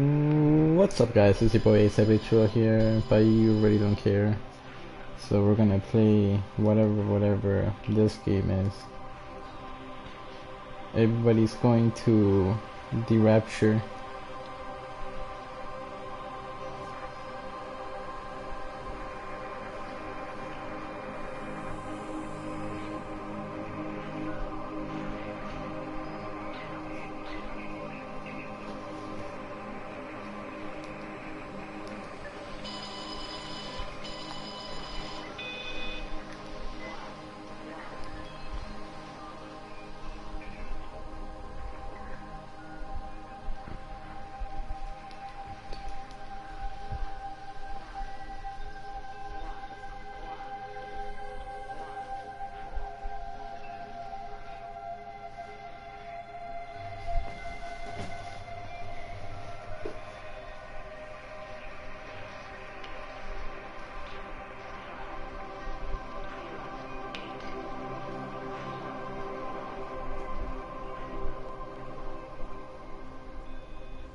What's up guys, it's your boy Ace Habitual here, but you really don't care. So we're gonna play whatever this game is. Everybody's going to the Rapture.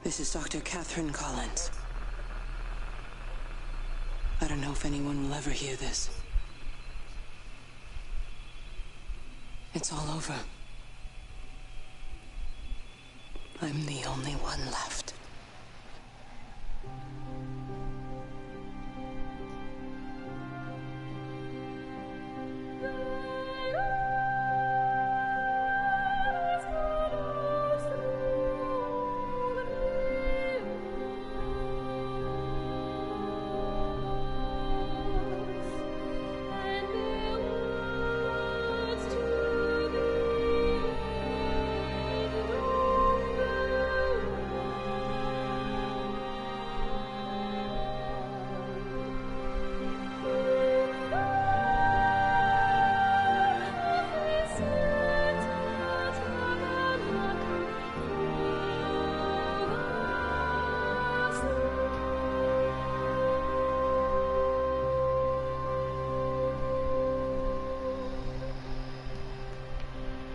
This is Dr. Catherine Collins. I don't know if anyone will ever hear this. It's all over. I'm the only one left.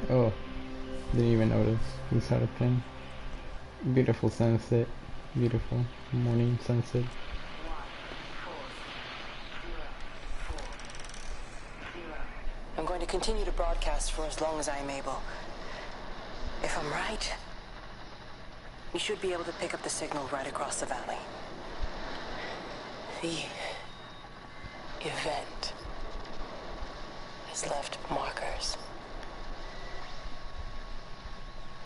Oh, didn't even notice we had a pin. Beautiful sunset, beautiful morning sunset. I'm going to continue to broadcast for as long as I'm able. If I'm right, you should be able to pick up the signal right across the valley. The event has left markers.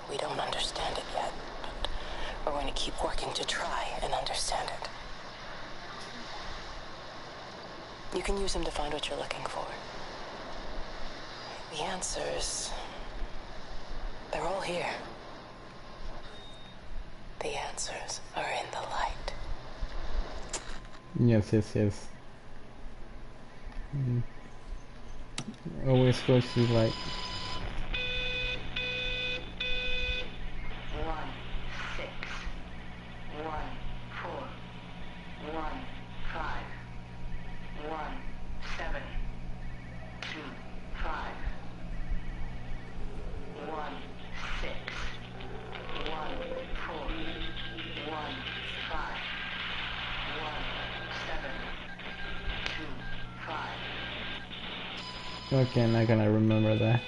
We don't understand it yet, but we're going to keep working to try and understand it. You can use them to find what you're looking for. The answers, they're all here. The answers are in the light. Yes. Always go to light. 1, 6, 1, 4, 1, 5, 1, 7, 2, 5, 1, 6, 1, 4, 1, 5, 1, 7, 2, 5. Okay, not gonna remember that.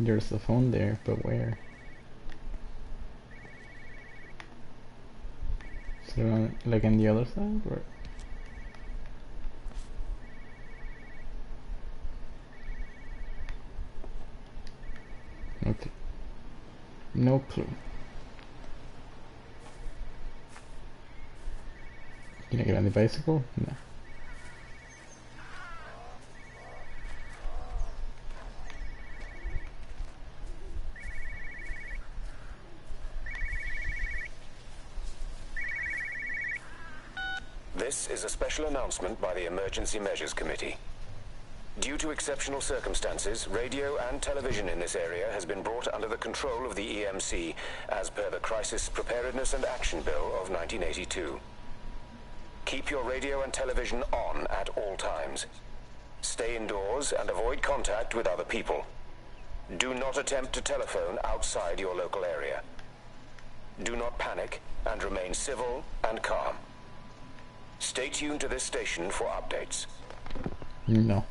There's a phone there, but where? So, like on the other side, or? Okay. No clue. Can I get on the bicycle? No. This is a special announcement by the Emergency Measures Committee. Due to exceptional circumstances, radio and television in this area has been brought under the control of the EMC as per the Crisis Preparedness and Action Bill of 1982. Keep your radio and television on at all times. Stay indoors and avoid contact with other people. Do not attempt to telephone outside your local area. Do not panic and remain civil and calm. Stay tuned to this station for updates. No.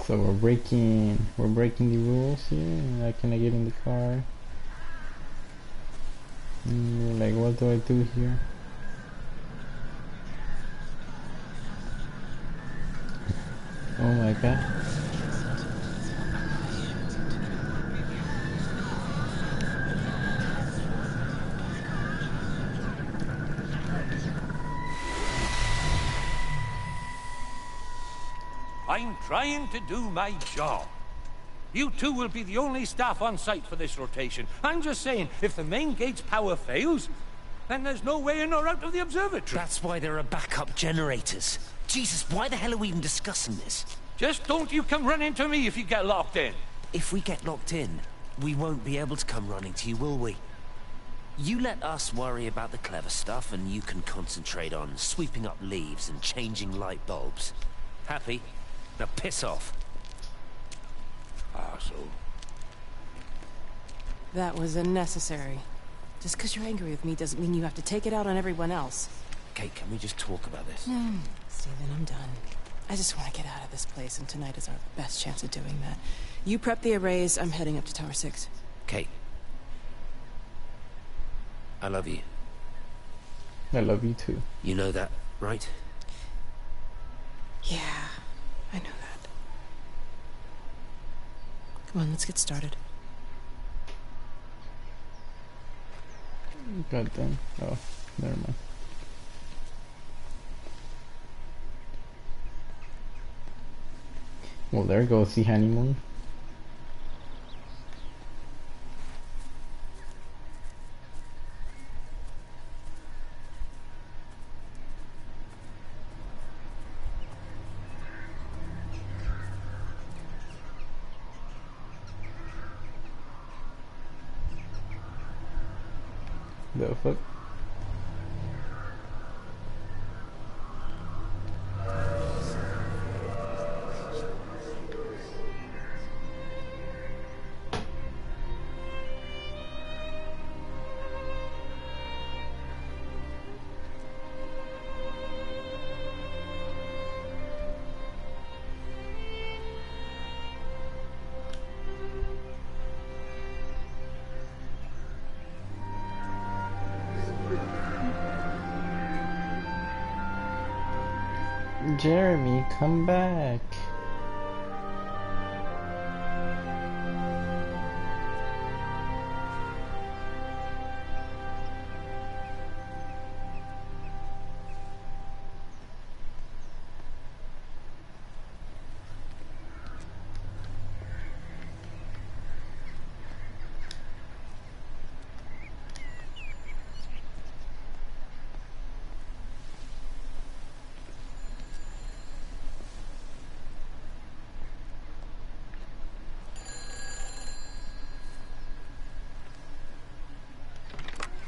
So we're breaking the rules here. Can I get in the car? Like, what do I do here? Oh my god. I'm trying to do my job. You two will be the only staff on site for this rotation. I'm just saying, if the main gate's power fails, then there's no way in or out of the observatory. That's why there are backup generators. Jesus, why the hell are we even discussing this? Just don't you come running to me if you get locked in. If we get locked in, we won't be able to come running to you, will we? You let us worry about the clever stuff, and you can concentrate on sweeping up leaves and changing light bulbs. Happy? Now piss off. Arsehole. That was unnecessary. Just because you're angry with me doesn't mean you have to take it out on everyone else. Kate, can we just talk about this? Steven, I'm done. I just want to get out of this place, and tonight is our best chance of doing that. You prep the arrays, I'm heading up to Tower 6. Kate. I love you. I love you too. You know that, right? Yeah, I know that. Come on, let's get started. God damn. Oh, never mind. Well, there goes the honeymoon. The fuck? Jeremy, come back.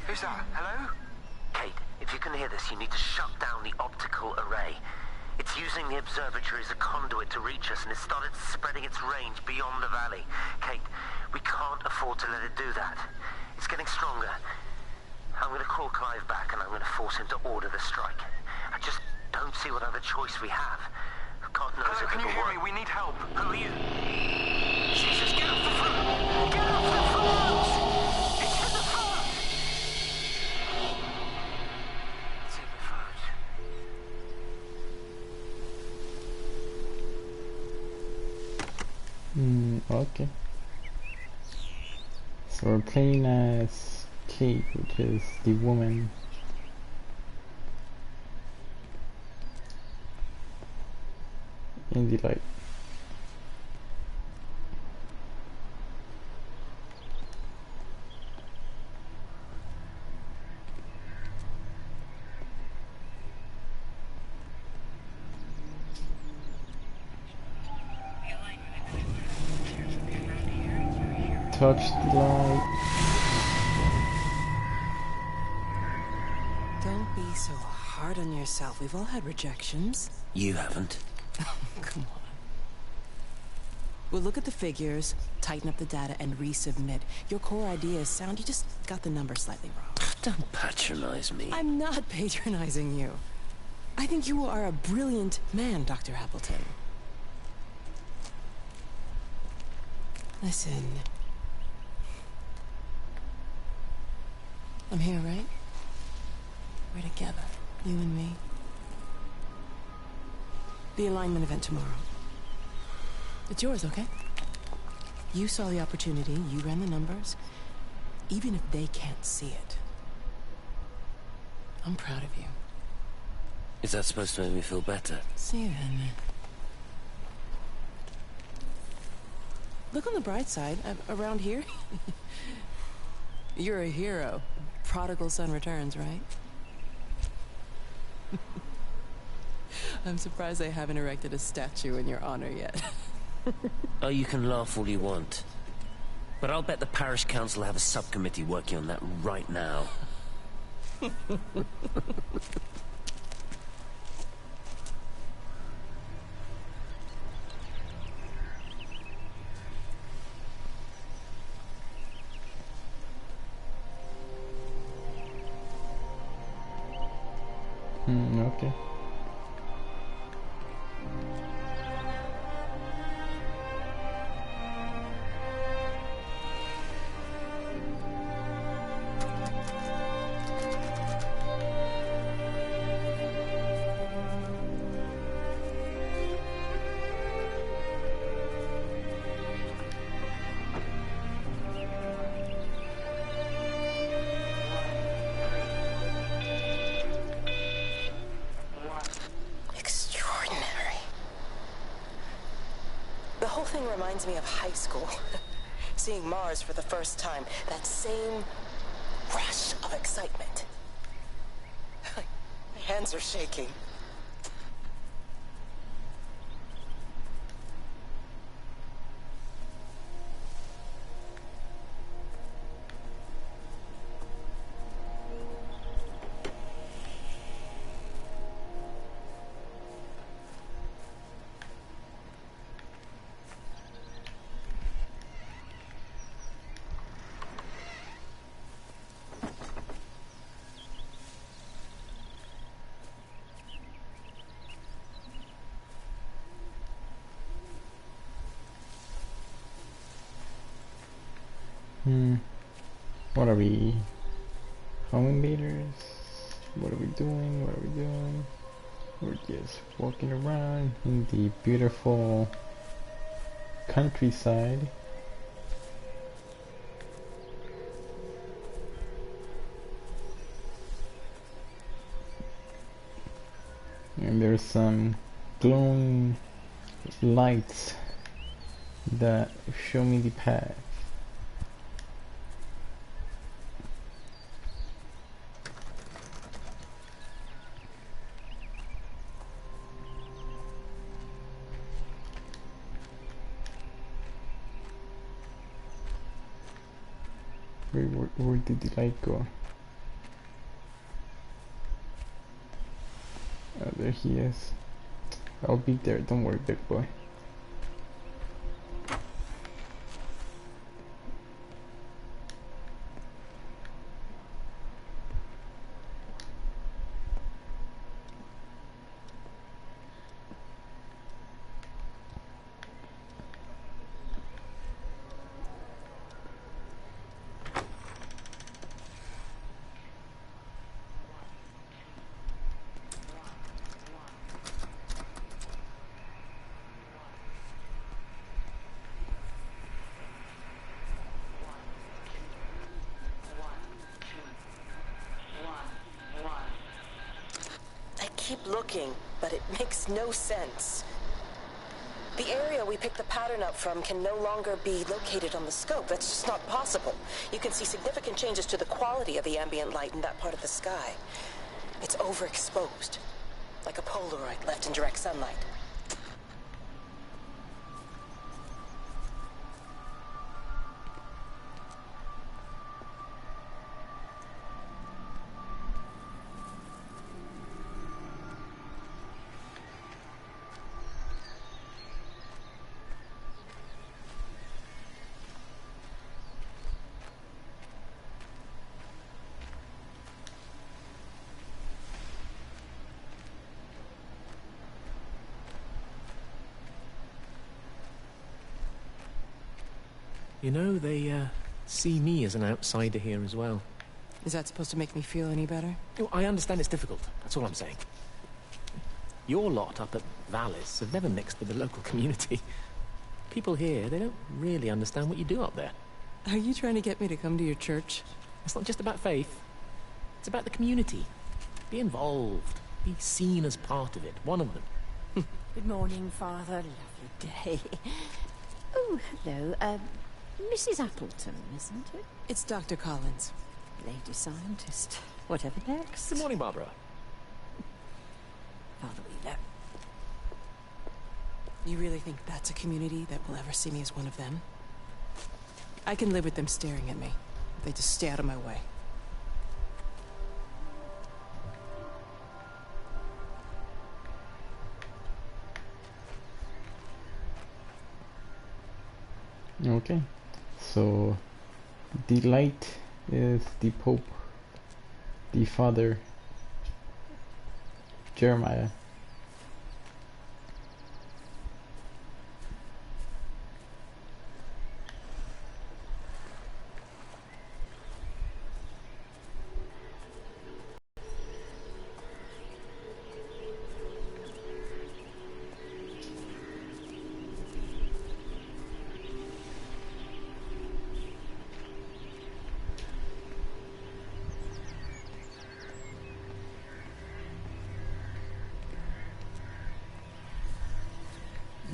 Who's that? Hello? Kate, if you can hear this, you need to shut down the optical array. It's using the observatory as a conduit to reach us, and it's started spreading its range beyond the valley. Kate, we can't afford to let it do that. It's getting stronger. I'm going to call Clive back, and I'm going to force him to order the strike. I just don't see what other choice we have. God knows Hello, if can you it'll hear work. me? We need help. Who are you? Jesus, get off the front! Get off the front! It's in the front! It's in the front. Okay. So we're playing as Kate, which is the woman. In the light. touch the light. Don't be so hard on yourself. We've all had rejections. You haven't. Come on. We'll look at the figures, tighten up the data, and resubmit. Your core idea is sound, you just got the numbers slightly wrong. Don't patronize me. I'm not patronizing you. I think you are a brilliant man, Dr. Appleton. Listen. I'm here, right? We're together, you and me. The alignment event tomorrow. It's yours, okay? You saw the opportunity, you ran the numbers. Even if they can't see it. I'm proud of you. Is that supposed to make me feel better? Steven. Look on the bright side. Around here, you're a hero. Prodigal son returns, right? I'm surprised they haven't erected a statue in your honor yet. Oh, you can laugh all you want. But I'll bet the parish council have a subcommittee working on that right now. Okay. The whole thing reminds me of high school. Seeing Mars for the first time. That same rush of excitement. My hands are shaking. What are we? Home invaders? What are we doing? What are we doing? We're just walking around in the beautiful countryside. And there's some glowing lights that show me the path. Where did the light go? Oh, there he is. I'll be there, don't worry, big boy. Keep looking, but it makes no sense. The area we picked the pattern up from can no longer be located on the scope. That's just not possible. You can see significant changes to the quality of the ambient light in that part of the sky. It's overexposed, like a Polaroid left in direct sunlight. You know, they see me as an outsider here as well. Is that supposed to make me feel any better? Oh, I understand it's difficult. That's all I'm saying. Your lot up at Vallis have never mixed with the local community. People here, they don't really understand what you do up there. Are you trying to get me to come to your church? It's not just about faith. It's about the community. Be involved. Be seen as part of it. One of them. Good morning, Father. Lovely day. Oh, hello. Mrs. Appleton, isn't it? It's Dr. Collins. Lady scientist. Whatever next. Good morning, Barbara. Father Wheeler. You really think that's a community that will ever see me as one of them? I can live with them staring at me. They just stay out of my way. Okay, so the light is the Pope, the Father, Jeremiah.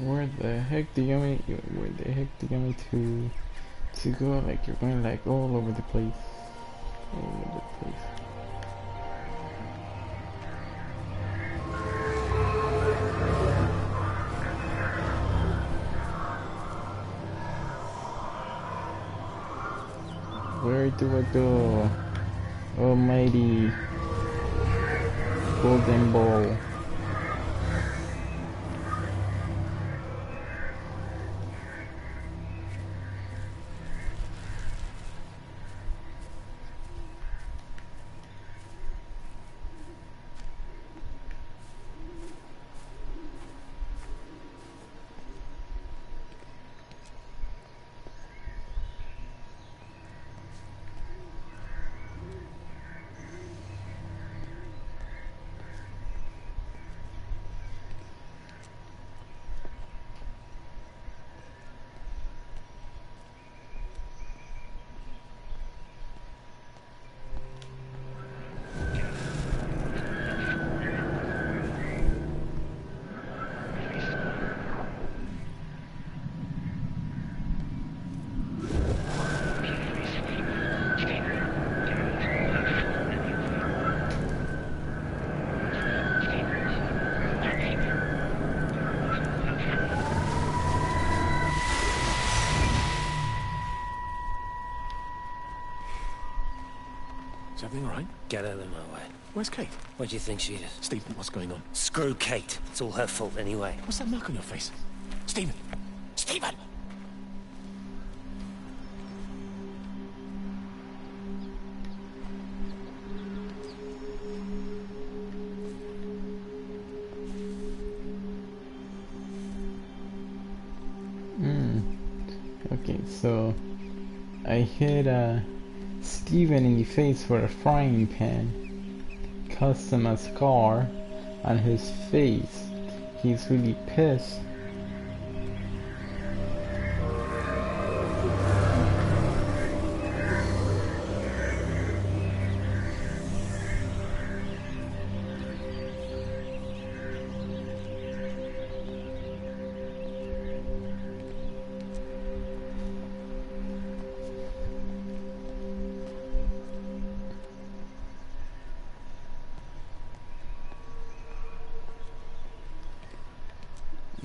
Where the heck do you want me? Where the heck do you want me to go? Like you're going like all over the place, all over the place. Where do I go? Almighty golden ball. Is everything all right? Get out of my way. Where's Kate? What do you think she is? Stephen, what's going on? Screw Kate. It's all her fault anyway. What's that mark on your face? Stephen! Stephen! Okay, so I hit Steven in the face for a frying pan, caused him a scar on his face. He's really pissed.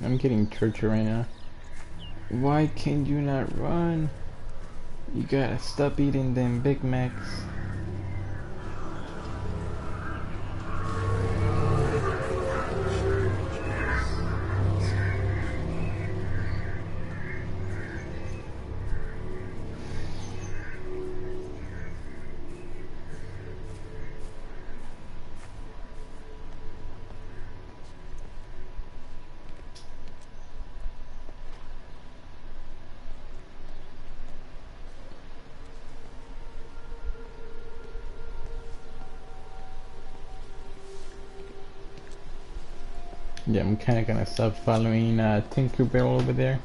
I'm getting tortured right now. Why can you not run? You gotta stop eating them Big Macs. Yeah, I'm kind of gonna stop following Tinkerbell over there.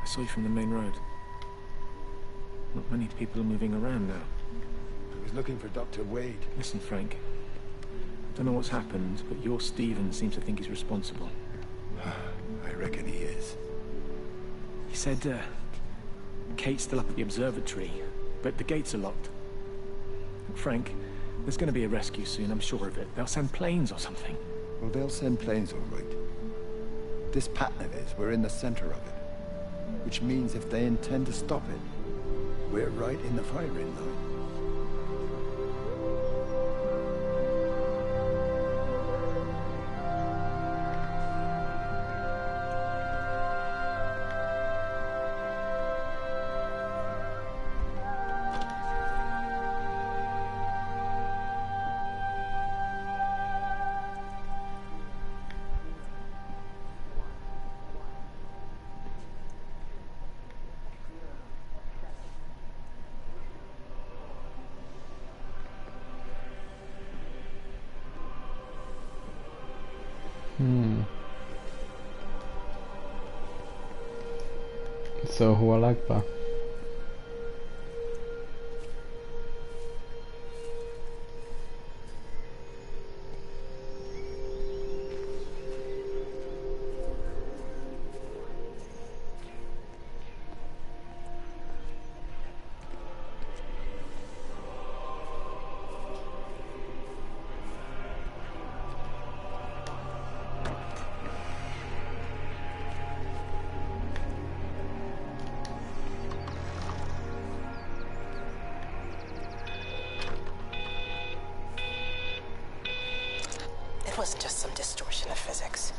I saw you from the main road. Not many people are moving around now. I was looking for Dr. Wade. Listen, Frank. I don't know what's happened, but your Stephen seems to think he's responsible. I reckon he is. He said, Kate's still up at the observatory, but the gates are locked. Frank, there's going to be a rescue soon, I'm sure of it. They'll send planes or something. Well, they'll send planes, all right. This pattern of his, we're in the center of it. Which means if they intend to stop it, we're right in the firing line. So huwa Akbar. It wasn't just some distortion of physics.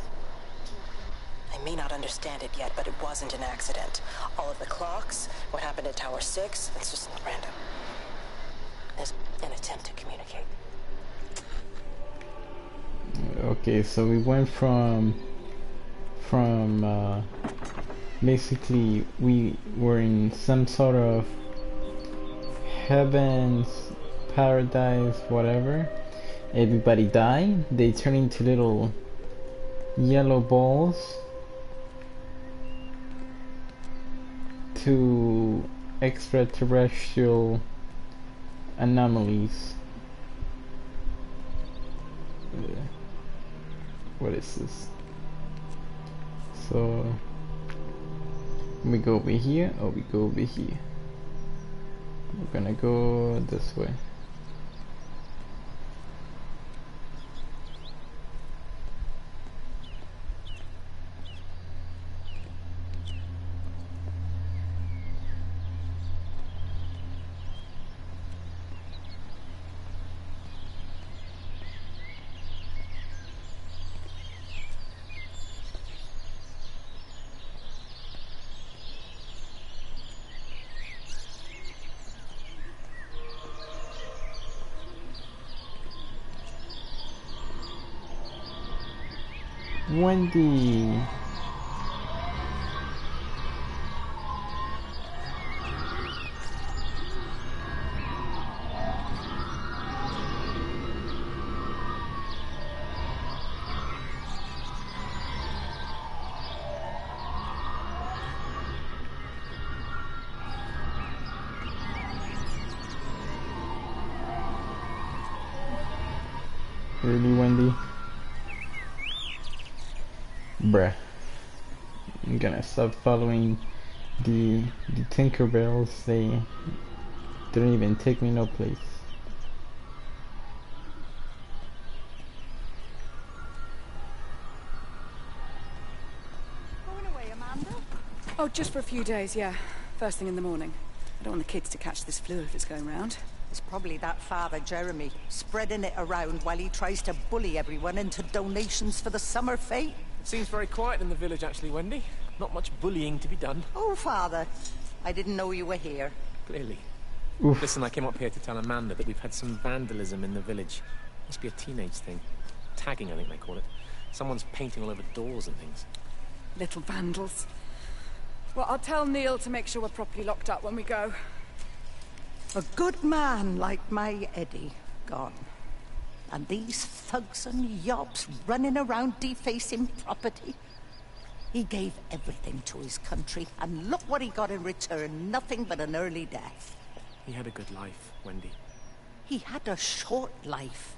I may not understand it yet, but it wasn't an accident. All of the clocks, what happened at Tower 6, it's just not random. There's an attempt to communicate. Okay, so we went from basically we were in some sort of heavens, paradise, whatever. Everybody died. They turn into little yellow balls to extraterrestrial anomalies. What is this? So we go over here, or we go over here. We're gonna go this way. Wendy. Really, Wendy? Bruh. I'm gonna stop following the Tinkerbells. They don't even take me no place. Going away, Amanda? Oh, just for a few days, yeah. First thing in the morning. I don't want the kids to catch this flu if it's going round. It's probably that father, Jeremy, spreading it around while he tries to bully everyone into donations for the summer fete. Seems very quiet in the village, actually, Wendy. Not much bullying to be done. Oh, father, I didn't know you were here. Clearly. Oof. Listen, I came up here to tell Amanda that we've had some vandalism in the village. Must be a teenage thing. Tagging, I think they call it. Someone's painting all over doors and things. Little vandals. Well, I'll tell Neil to make sure we're properly locked up when we go. A good man like my Eddie, gone. And these thugs and yobs running around defacing property. He gave everything to his country, and look what he got in return. Nothing but an early death. He had a good life, Wendy. He had a short life.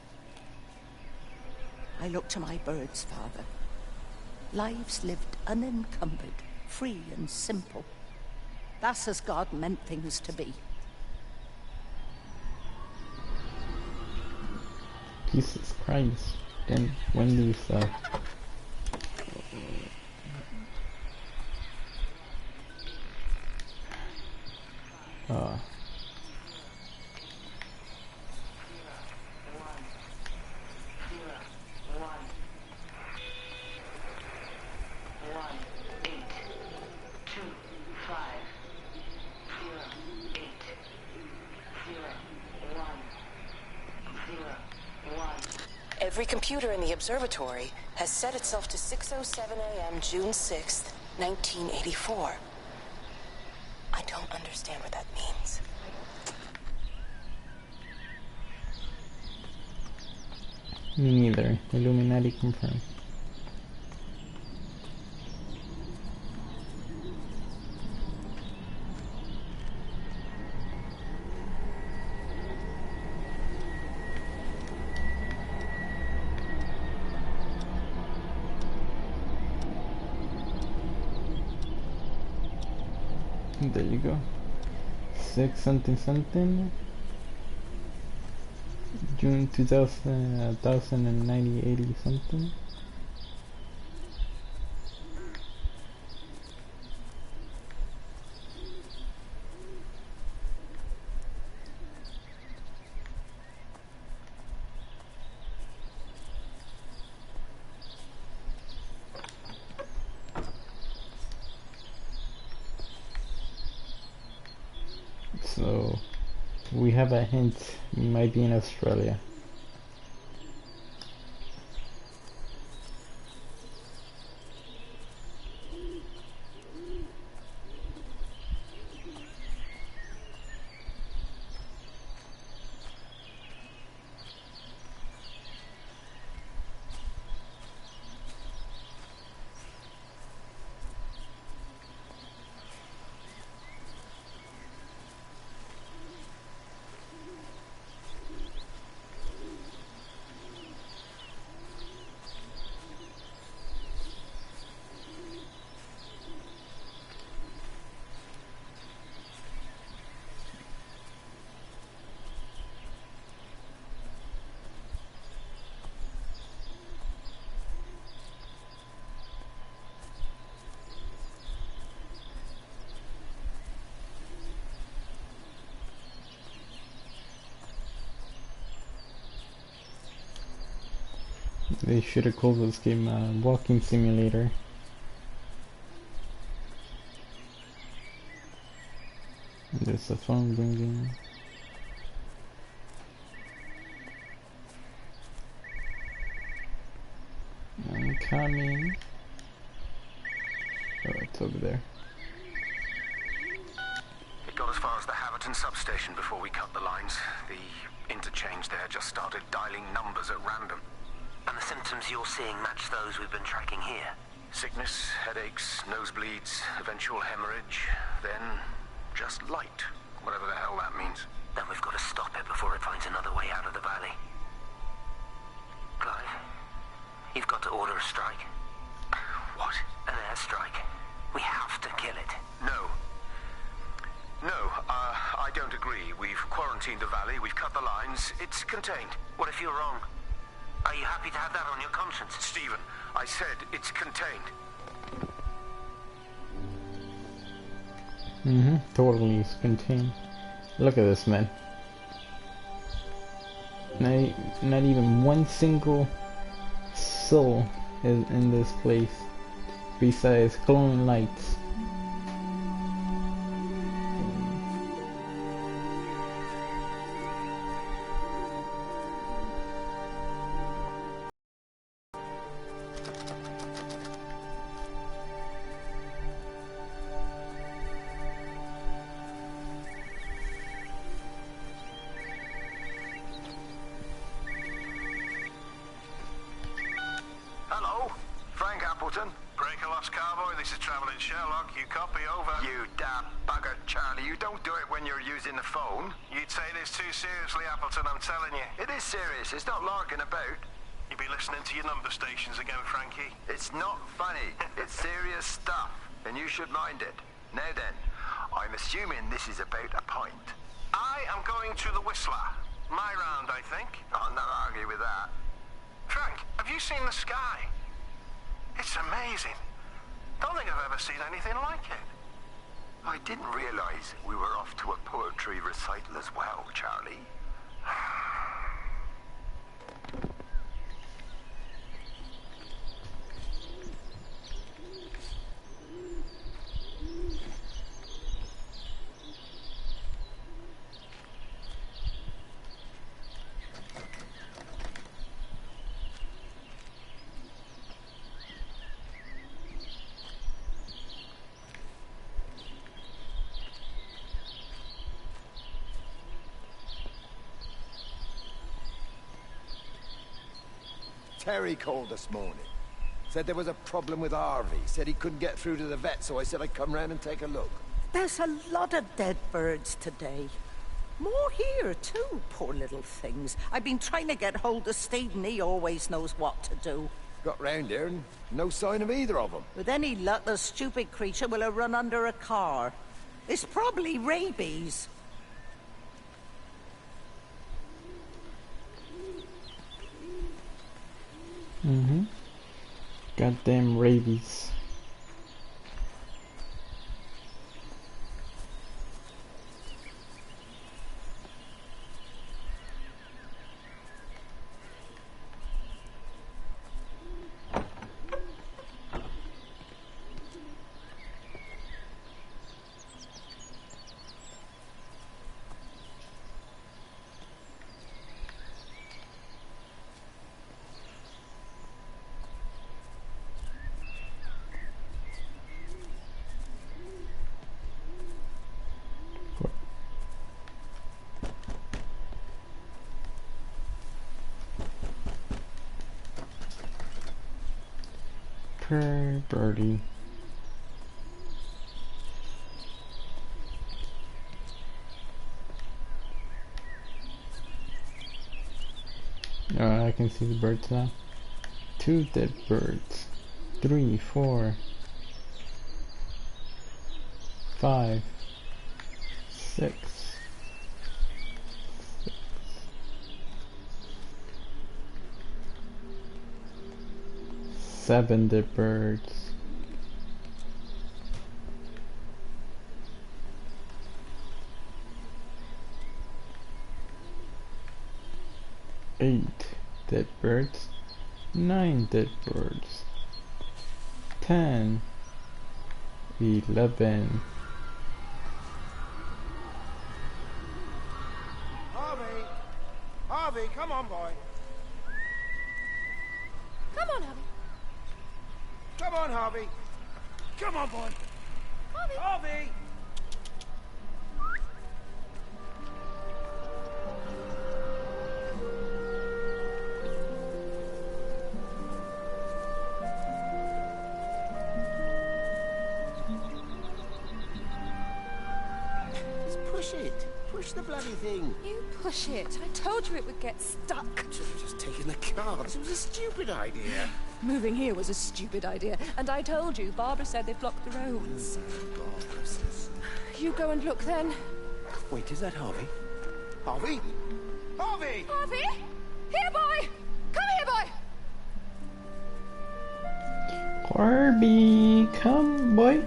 I look to my birds, father. Lives lived unencumbered, free and simple. That's as God meant things to be. Jesus Christ. Then Wendy's Every computer in the observatory has set itself to 6:07 a.m. June 6th, 1984. I don't understand what that means. Me neither. Illuminati confirmed. There you go. 6 something something. June 1090 80 something. So we have a hint, we might be in Australia. They should have called this game Walking Simulator. There's the phone ringing. I'm coming. Oh, it's over there. It got as far as the Haverton substation before we cut the lines. The interchange there just started dialing numbers at random. And the symptoms you're seeing match those we've been tracking here? Sickness, headaches, nosebleeds, eventual hemorrhage, then just light, whatever the hell that means. Then we've got to stop it before it finds another way out of the valley. You've got to order a strike. What? An airstrike? We have to kill it. No. No, I don't agree. We've quarantined the valley, we've cut the lines. It's contained. What if you're wrong? Are you happy to have that on your conscience? Stephen, I said it's contained. Totally is contained. Look at this, man. Not even one single soul is in this place besides glowing lights. Hello? Frank Appleton? Breaker Lost Cowboy, this is Traveling Sherlock. You copy, over. You damn bugger, Charlie. You don't do it when you're using the phone. You'd say this too seriously, Appleton, I'm telling you. It is serious. It's not larking about. You be listening to your number stations again, Frankie. It's not funny. It's serious stuff, and you should mind it. Now then, I'm assuming this is about a pint. I am going to the Whistler. My round, I think. I'll not argue with that. Frank, have you seen the sky? It's amazing. Don't think I've ever seen anything like it. I didn't realize we were off to a poetry recital as well, Charlie. Terry called this morning. Said there was a problem with Harvey. Said he couldn't get through to the vet, so I said I'd come round and take a look. There's a lot of dead birds today. More here, too, poor little things. I've been trying to get hold of Steve, and he always knows what to do. Got round here and no sign of either of them. With any luck, the stupid creature will have run under a car. It's probably rabies. Goddamn rabies. Poor birdie. Oh, I can see the birds now. 2 dead birds. 3, 4, 5, 6. 7 dead birds. 8 dead birds. 9 dead birds. 10. 11. Harvey, come on, boy. Come on, Harvey. Come on, Harvey. Come on, boy. Harvey! Just push it. Push the bloody thing. You push it. I told you it would get stuck. Should have just taken the cards. It was a stupid idea. Moving here was a stupid idea, and I told you, Barbara said they blocked the roads. Barbara says. You go and look then. Wait, is that Harvey? Harvey? Harvey! Harvey! Here, boy! Come here, boy! Barbie, come, boy.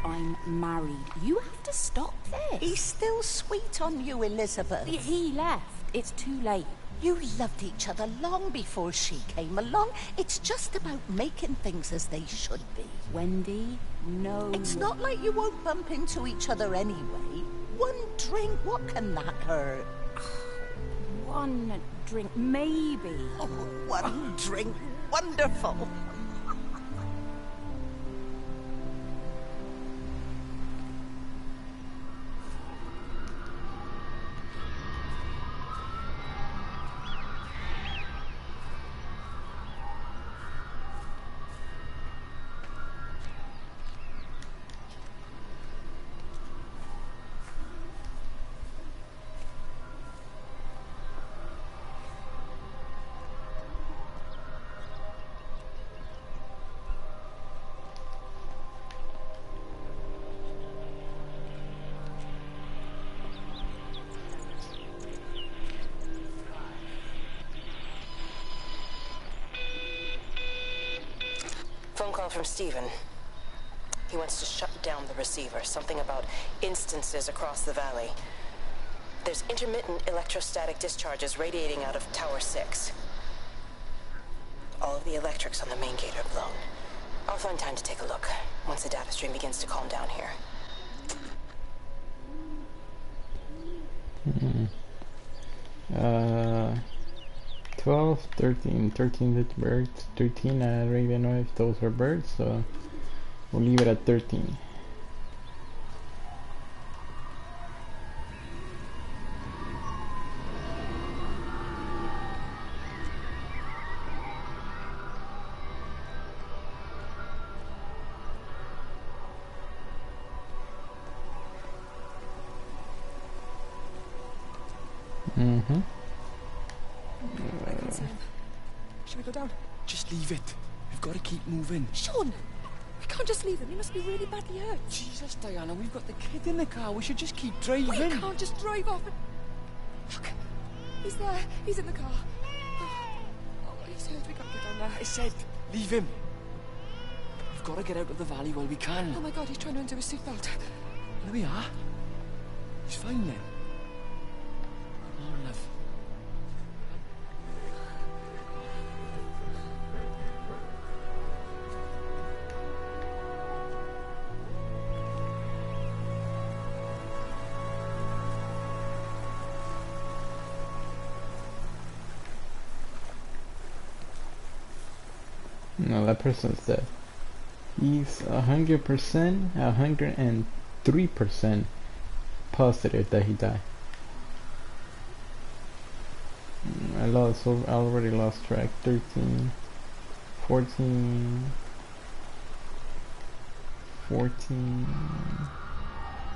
I'm married. You have to stop this. He's still sweet on you, Elizabeth. He left. It's too late. You loved each other long before she came along. It's just about making things as they should be. Wendy, no. It's not like you won't bump into each other anyway. One drink, what can that hurt? One drink, maybe. Oh, one drink, wonderful. Phone call from Stephen. He wants to shut down the receiver. Something about instances across the valley. There's intermittent electrostatic discharges radiating out of Tower 6. All of the electrics on the main gate are blown. I'll find time to take a look once the data stream begins to calm down here. 12, 13 hit birds, 13, I don't even know if those are birds, so we'll leave it at 13. Mm-hmm. Shall we go down? Just leave it. We've got to keep moving. Sean! We can't just leave him. He must be really badly hurt. Jesus, Diana, we've got the kid in the car. We should just keep driving. We can't just drive off and... Look! He's there. He's in the car. Oh, he's hurt. We can't get down there. I said, leave him. We've got to get out of the valley while we can. Oh my God, he's trying to undo his seatbelt. There we are. He's fine then. Come on, love. No, that person's dead. He's 100%, 103% positive that he died. I already lost track. 13, 14, 14,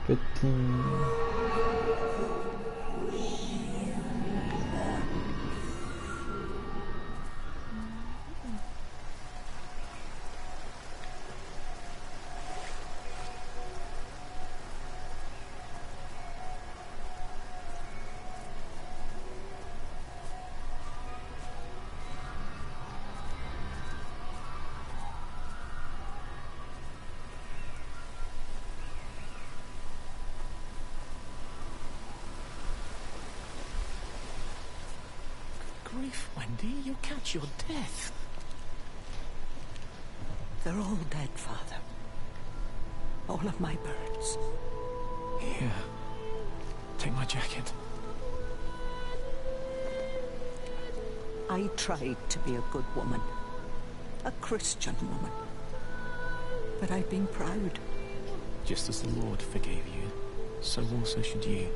15. Grief, Wendy, you'll catch your death. They're all dead, Father. All of my birds. Here. Take my jacket. I tried to be a good woman. A Christian woman. But I've been proud. Just as the Lord forgave you, so also should you.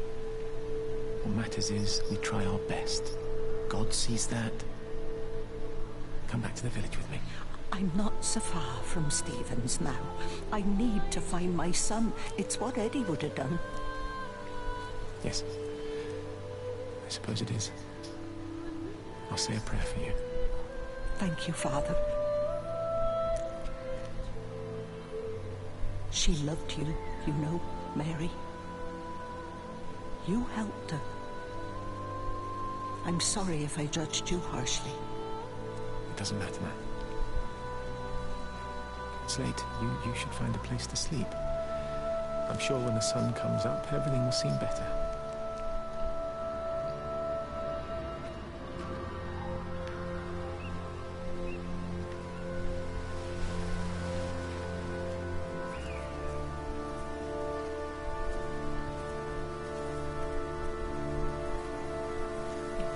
What matters is we try our best. God sees that. Come back to the village with me. I'm not so far from Stevens now. I need to find my son. It's what Eddie would have done. Yes. I suppose it is. I'll say a prayer for you. Thank you, Father. She loved you, you know, Mary. You helped her. I'm sorry if I judged you harshly. It doesn't matter, man. It's late. You should find a place to sleep. I'm sure when the sun comes up, everything will seem better.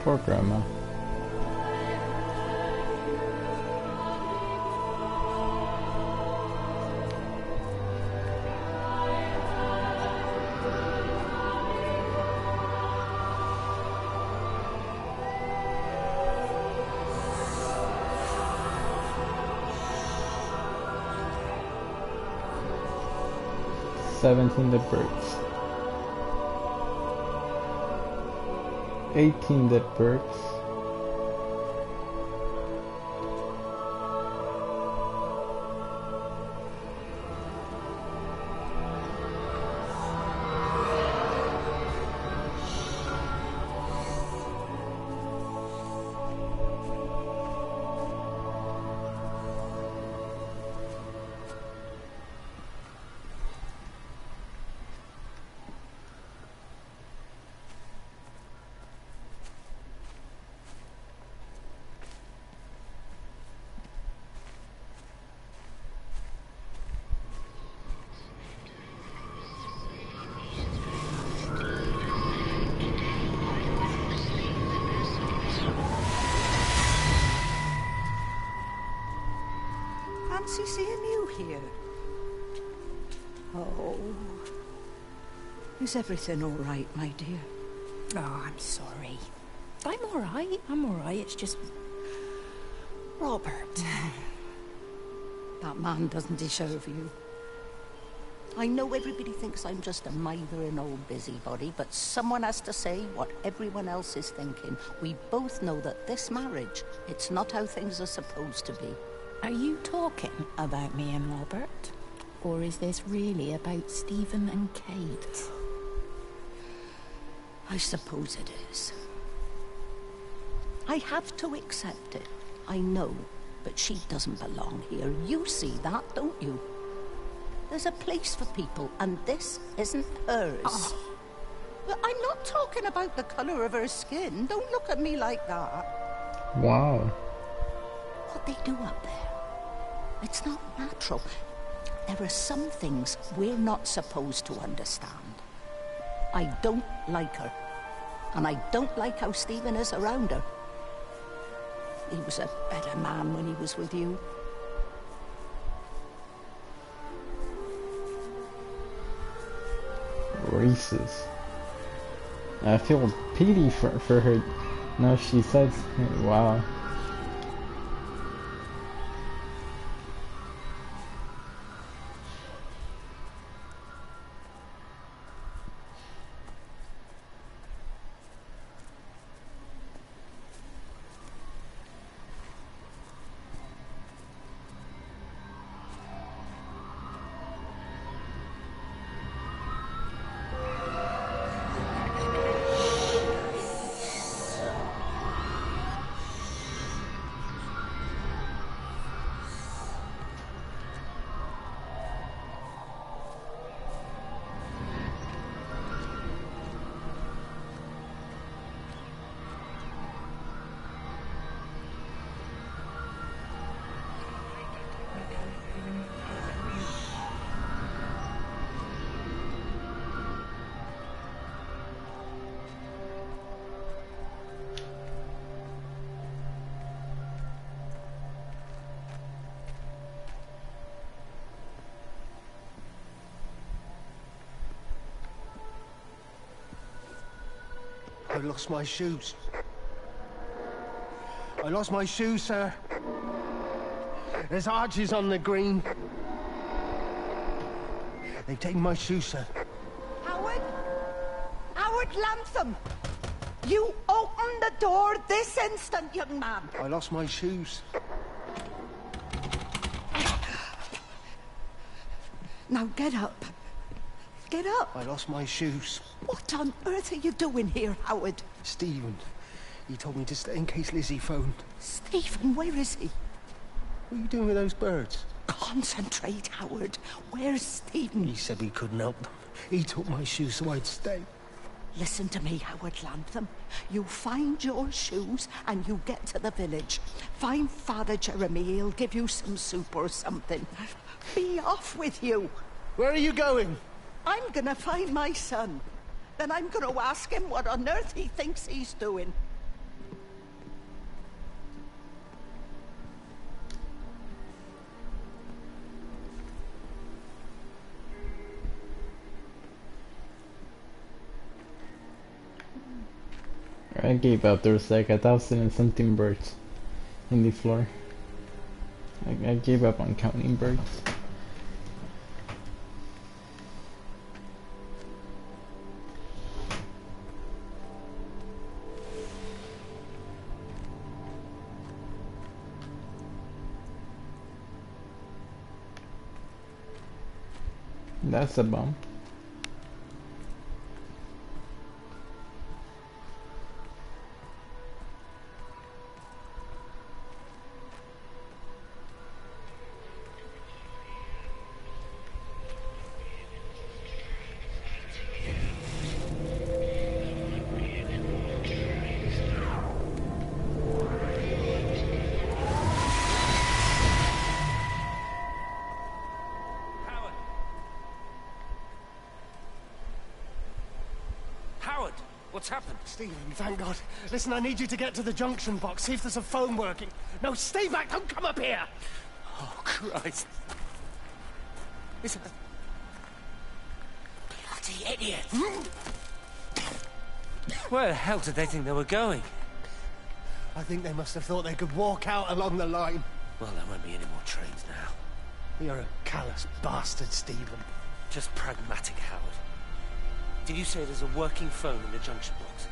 Poor Grandma. Seventeen dead birds. 18 dead birds. Fancy seeing you here. Oh. Is everything all right, my dear? Oh, I'm sorry. I'm all right. It's just... Robert. That man doesn't deserve you. I know everybody thinks I'm just a mithering old busybody, but someone has to say what everyone else is thinking. We both know that this marriage, it's not how things are supposed to be. Are you talking about me and Robert? Or is this really about Stephen and Kate? I suppose it is. I have to accept it. I know, but she doesn't belong here. You see that, don't you? There's a place for people, and this isn't hers. Oh. Well, I'm not talking about the colour of her skin. Don't look at me like that. Wow. What they do up there, it's not natural. There are some things we're not supposed to understand. I don't like her. And I don't like how Stephen is around her. He was a better man when he was with you. Racist. I feel pity for her. No, she says, wow. I lost my shoes. I lost my shoes, sir. There's arches on the green. They've taken my shoes, sir. Howard? Howard Lantham! You open the door this instant, young man. I lost my shoes. Now get up. Get up. I lost my shoes. What on earth are you doing here, Howard? Stephen, he told me to stay in case Lizzie phoned. Stephen, where is he? What are you doing with those birds? Concentrate, Howard. Where's Stephen? He said we couldn't help them. He took my shoes so I'd stay. Listen to me, Howard Lantham. You find your shoes and you get to the village. Find Father Jeremy. He'll give you some soup or something. Be off with you. Where are you going? I'm gonna find my son. Then I'm gonna ask him what on earth he thinks he's doing. I gave up. There was like 1,000 and something birds in the floor. I gave up on counting birds. That's a bump. What's happened? Stephen, thank God. Listen, I need you to get to the junction box, see if there's a phone working. No, stay back, don't come up here! Oh, Christ. Is it... Bloody idiot! Where the hell did they think they were going? I think they must have thought they could walk out along the line. Well, there won't be any more trains now. You're a callous bastard, Stephen. Just pragmatic, Howard. Did you say there's a working phone in the junction box?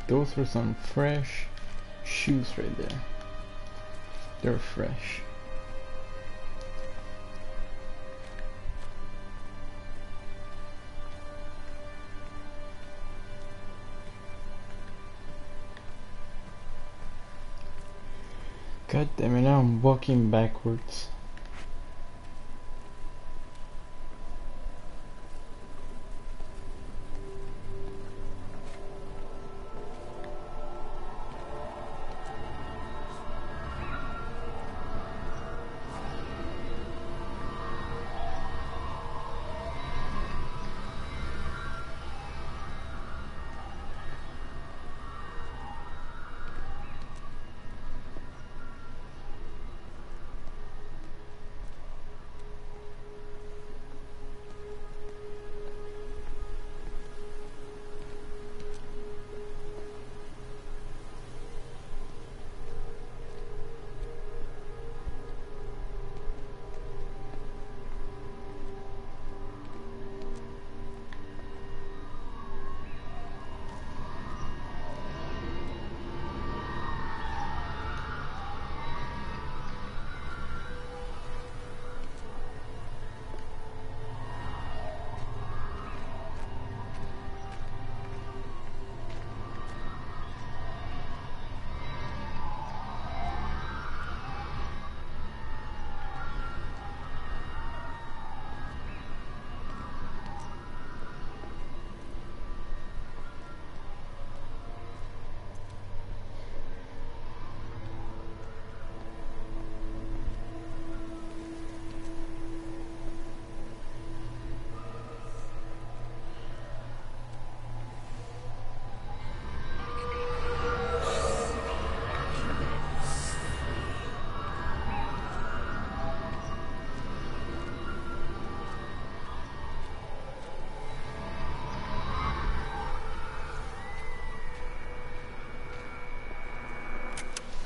Those were some fresh shoes right there. They're fresh. God damn it, now I'm walking backwards.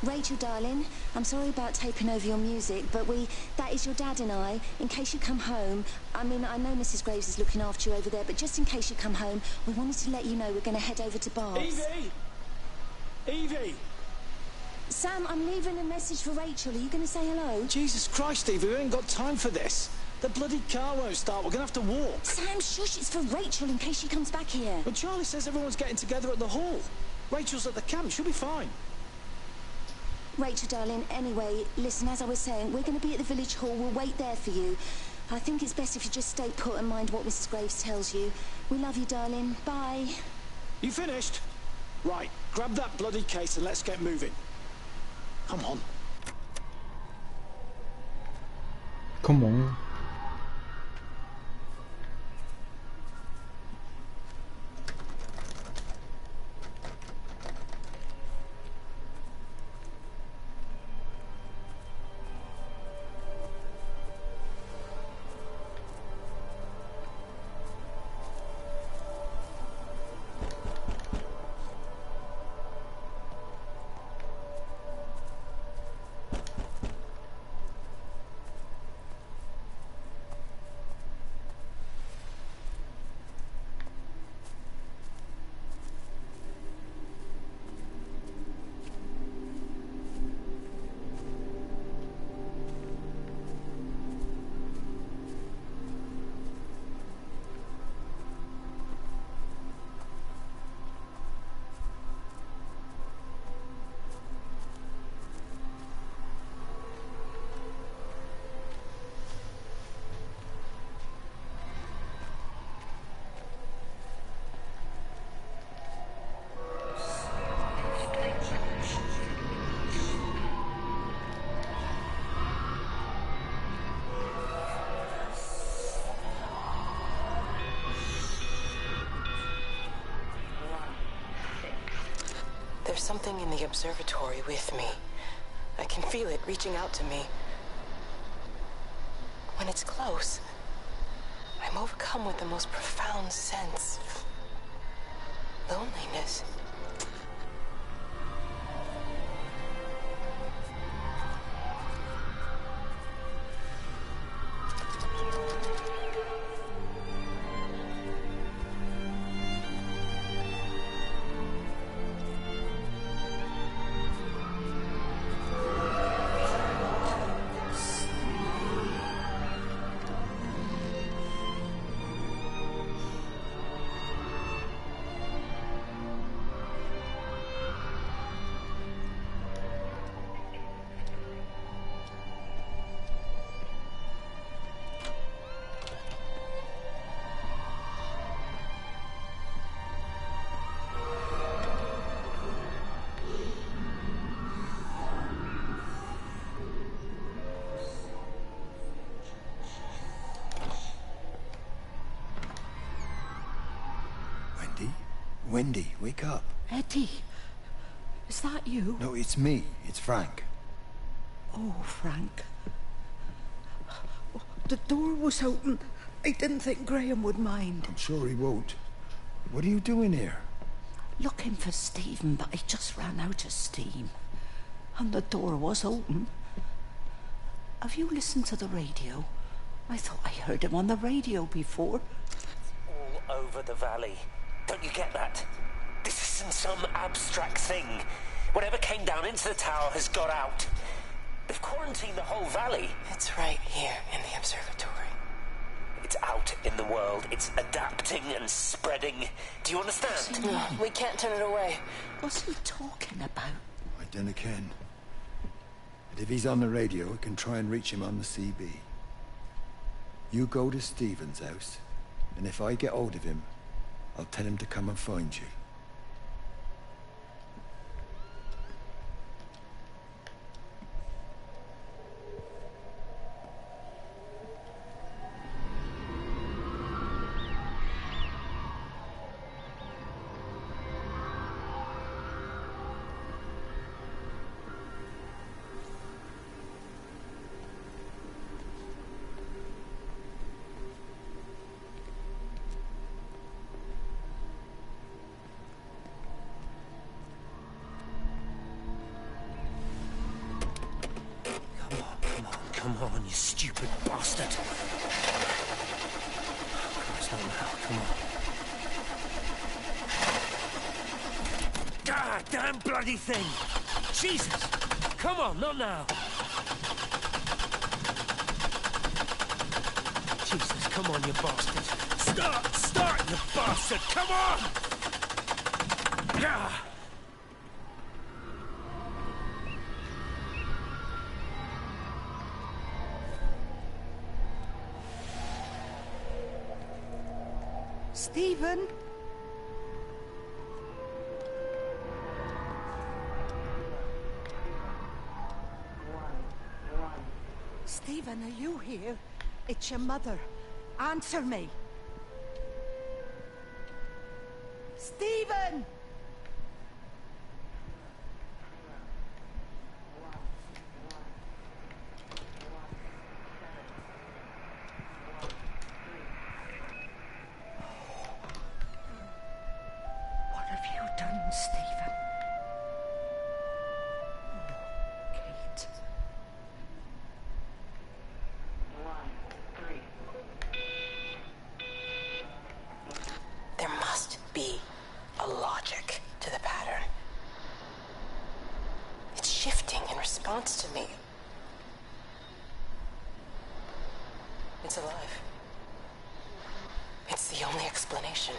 Rachel, darling, I'm sorry about taping over your music, but that is your dad and I. In case you come home, I mean, I know Mrs. Graves is looking after you over there, but just in case you come home, we wanted to let you know we're going to head over to Barb's. Evie! Evie! Sam, I'm leaving a message for Rachel. Are you going to say hello? Jesus Christ, Evie, we ain't got time for this. The bloody car won't start. We're going to have to walk. Sam, shush, it's for Rachel in case she comes back here. But Charlie says everyone's getting together at the hall. Rachel's at the camp. She'll be fine. Rachel, darling, anyway, listen, as I was saying, we're going to be at the village hall. We'll wait there for you. I think it's best if you just stay put and mind what Mrs. Graves tells you. We love you, darling. Bye. You finished? Right, grab that bloody case and let's get moving. Come on. Come on. There's something in the observatory with me. I can feel it reaching out to me. When it's close, I'm overcome with the most profound sense of loneliness. Wendy, wake up. Eddie, is that you? No, it's me. It's Frank. Oh, Frank. The door was open. I didn't think Graham would mind. I'm sure he won't. What are you doing here? Looking for Stephen, but I just ran out of steam. And the door was open. Have you listened to the radio? I thought I heard him on the radio before. All over the valley. Don't you get that? This isn't some abstract thing. Whatever came down into the tower has got out. They've quarantined the whole valley. It's right here in the observatory. It's out in the world. It's adapting and spreading. Do you understand? No, we can't turn it away. What's he talking about? I dunno ken. But if he's on the radio, I can try and reach him on the CB. You go to Stephen's house, and if I get hold of him, I'll tell him to come and find you. on, you stupid bastard. Christ, not now. Come on. Ah, damn bloody thing! Jesus! Come on, not now! Jesus, come on, you bastard! Start, you bastard! Come on! Ah! Stephen? Stephen, are you here? It's your mother. Answer me. Stephen! What have you done, Stephen? Oh, Kate. There must be a logic to the pattern. It's shifting in response to me. It's alive. It's the only explanation.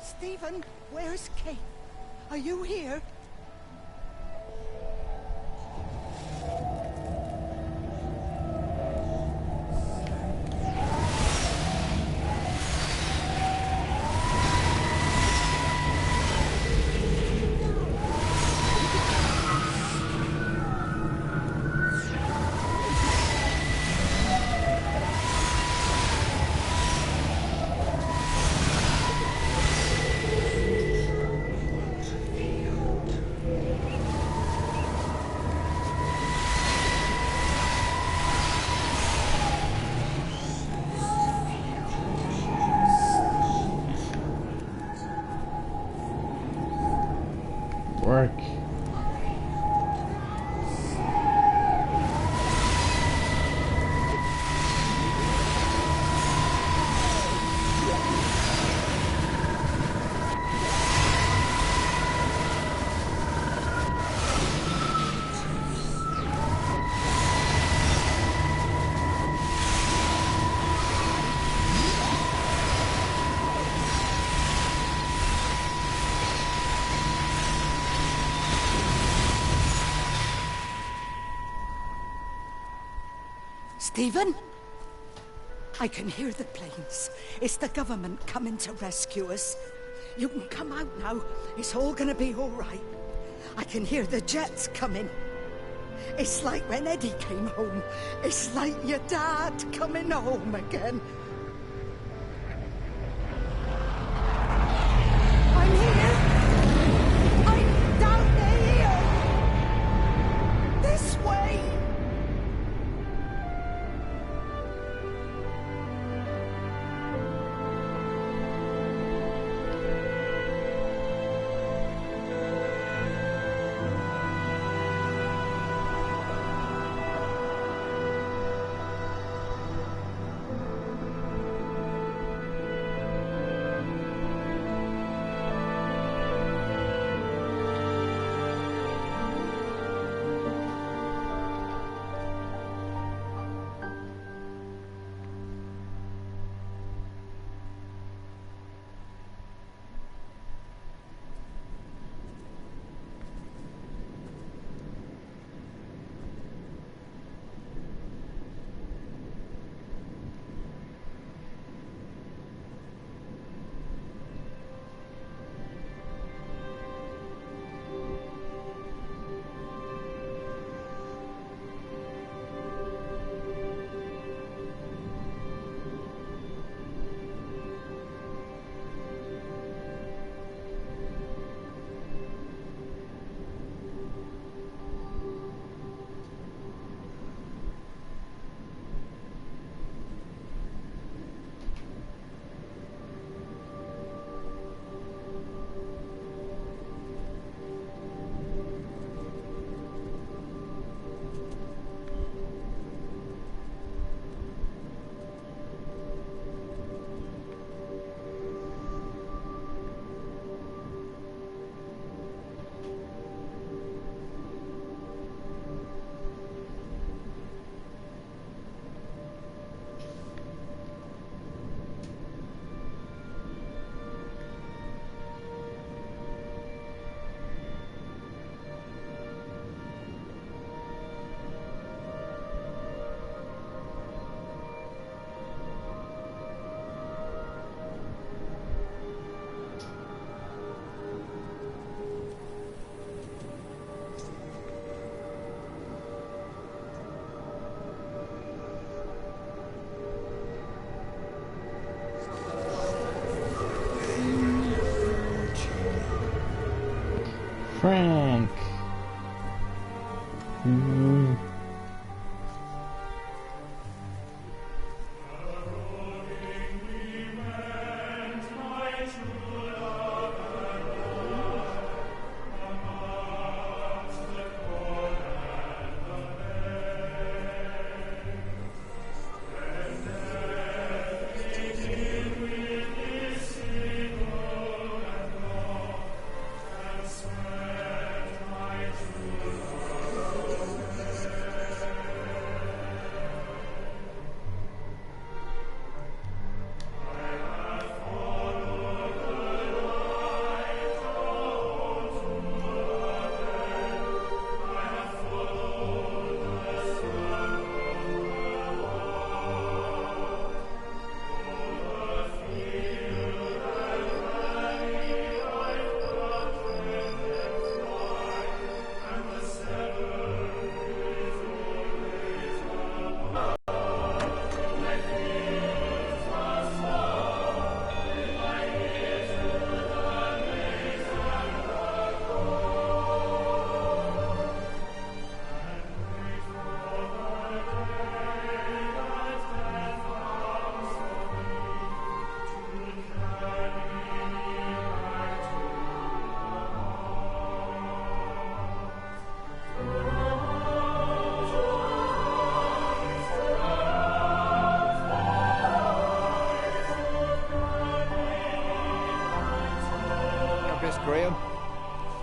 Stephen, where's Kate? Are you here? Work. Stephen? I can hear the planes. It's the government coming to rescue us. You can come out now. It's all gonna be all right. I can hear the jets coming. It's like when Eddie came home. It's like your dad coming home again. I'm here. I'm down here. This way. Frank! Graham.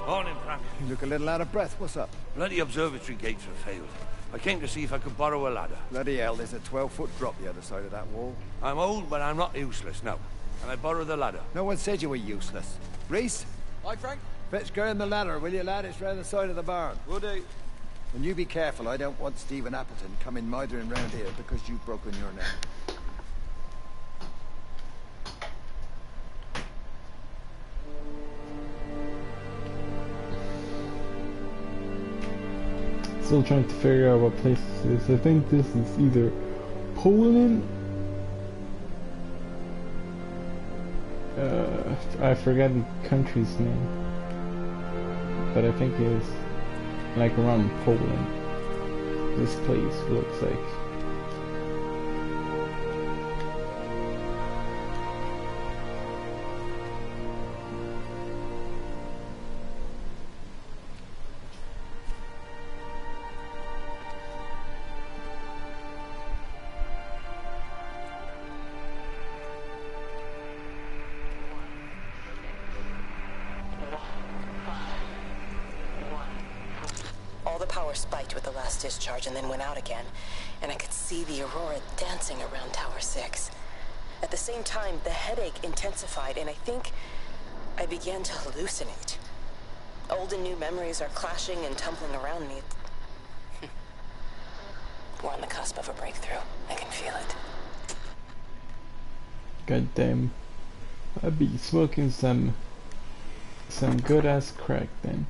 Morning, Frank. You look a little out of breath. What's up? Bloody observatory gates have failed. I came to see if I could borrow a ladder. Bloody hell, there's a 12-foot drop the other side of that wall. I'm old, but I'm not useless, no. Can I borrow the ladder? No one said you were useless. Reese? Hi, Frank. Fetch Graham the ladder, will you, lad? It's round the side of the barn. Will do. And you be careful. I don't want Stephen Appleton coming mithering round here because you've broken your neck. Still trying to figure out what place this is. I think this is either Poland. I forget the country's name, but I think it's like around Poland. This place looks like. Spiked with the last discharge and then went out again, and I could see the aurora dancing around Tower 6. At the same time, the headache intensified, and I think I began to hallucinate. Old and new memories are clashing and tumbling around me. We're on the cusp of a breakthrough. I can feel it. God damn. I'd be smoking some good ass crack then.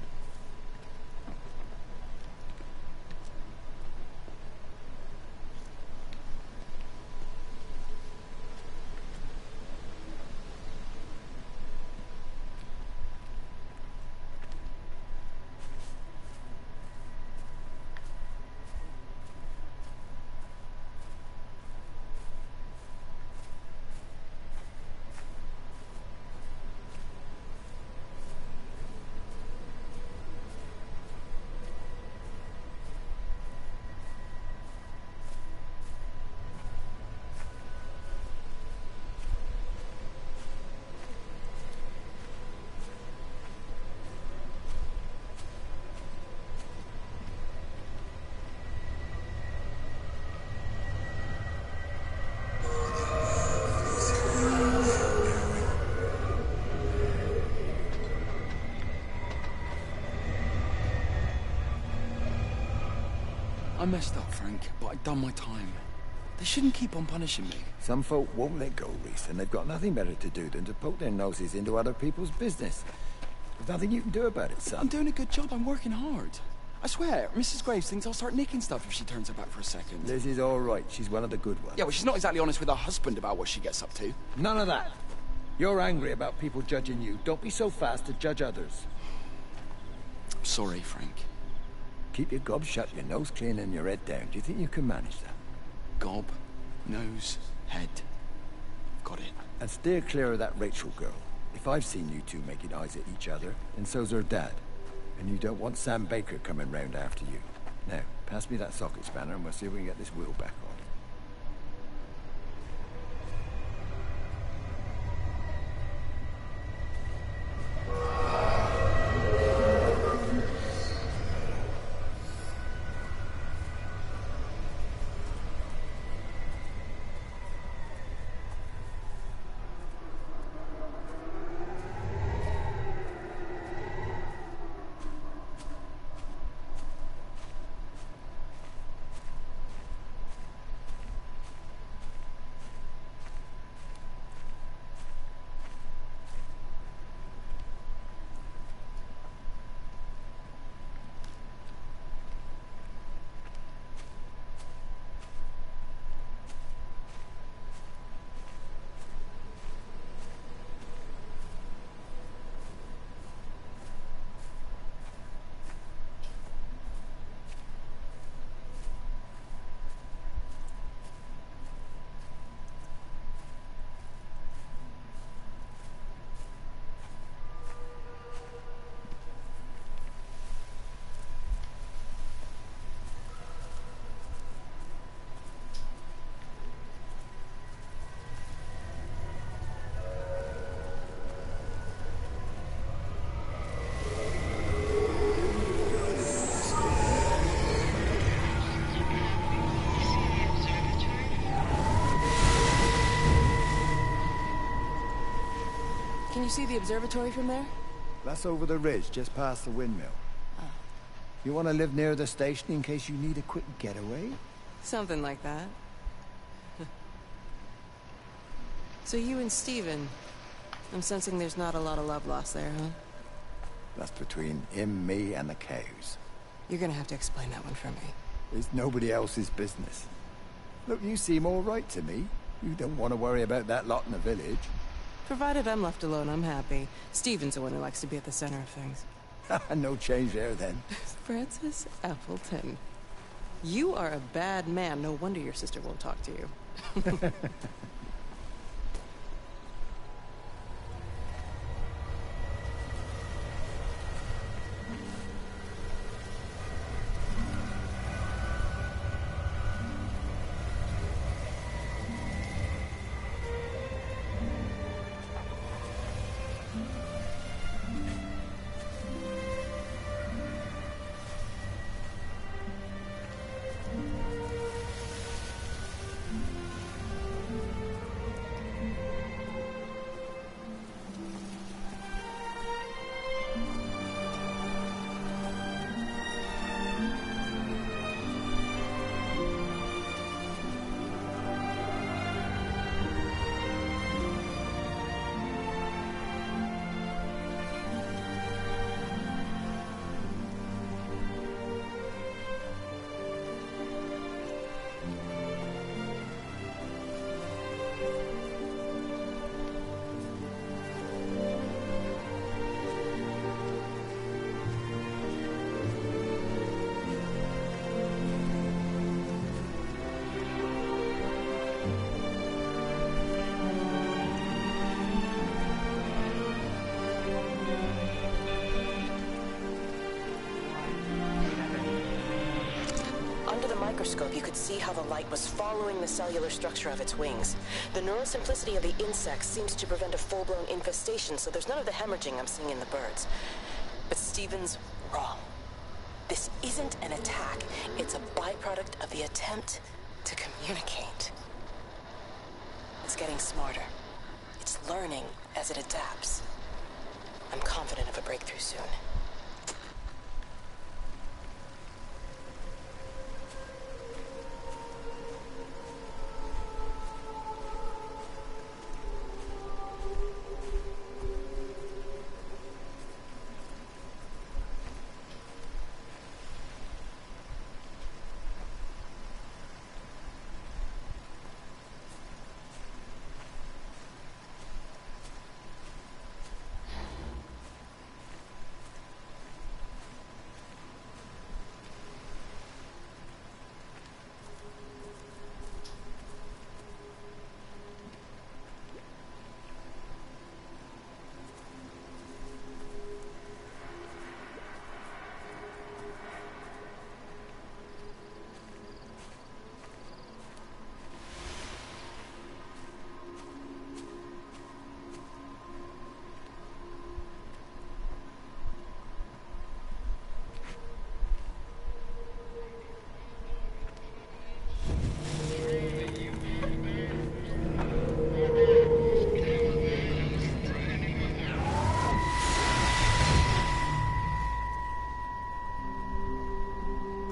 I messed up, Frank, but I'd done my time. They shouldn't keep on punishing me. Some folk won't let go, Reese, and they've got nothing better to do than to poke their noses into other people's business. There's nothing you can do about it, son. I'm doing a good job. I'm working hard. I swear, Mrs. Graves thinks I'll start nicking stuff if she turns her back for a second. Liz is all right. She's one of the good ones. Yeah, well, she's not exactly honest with her husband about what she gets up to. None of that. You're angry about people judging you. Don't be so fast to judge others. I'm sorry, Frank. Keep your gob shut, your nose clean, and your head down. Do you think you can manage that? Gob, nose, head. Got it. And steer clear of that Rachel girl. If I've seen you two making eyes at each other, then so's her dad. And you don't want Sam Baker coming round after you. Now, pass me that socket spanner and we'll see if we can get this wheel back on. Can you see the observatory from there? That's over the ridge, just past the windmill. Oh. You want to live near the station in case you need a quick getaway? Something like that. So you and Steven, I'm sensing there's not a lot of love lost there, huh? That's between him, me, and the cows. You're gonna have to explain that one for me. It's nobody else's business. Look, you seem all right to me. You don't want to worry about that lot in the village. Provided I'm left alone, I'm happy. Steven's the one who likes to be at the center of things. No change there, then. Francis Appleton. You are a bad man. No wonder your sister won't talk to you. Microscope, you could see how the light was following the cellular structure of its wings. The neural simplicity of the insects seems to prevent a full-blown infestation, so there's none of the hemorrhaging I'm seeing in the birds. But Steven's wrong. This isn't an attack. It's a byproduct of the attempt to communicate. It's getting smarter. It's learning as it adapts. I'm confident of a breakthrough soon.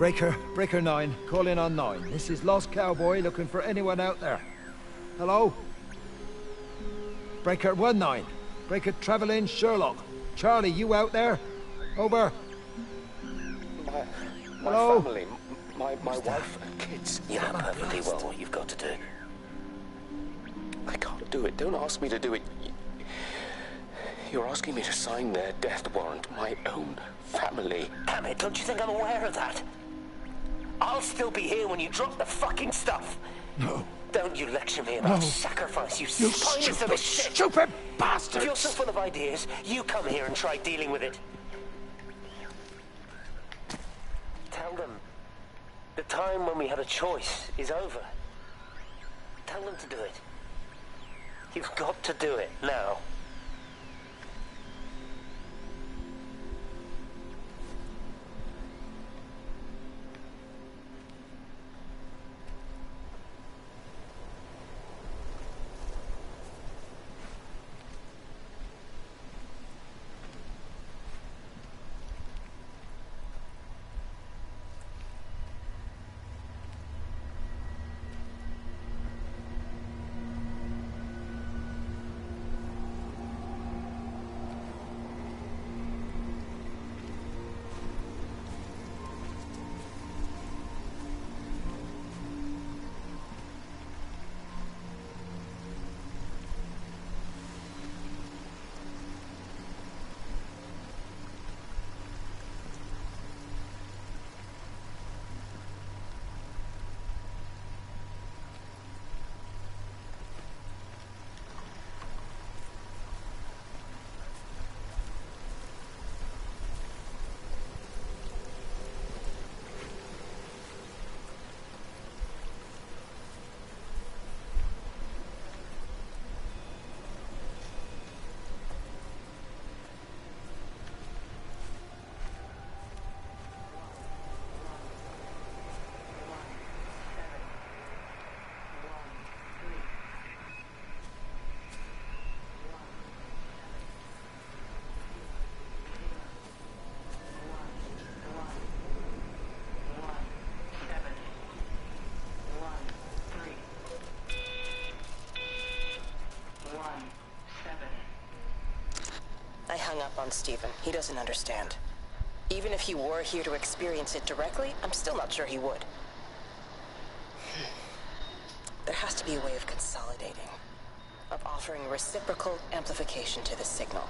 Breaker 9, call in on 9. This is Lost Cowboy looking for anyone out there. Hello? Breaker 19. Breaker Travel in Sherlock. Charlie, you out there? Over. My Hello? family, my wife and kids. You know perfectly well what you've got to do. I can't do it. Don't ask me to do it. You're asking me to sign their death warrant. My own family. Damn it, don't you think I'm aware of that? I'll still be here when you drop the fucking stuff. No. Don't you lecture me about sacrifice, you spineless of a shit. Stupid bastard! If you're so full of ideas, you come here and try dealing with it. Tell them the time when we had a choice is over. Tell them to do it. You've got to do it now. I hung up on Stephen. He doesn't understand. Even if he were here to experience it directly, I'm still not sure he would. There has to be a way of consolidating, of offering reciprocal amplification to the signal.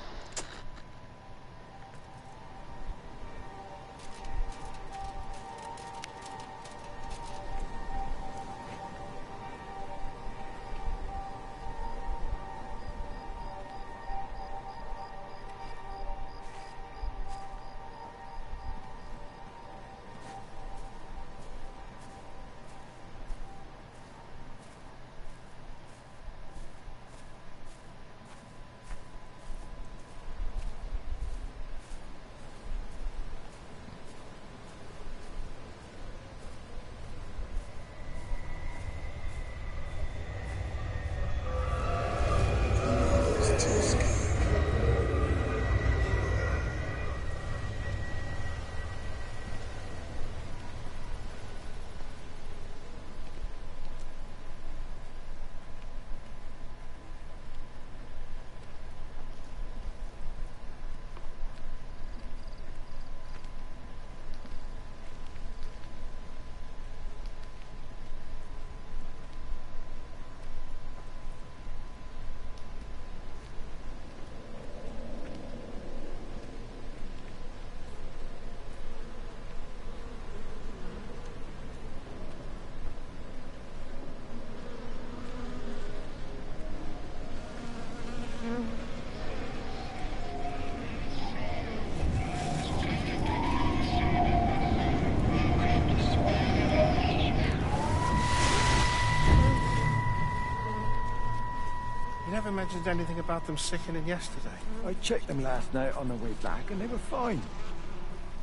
You never mentioned anything about them sickening yesterday. I checked them last night on the way back and they were fine.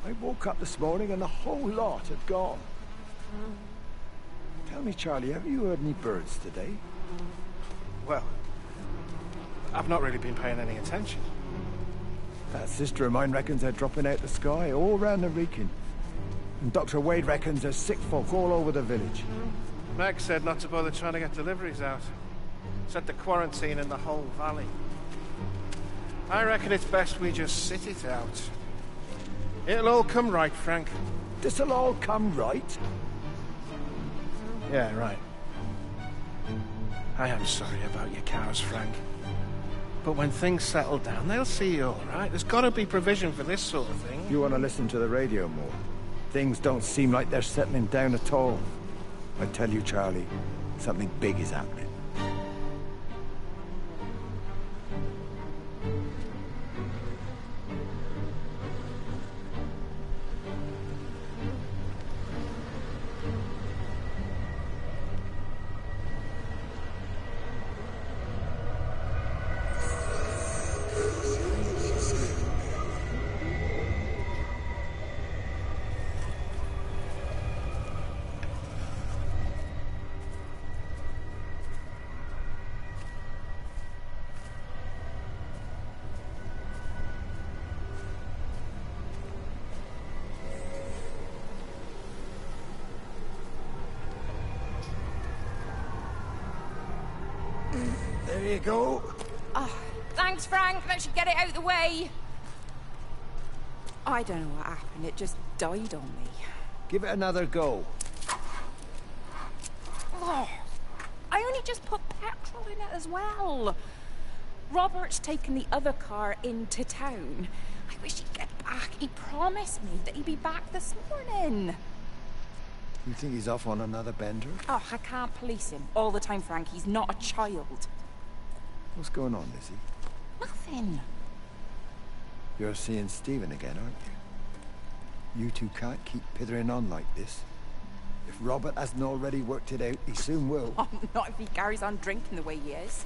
I woke up this morning and the whole lot had gone. Tell me, Charlie, have you heard any birds today? Well, I've not really been paying any attention. That sister of mine reckons they're dropping out the sky all round the Wrekin. And Dr. Wade reckons there's sick folk all over the village. Meg said not to bother trying to get deliveries out. Said to quarantine in the whole valley. I reckon it's best we just sit it out. It'll all come right, Frank. This'll all come right? Yeah, right. I am sorry about your cows, Frank. But when things settle down, they'll see you all right. There's got to be provision for this sort of thing. You want to listen to the radio more? Things don't seem like they're settling down at all. I tell you, Charlie, something big is happening. There you go. Oh, thanks, Frank. That should get it out of the way. I don't know what happened. It just died on me. Give it another go. Oh, I only just put petrol in it as well. Robert's taken the other car into town. I wish he'd get back. He promised me that he'd be back this morning. You think he's off on another bender? Oh, I can't police him all the time, Frank. He's not a child. What's going on, Lizzie? Nothing. You're seeing Stephen again, aren't you? You two can't keep pithering on like this. If Robert hasn't already worked it out, he soon will. Oh, not if he carries on drinking the way he is.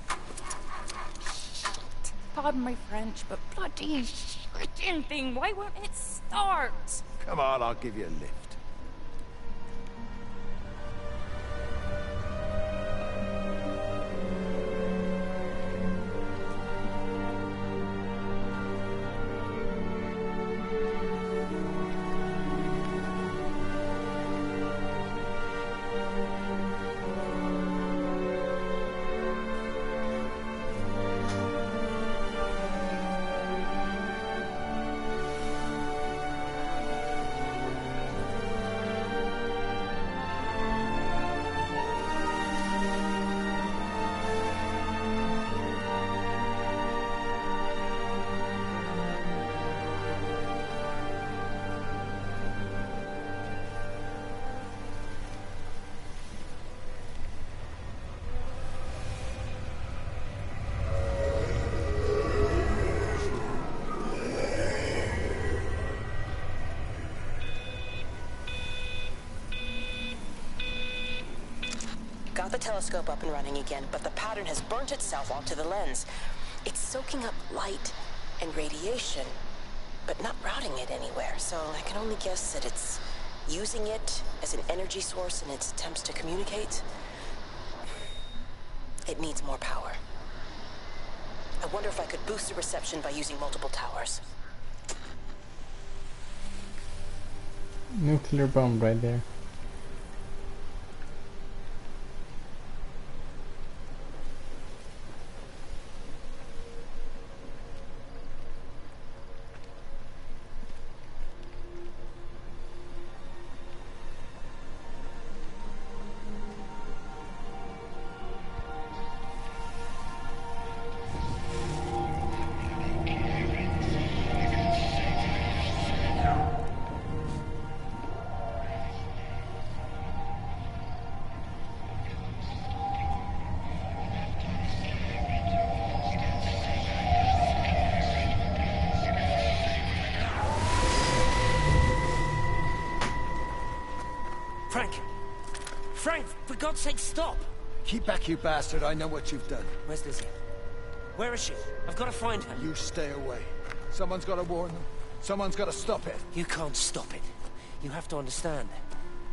Shit. Pardon my French, but bloody shitting thing, why won't it start? Come on, I'll give you a lift. Got the telescope up and running again, but the pattern has burnt itself onto the lens. It's soaking up light and radiation, but not routing it anywhere, so I can only guess that it's using it as an energy source in its attempts to communicate. It needs more power. I wonder if I could boost the reception by using multiple towers. Nuclear bomb right there. Frank, for God's sake, stop! Keep back, you bastard. I know what you've done. Where's Lizzie? Where is she? I've got to find her. You stay away. Someone's got to warn them. Someone's got to stop it. You can't stop it. You have to understand.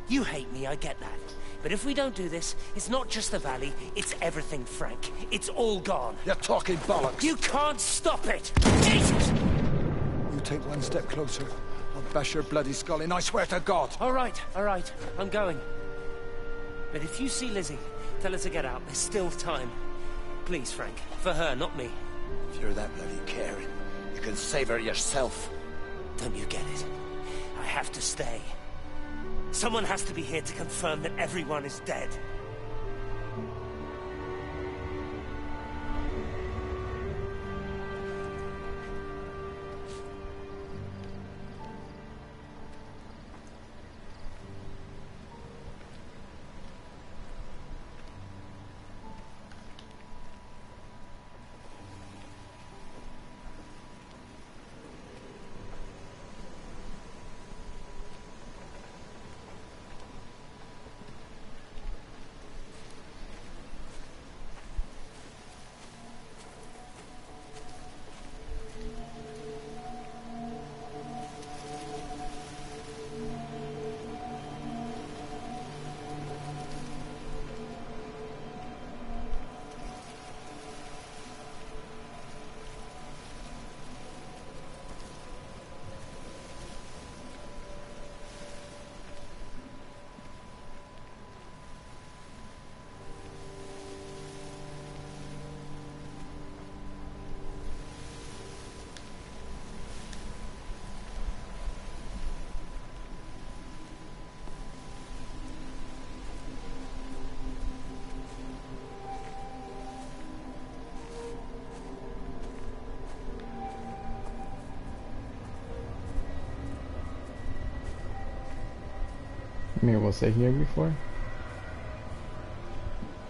You hate me, I get that. But if we don't do this, it's not just the valley, it's everything, Frank. It's all gone. You're talking bollocks. You can't stop it! Jesus! You take one step closer, I'll bash your bloody skull in, I swear to God! All right, I'm going. But if you see Lizzie, tell her to get out. There's still time. Please, Frank. For her, not me. If you're that bloody caring, you can save her yourself. Don't you get it? I have to stay. Someone has to be here to confirm that everyone is dead. I mean, was I here before?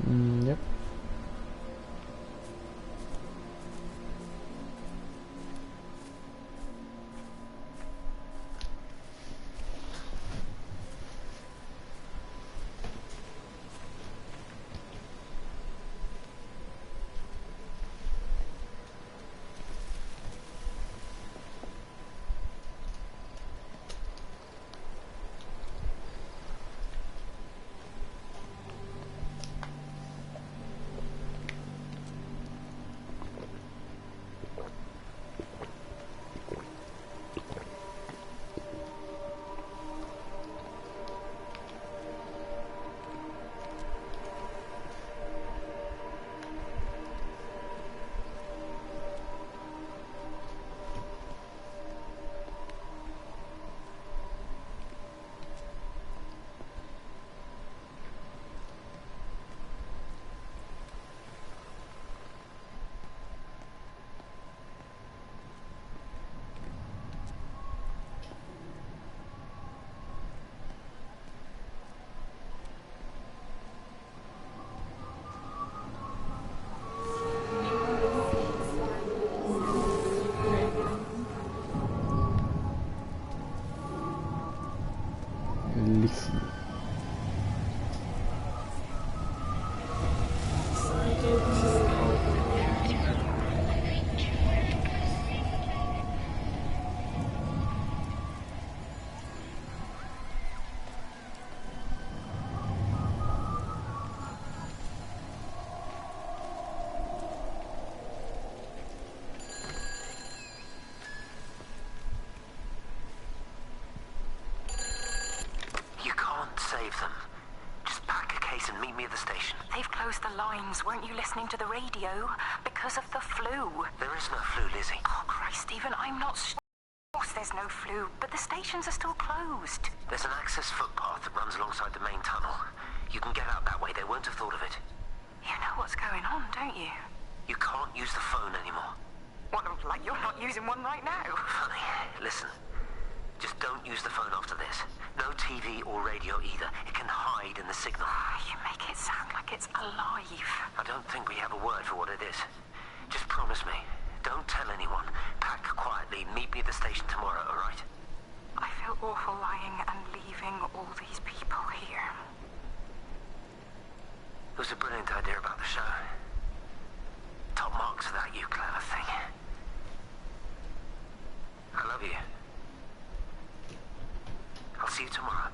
Yep. Listen. Weren't you listening to the radio? Because of the flu. There is no flu, Lizzie. Oh, Christ, Stephen, I'm not sure. Of course there's no flu, but the stations are still closed. There's an access footpath that runs alongside the main tunnel. You can get out that way. They won't have thought of it. You know what's going on, don't you? You can't use the phone anymore. What, like you're not using one right now? Funny. Listen. Just don't use the phone after this. No TV or radio either. It can hide in the signal. You make it sound like it's alive. I don't think we have a word for what it is. Just promise me. Don't tell anyone. Pack quietly. Meet me at the station tomorrow, all right? I feel awful lying and leaving all these people here. It was a brilliant idea about the show. Top marks for that, you clever thing. I love you. I'll see you tomorrow.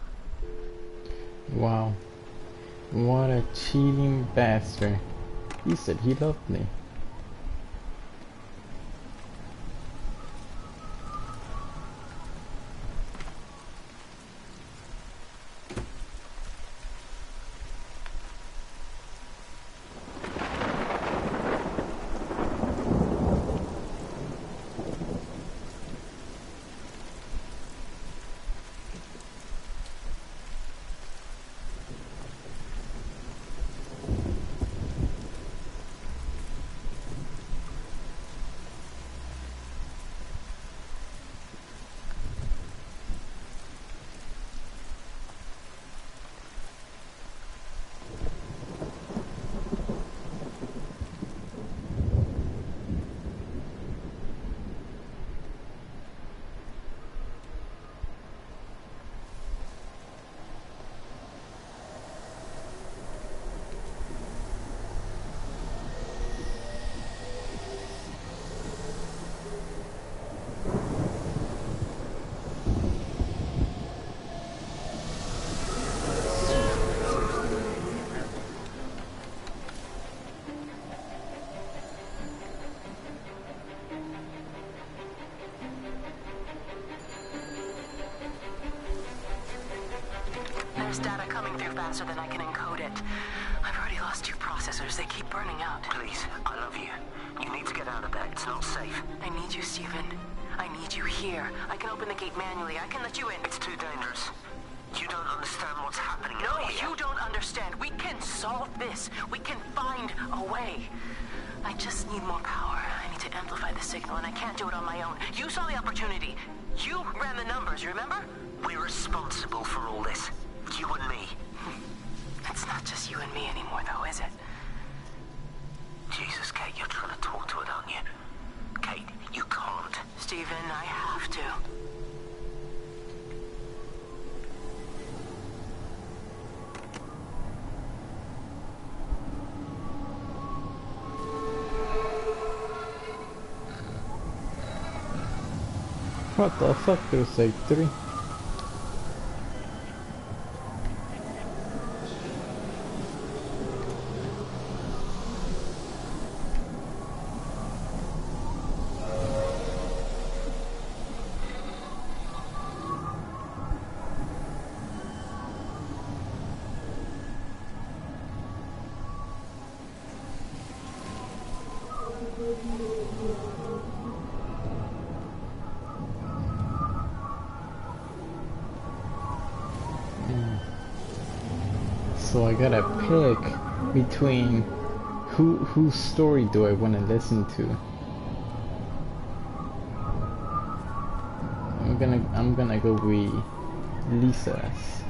Wow. What a cheating bastard. He said he loved me. There's data coming through faster than I can encode it. I've already lost 2 processors. They keep burning out. Please, I love you. You need to get out of there. It's not safe. I need you, Stephen. I need you here. I can open the gate manually. I can let you in. It's too dangerous. You don't understand what's happening No, out here. you don't understand. We can solve this. We can find a way. I just need more power. I need to amplify the signal, and I can't do it on my own. You saw the opportunity. You ran the numbers, you remember? We're responsible for all this. You and me. It's not just you and me anymore, though, is it? Jesus, Kate, you're trying to talk to it, aren't you? Kate, you can't. Stephen, I have to. What the fuck? There's like 3. So I gotta pick between whose story do I want to listen to. I'm gonna go with Lisa's.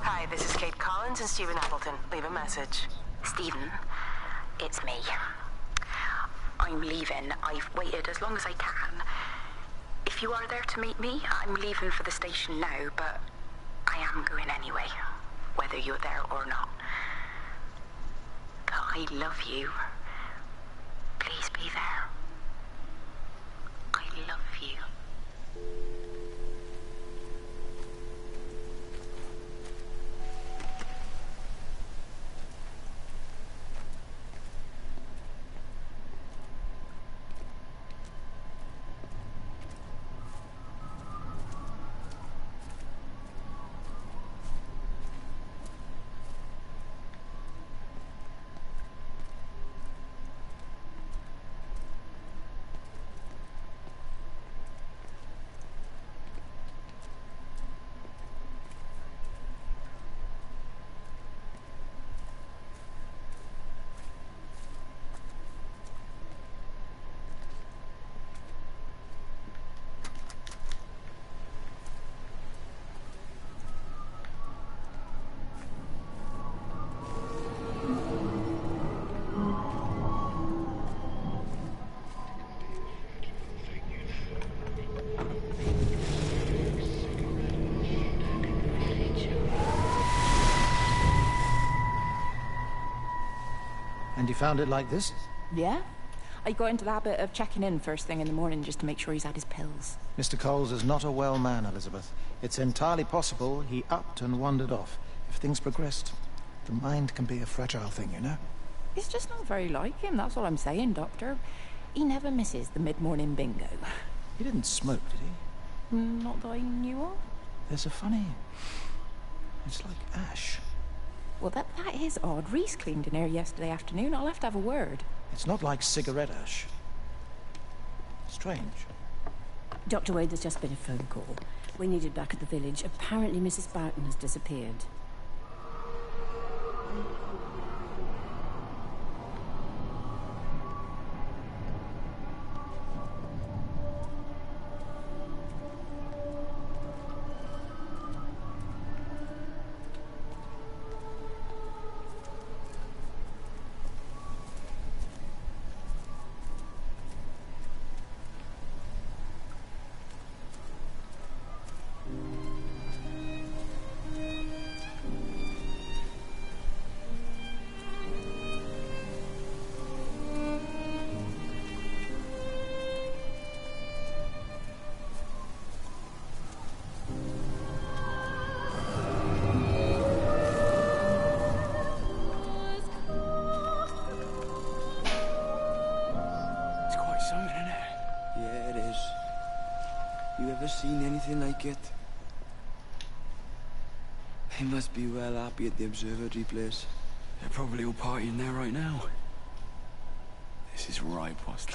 Hi, this is Kate Collins and Stephen Appleton. Leave a message. Stephen, it's me. I'm leaving. I've waited as long as I can. If you are there to meet me, I'm leaving for the station now, but I am going anyway, whether you're there or not. But I love you. Please be there. I love you. And you found it like this? Yeah. I got into the habit of checking in first thing in the morning just to make sure he's had his pills. Mr. Coles is not a well man, Elizabeth. It's entirely possible he upped and wandered off. If things progressed, the mind can be a fragile thing, you know? It's just not very like him, that's all I'm saying, Doctor. He never misses the mid-morning bingo. He didn't smoke, did he? Not that I knew of. There's a funny... It's like ash. Well, that is odd. Reese cleaned in here yesterday afternoon. I'll have to have a word. It's not like cigarette ash. Strange. Dr. Wade, there's just been a phone call. We need it back at the village. Apparently Mrs. Barton has disappeared. Seen anything like it? They must be well happy at the observatory place. They're probably all partying there right now. This is right, boss.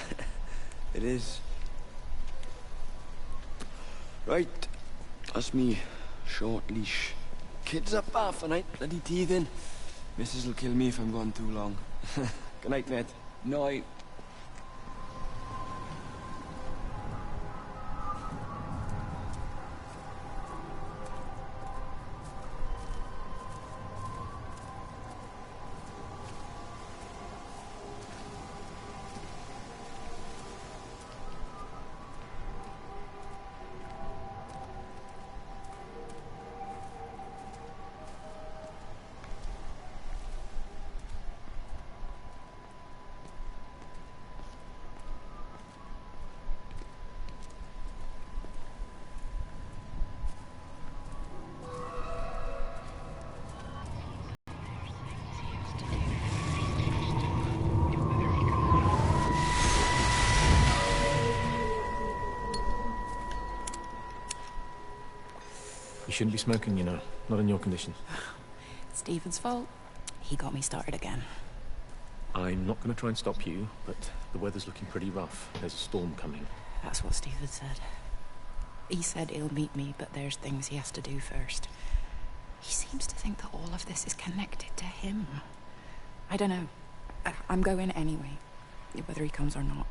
It is. Right, that's me. Short leash. Kids up half a night, bloody teething. Missus will kill me if I'm gone too long. Good night, mate. Night. You shouldn't be smoking, you know. Not in your condition. It's Stephen's fault. He got me started again. I'm not going to try and stop you, but the weather's looking pretty rough. There's a storm coming. That's what Stephen said. He said he'll meet me, but there's things he has to do first. He seems to think that all of this is connected to him. I don't know. I'm going anyway, whether he comes or not.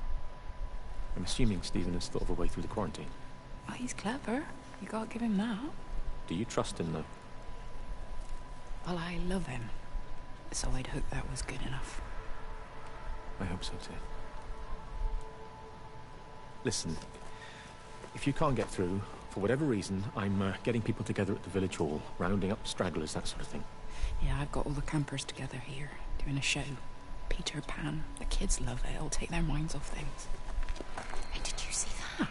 I'm assuming Stephen has thought of a way through the quarantine. Well, he's clever. You gotta give him that. Do you trust him, though? Well, I love him. So I'd hope that was good enough. I hope so, too. Listen, if you can't get through, for whatever reason, I'm getting people together at the village hall, rounding up stragglers, that sort of thing. Yeah, I've got all the campers together here, doing a show. Peter Pan. The kids love it. It'll take their minds off things. Hey, did you see that?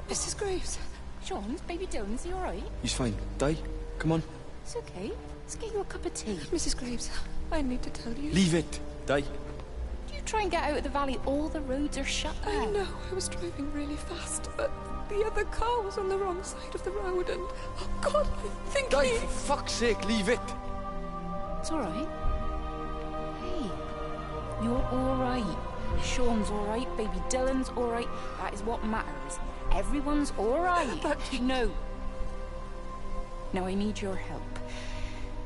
Mrs. Graves. John, baby Dylan, is he all right? He's fine. Di, come on. It's okay. Let's get you a cup of tea. Mrs. Graves, I need to tell you. Leave it, Di. Do you try and get out of the valley? All the roads are shut there. I know. I was driving really fast, but The other car was on the wrong side of the road and... Oh, God, I think Dave, for fuck's sake, leave it! It's all right. Hey, you're all right. Sean's all right, baby Dylan's all right. That is what matters. Everyone's all right. But no. Now I need your help.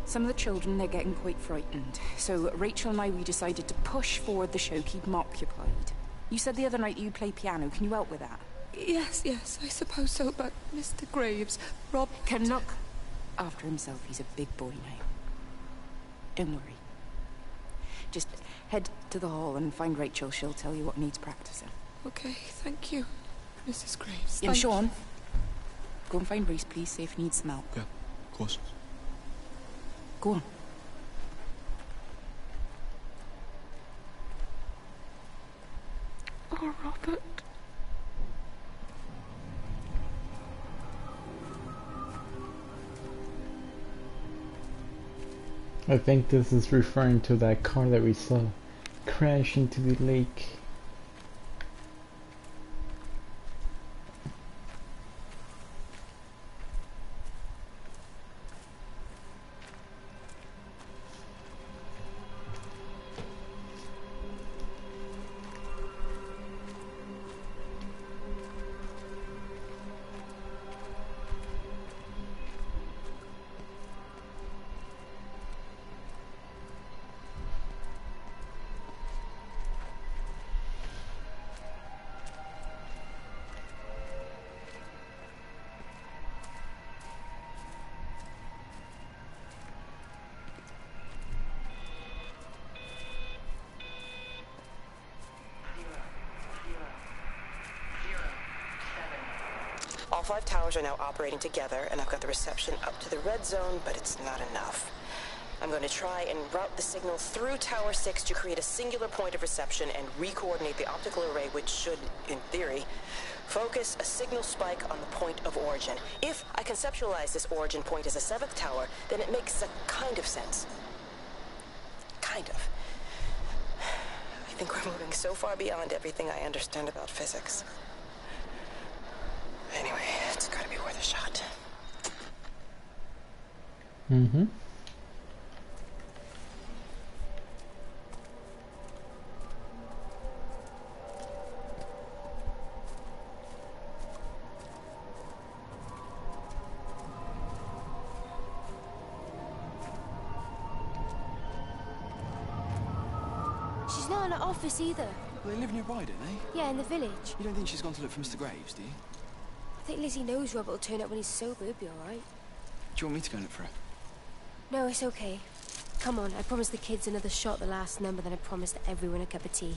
Some of the children, they're getting quite frightened. So Rachel and I, we decided to push forward the show, keep them occupied. You said the other night you play piano. Can you help with that? Yes, I suppose so, but Mr. Graves, Rob... can look after himself. He's a big boy now. Don't worry. Just head to the hall and find Rachel. She'll tell you what needs practicing. Okay, thank you, Mrs. Graves. And Sean, go and find Reese, please, see if he needs some help. Yeah, of course. Go on. Oh, Robert. I think this is referring to that car that we saw crash into the lake. All 5 towers are now operating together, and I've got the reception up to the red zone, but it's not enough. I'm going to try and route the signal through Tower 6 to create a singular point of reception and re-coordinate the optical array, which should, in theory, focus a signal spike on the point of origin. If I conceptualize this origin point as a 7th tower, then it makes a kind of sense. Kind of. I think we're moving so far beyond everything I understand about physics. Anyway, it's gotta be worth a shot. Mm-hmm. She's not in her office either. Well, they live nearby, don't they? Yeah, in the village. You don't think she's gone to look for Mr. Graves, do you? I think Lizzie knows Robert will turn up when he's sober. He'll be all right. Do you want me to go look for her? No, it's okay. Come on, I promised the kids another shot the last number, then I promised everyone a cup of tea.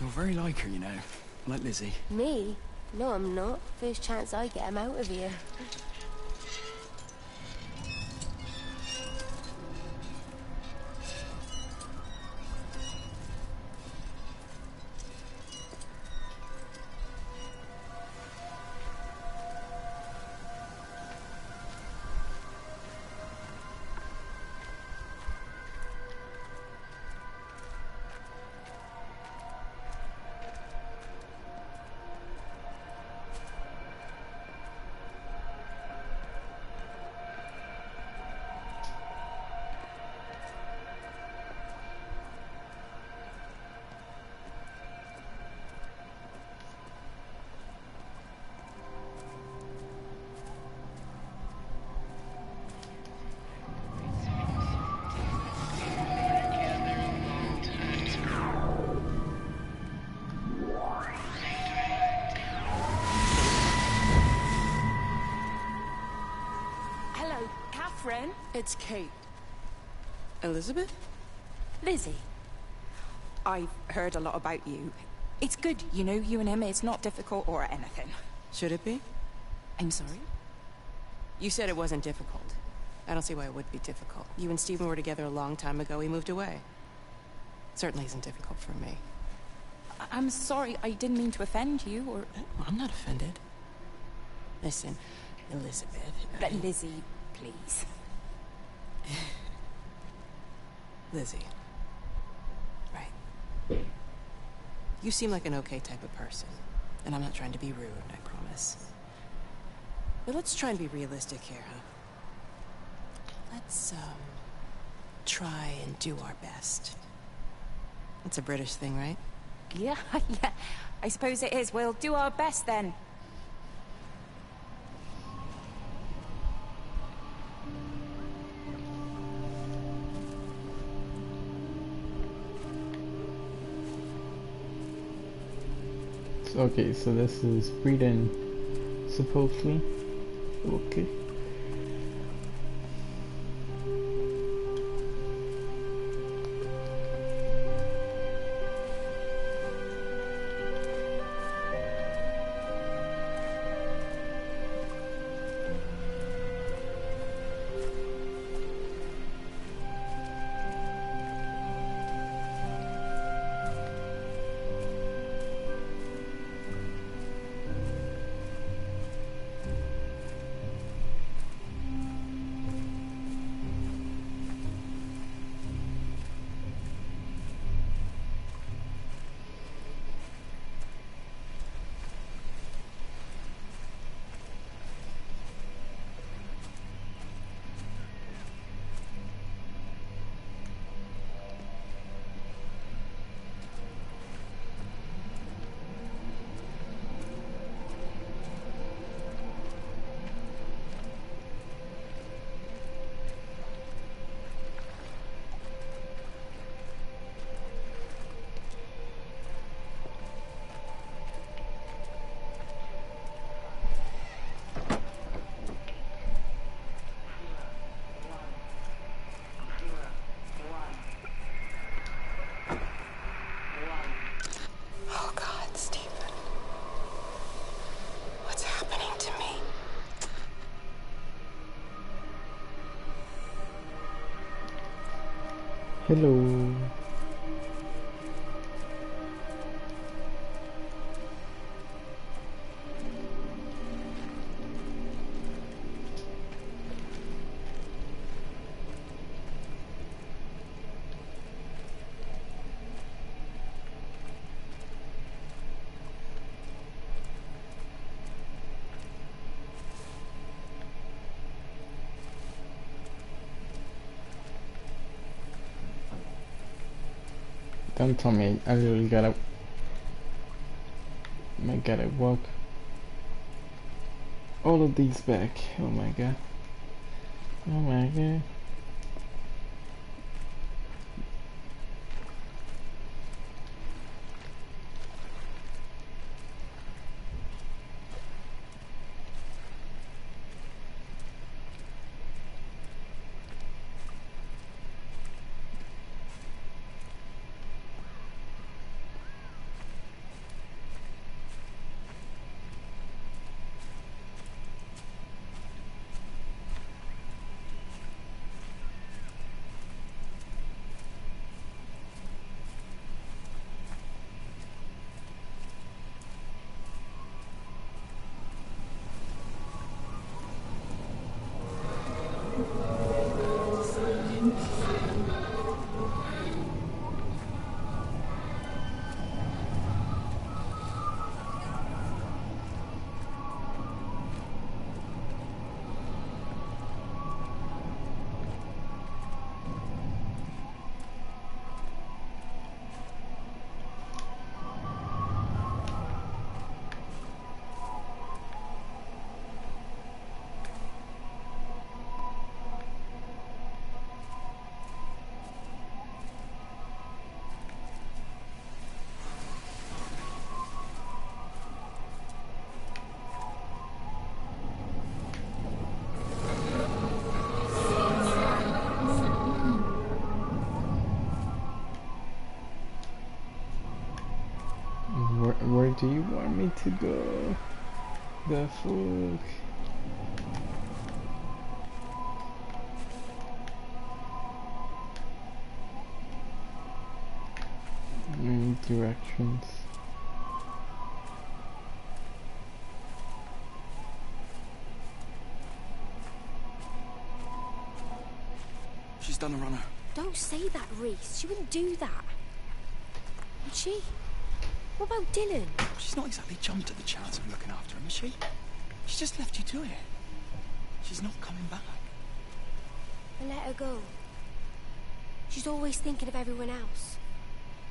You're very like her, you know. Like Lizzie. Me? No, I'm not. First chance I get, I'm out of here. It's Kate. Elizabeth? Lizzie. I've heard a lot about you. It's good, you know, you and him. It's not difficult or anything. Should it be? I'm sorry? You said it wasn't difficult. I don't see why it would be difficult. You and Stephen were together a long time ago. He moved away. Certainly isn't difficult for me. I'm sorry. I didn't mean to offend you, or... I'm not offended. Listen, Elizabeth... But Lizzie, please. Lizzie. Right. You seem like an okay type of person. And I'm not trying to be rude, I promise. But let's try and be realistic here, huh? Let's, try and do our best. That's a British thing, right? Yeah, yeah. I suppose it is. We'll do our best then. Okay, so this is Britain, supposedly. Okay. Oh God, Stephen. What's happening to me? Hello. Don't tell me I literally gotta walk all of these back. Oh my god. Oh my god. Where do you want me to go? The fuck? Directions. She's done a runner. Don't say that, Reese. She wouldn't do that. Would she? What about Dylan? She's not exactly jumped at the chance of looking after him, is she? She's just left you to it. She's not coming back. And let her go. She's always thinking of everyone else.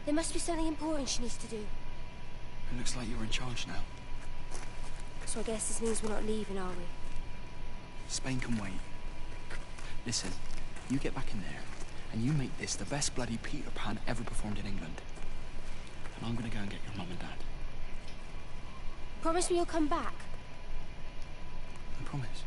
There must be something important she needs to do. It looks like you're in charge now. So I guess this means we're not leaving, are we? Spain can wait. Listen, you get back in there, and you make this the best bloody Peter Pan ever performed in England. And I'm gonna go and get your mum and dad. Promise me you'll come back. I promise.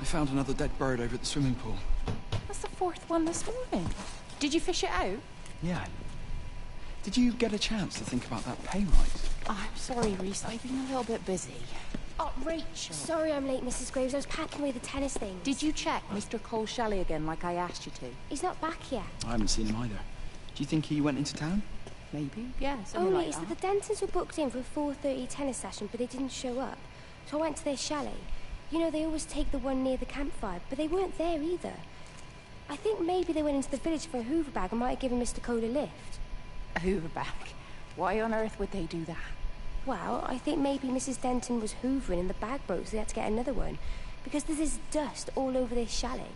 I found another dead bird over at the swimming pool. That's the fourth one this morning. Did you fish it out? Yeah. Did you get a chance to think about that pay rise? Oh, I'm sorry, Reese. I've been a little bit busy. Oh, Rachel. Sorry I'm late, Mrs. Graves. I was packing away the tennis things. Did you check Mr. Cole Shelley again like I asked you to? He's not back yet. I haven't seen him either. Do you think he went into town? Maybe, yeah, something like It's that. that the Dentons were booked in for a 4:30 tennis session, but they didn't show up. So I went to their chalet. You know, they always take the one near the campfire, but they weren't there either. I think maybe they went into the village for a hoover bag and might have given Mr. Cole a lift. A hoover bag? Why on earth would they do that? Well, I think maybe Mrs. Denton was hoovering and the bag broke, so they had to get another one. Because there's this dust all over this chalet.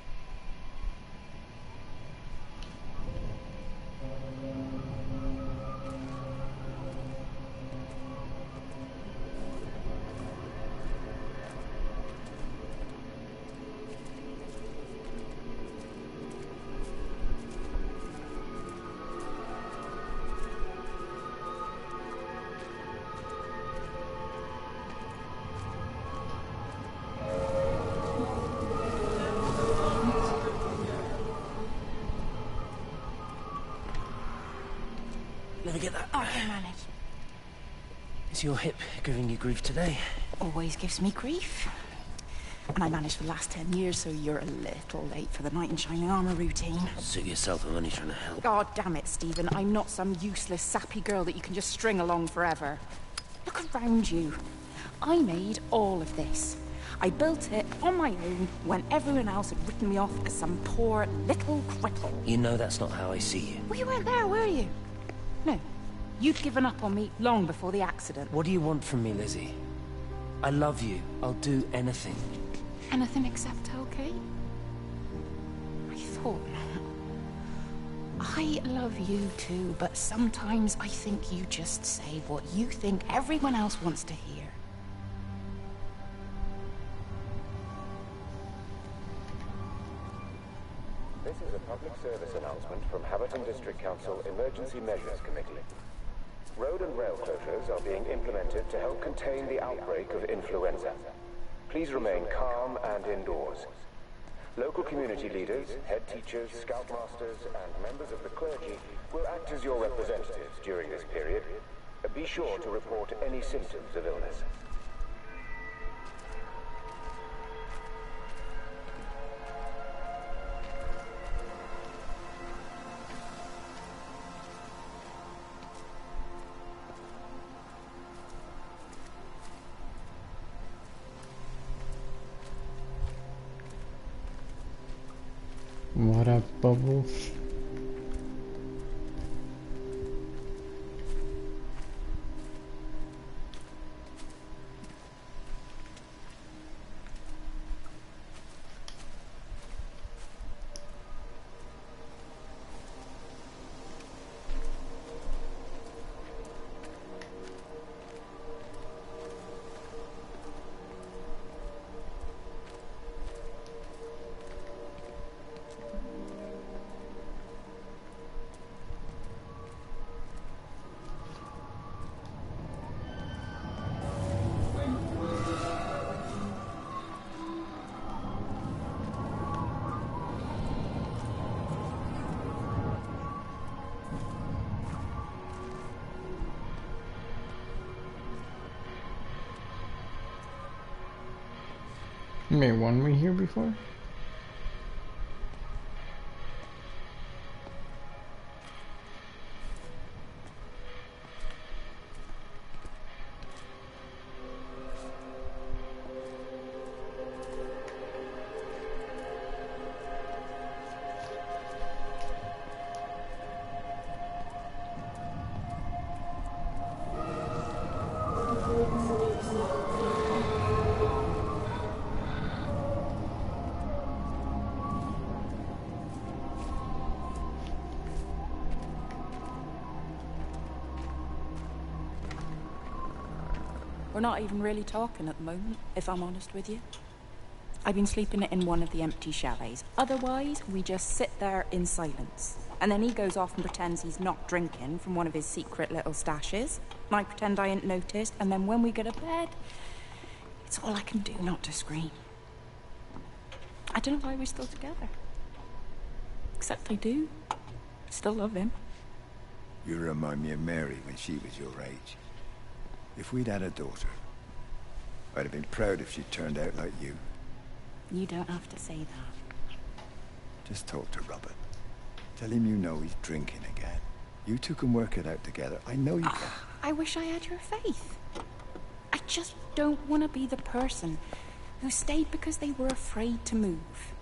Let me get that. I can manage. Is your hip giving you grief today? Always gives me grief. And I managed for the last 10 years, so you're a little late for the knight in shining armor routine. Suit yourself, I'm only trying to help. God damn it, Stephen. I'm not some useless, sappy girl that you can just string along forever. Look around you. I made all of this. I built it on my own when everyone else had written me off as some poor little cripple. You know that's not how I see you. Well, you weren't there, were you? No. You'd given up on me long before the accident. What do you want from me, Lizzie? I love you. I'll do anything. Anything except okay? I thought not. I love you too, but sometimes I think you just say what you think everyone else wants to hear. This is a public service announcement from Haverton District Council Emergency Measures Committee. Road and rail closures are being implemented to help contain the outbreak of influenza. Please remain calm and indoors. Local community leaders, head teachers, scoutmasters, and members of the clergy will act as your representatives during this period. Be sure to report any symptoms of illness. What up, Bubbles? Wait, weren't we here before? We're not even really talking at the moment, if I'm honest with you. I've been sleeping in one of the empty chalets. Otherwise, we just sit there in silence. And then he goes off and pretends he's not drinking from one of his secret little stashes. And I pretend I ain't noticed, and then when we go to bed, it's all I can do not to scream. I don't know why we're still together. Except I do. Still love him. You remind me of Mary when she was your age. If we'd had a daughter, I'd have been proud if she turned out like you. You don't have to say that. Just talk to Robert. Tell him you know he's drinking again. You two can work it out together. I know you can. I wish I had your faith. I just don't want to be the person who stayed because they were afraid to move.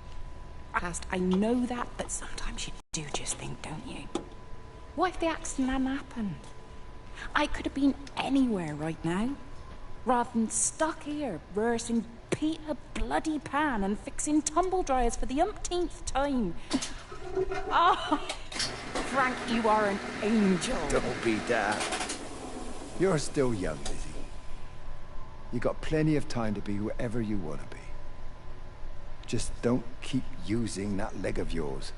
I know that, but sometimes you do just think, don't you? What if the accident hadn't happened? I could have been anywhere right now, rather than stuck here rehearsing Peter bloody Pan and fixing tumble dryers for the umpteenth time. Oh, Frank, you are an angel. Don't be daft. You're still young, Lizzie. You got plenty of time to be whoever you want to be. Just don't keep using that leg of yours,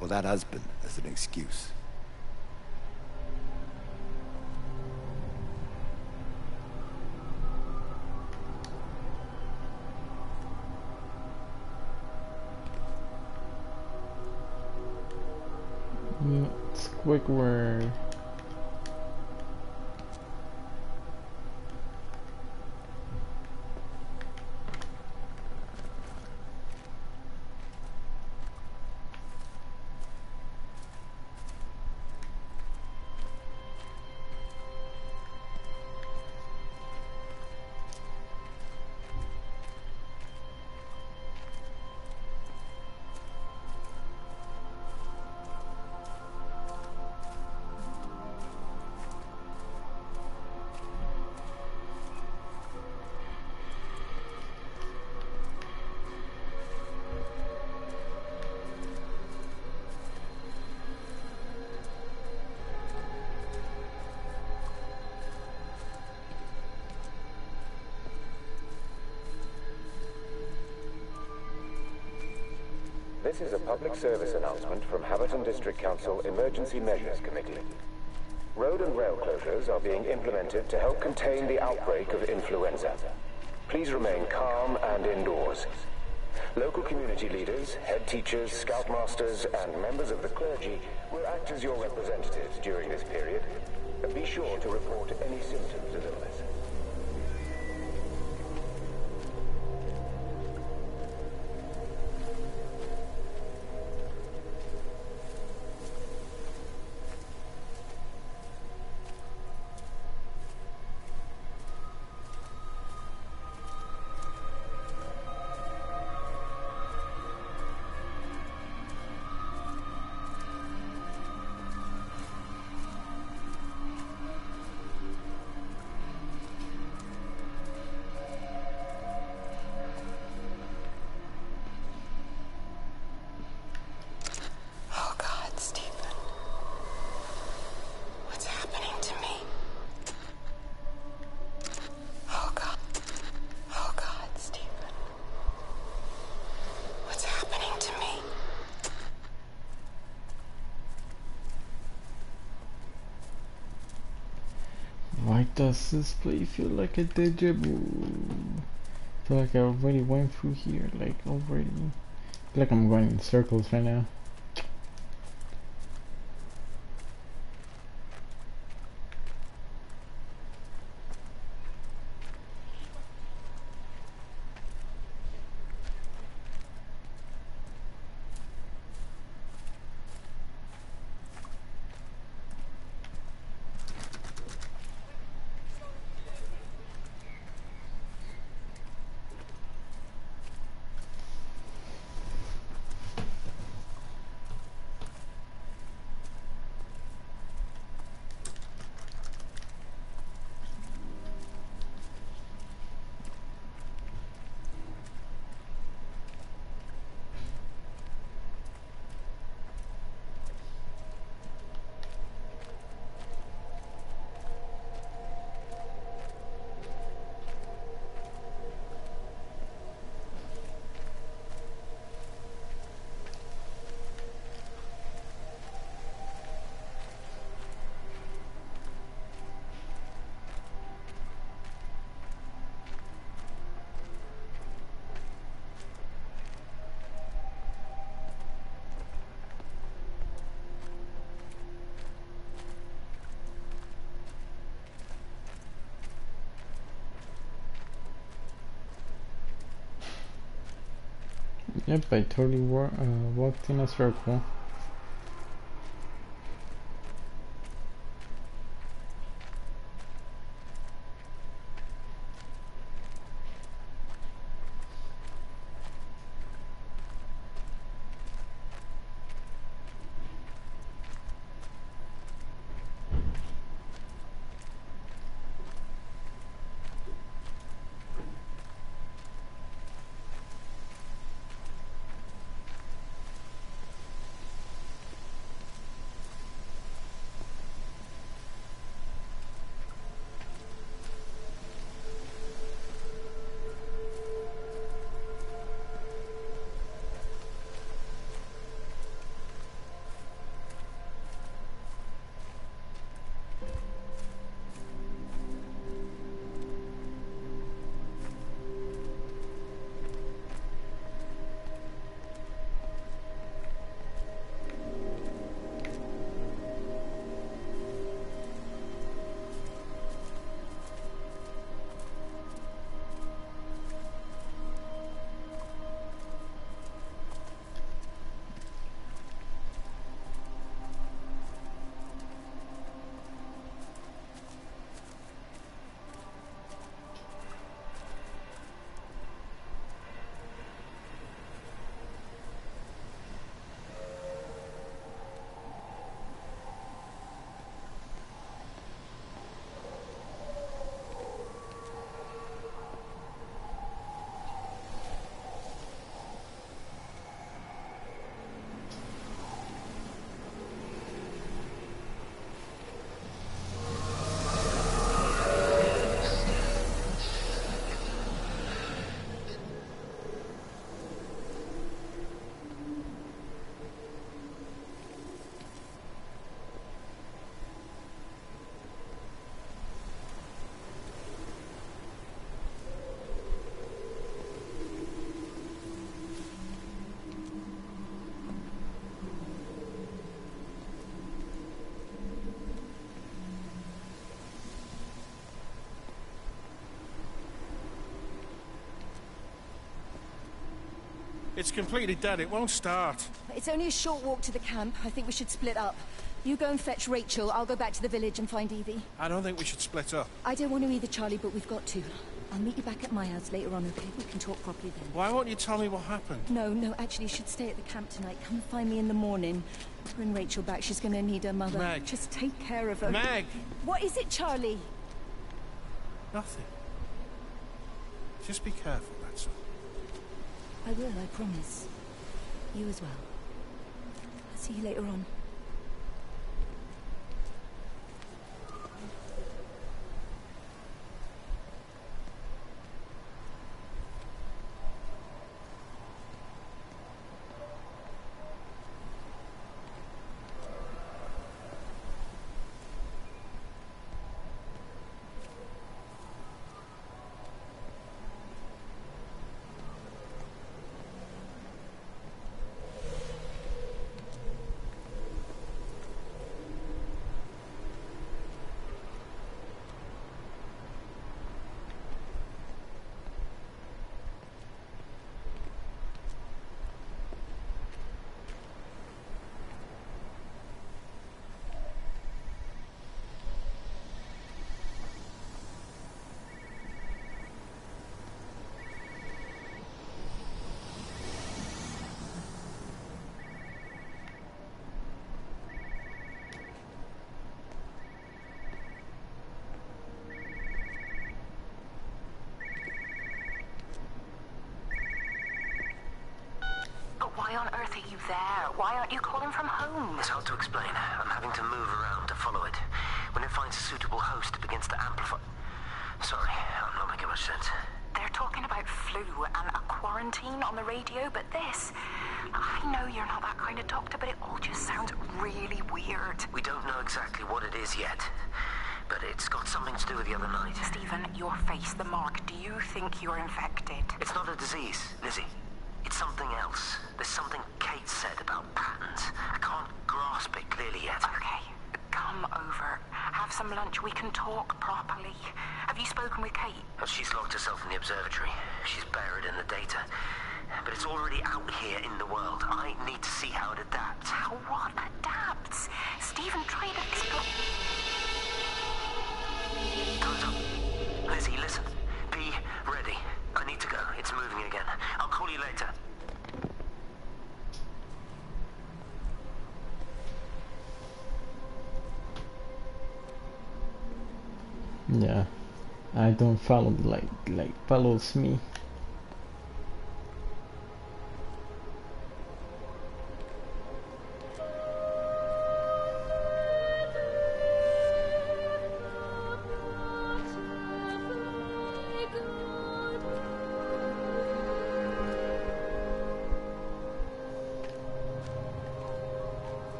or that husband, as an excuse. Squidward. This is a public service announcement from Haverton District Council Emergency Measures Committee. Road and rail closures are being implemented to help contain the outbreak of influenza. Please remain calm and indoors. Local community leaders, head teachers, scoutmasters, and members of the clergy will act as your representatives during this period. Be sure to report any symptoms of illness. Why does this play feel like a deja vu? I feel like I already went through here, like already. I feel like I'm going in circles right now. Yep, I totally walked in a circle. It's completely dead. It won't start. It's only a short walk to the camp. I think we should split up. You go and fetch Rachel. I'll go back to the village and find Evie. I don't think we should split up. I don't want to either, Charlie, but we've got to. I'll meet you back at my house later on, okay? We can talk properly then. Why won't you tell me what happened? No, actually, you should stay at the camp tonight. Come and find me in the morning. Bring Rachel back. She's going to need her mother. Meg. Just take care of her. Meg! What is it, Charlie? Nothing. Just be careful, that's all. I will, I promise. You as well. I'll see you later on. Why on earth are you there? Why aren't you calling from home? It's hard to explain. I'm having to move around to follow it. When it finds a suitable host, it begins to amplify. Sorry, I'm not making much sense. They're talking about flu and a quarantine on the radio, but this... I know you're not that kind of doctor, but it all just sounds really weird. We don't know exactly what it is yet, but it's got something to do with the other night. Stephen, your face, the mark, do you think you're infected? It's not a disease, Lizzie. It's something else. There's something Kate said about patterns. I can't grasp it clearly yet. Okay, come over. Have some lunch. We can talk properly. Have you spoken with Kate? Well, she's locked herself in the observatory. She's buried in the data. But it's already out here in the world. I need to see how it adapts. How what adapts? Stephen, try to explain. Time's up. Lizzie, listen. Be ready. I need to go. It's moving again. I'll call you later. Yeah, I don't follow the light follows me.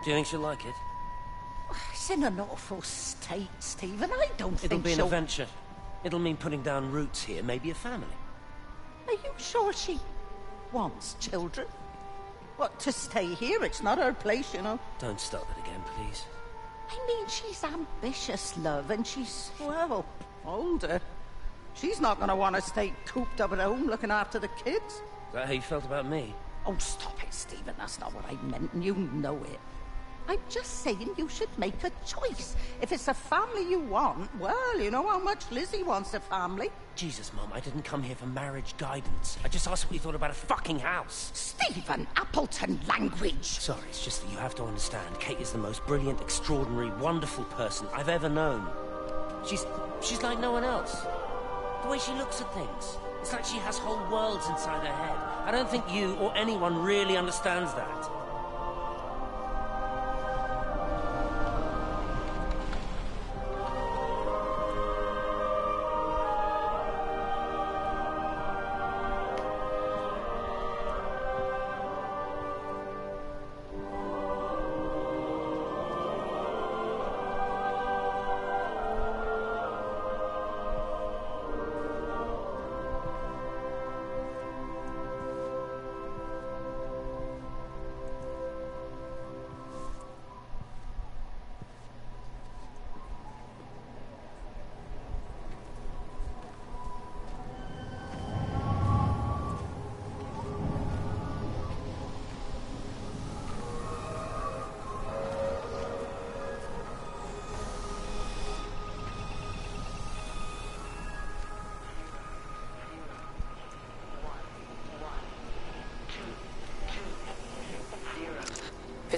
Do you think she'll like it? It's in an awful state, Stephen. I don't think It'll be an she'll... adventure. It'll mean putting down roots here, maybe a family. Are you sure she wants children? What, to stay here? It's not her place, you know. Don't start it again, please. I mean, she's ambitious, love, and she's, well, older. She's not going to want to stay cooped up at home looking after the kids. Is that how you felt about me? Oh, stop it, Stephen. That's not what I meant, and you know it. I'm just saying you should make a choice. If it's a family you want, well, you know how much Lizzie wants a family. Jesus, Mum, I didn't come here for marriage guidance. I just asked what you thought about a fucking house. Stephen Appleton language. Sorry, it's just that you have to understand. Kate is the most brilliant, extraordinary, wonderful person I've ever known. She's like no one else. The way she looks at things. It's like she has whole worlds inside her head. I don't think you or anyone really understands that.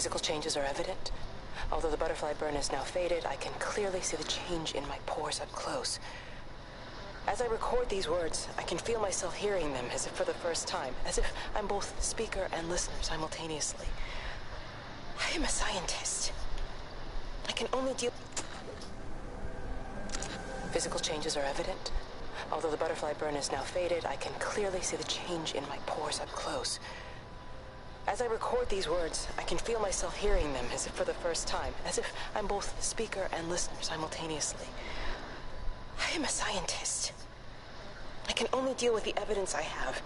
Physical changes are evident. Although the butterfly burn is now faded, I can clearly see the change in my pores up close. As I record these words, I can feel myself hearing them as if for the first time, as if I'm both speaker and listener simultaneously. I am a scientist. I can only deal... Physical changes are evident. Although the butterfly burn is now faded, I can clearly see the change in my pores up close. As I record these words, I can feel myself hearing them as if for the first time, as if I'm both speaker and listener simultaneously. I am a scientist. I can only deal with the evidence I have.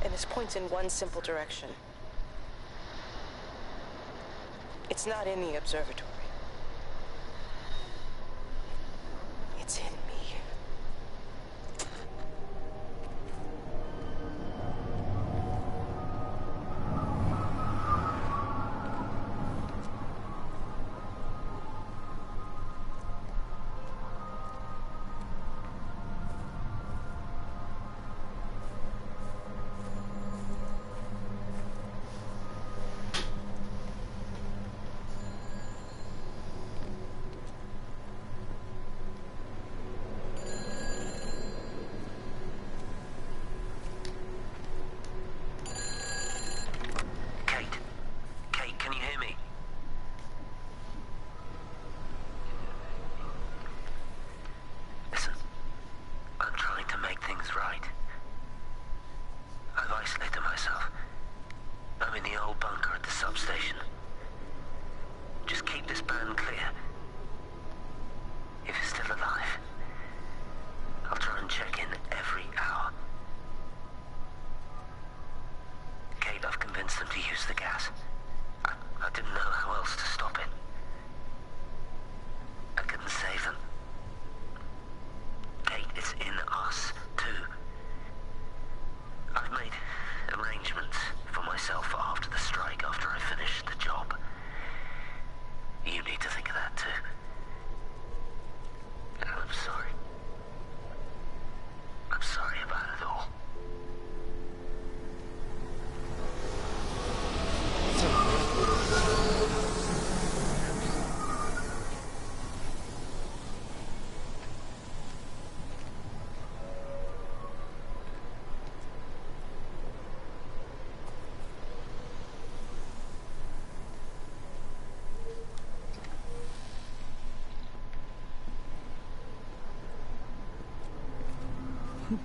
And this points in one simple direction. It's not in the observatory. It's in me.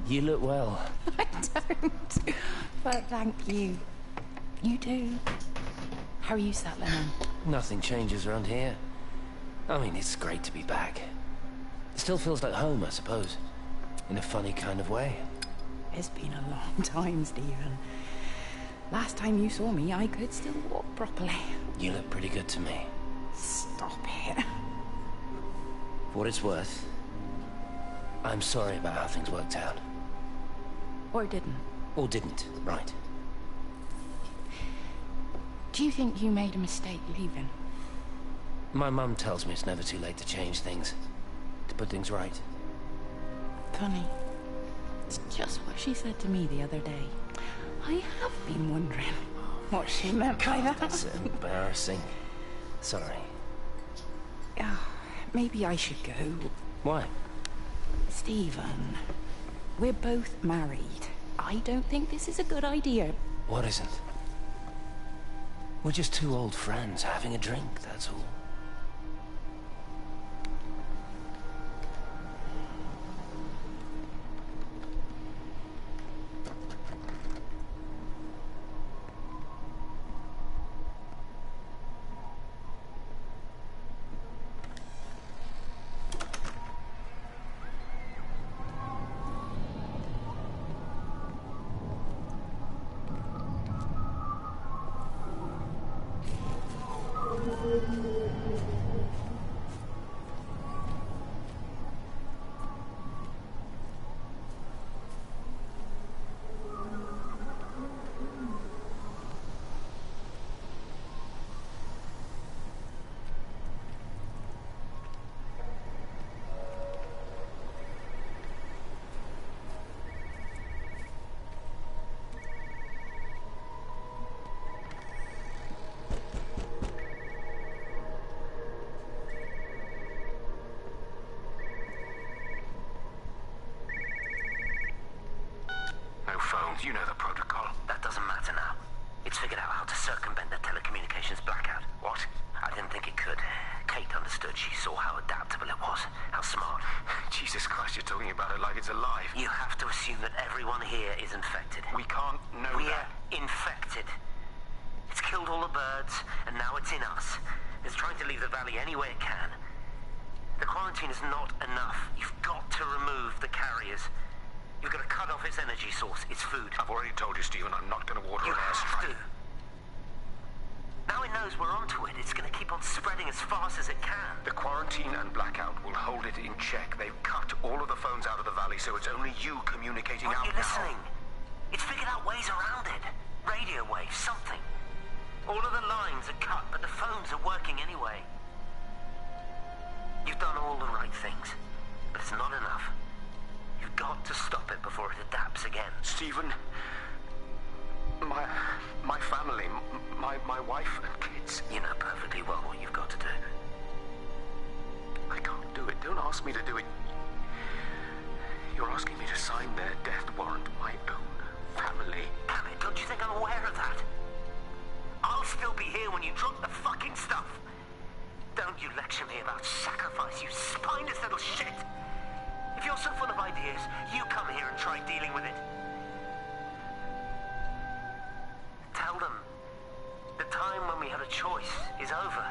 You look well. I don't. But thank you. You do. How are you settling in? Nothing changes around here. I mean, it's great to be back. It still feels like home, I suppose. In a funny kind of way. It's been a long time, Stephen. Last time you saw me, I could still walk properly. You look pretty good to me. Stop it. For what it's worth, I'm sorry about how things worked out. Or didn't. Or didn't, right. Do you think you made a mistake leaving? My mum tells me it's never too late to change things. To put things right. Funny. It's just what she said to me the other day. I have been wondering what she meant by that. That's embarrassing. Sorry. Maybe I should go. Why? Stephen, we're both married. I don't think this is a good idea. What isn't? We're just two old friends having a drink, that's all. You know the protocol. That doesn't matter now. It's figured out how to circumvent the telecommunications blackout. What? I didn't think it could. Kate understood. She saw how adaptable it was. How smart. Jesus Christ, you're talking about it like it's alive. You have to assume that everyone here is infected. We can't know We're that. infected. It's killed all the birds, and now it's in us. It's trying to leave the valley any way it can. The quarantine is not enough. You've got to remove the carriers. You've got to cut off its energy source, its food. I've already told you, Stephen, I'm not going to order You an have airstrike. to. Now it knows we're onto it. It's going to keep on spreading as fast as it can. The quarantine and blackout will hold it in check. They've cut all of the phones out of the valley, so it's only you communicating Aren't out you now. listening? It's figured out ways around it. Radio waves, something. All of the lines are cut, but the phones are working anyway. You've done all the right things, but it's not enough. You've got to stop it before it adapts again. Stephen, my family, my wife and kids. You know perfectly well what you've got to do. I can't do it. Don't ask me to do it. You're asking me to sign their death warrant, my own family. Damn it, don't you think I'm aware of that? I'll still be here when you drop the fucking stuff. Don't you lecture me about sacrifice, you spineless little shit. If you're so full of ideas, you come here and try dealing with it. Tell them the time when we had a choice is over.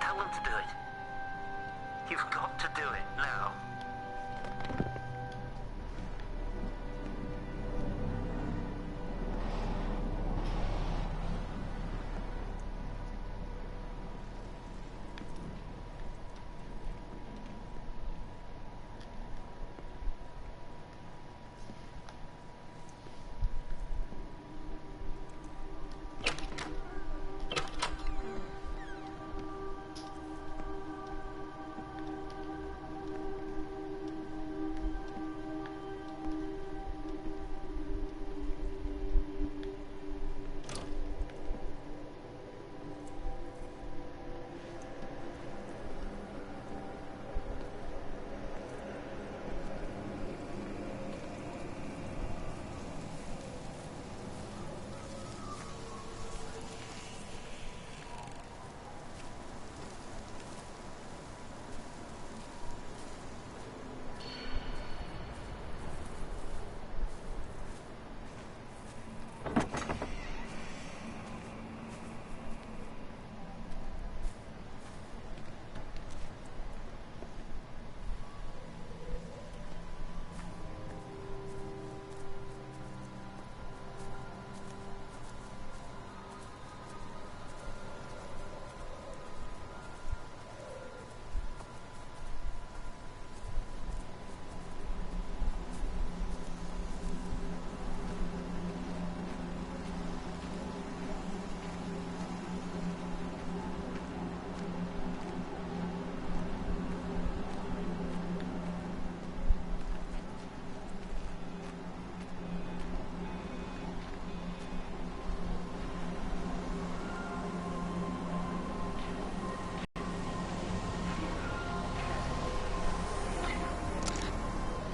Tell them to do it. You've got to do it now.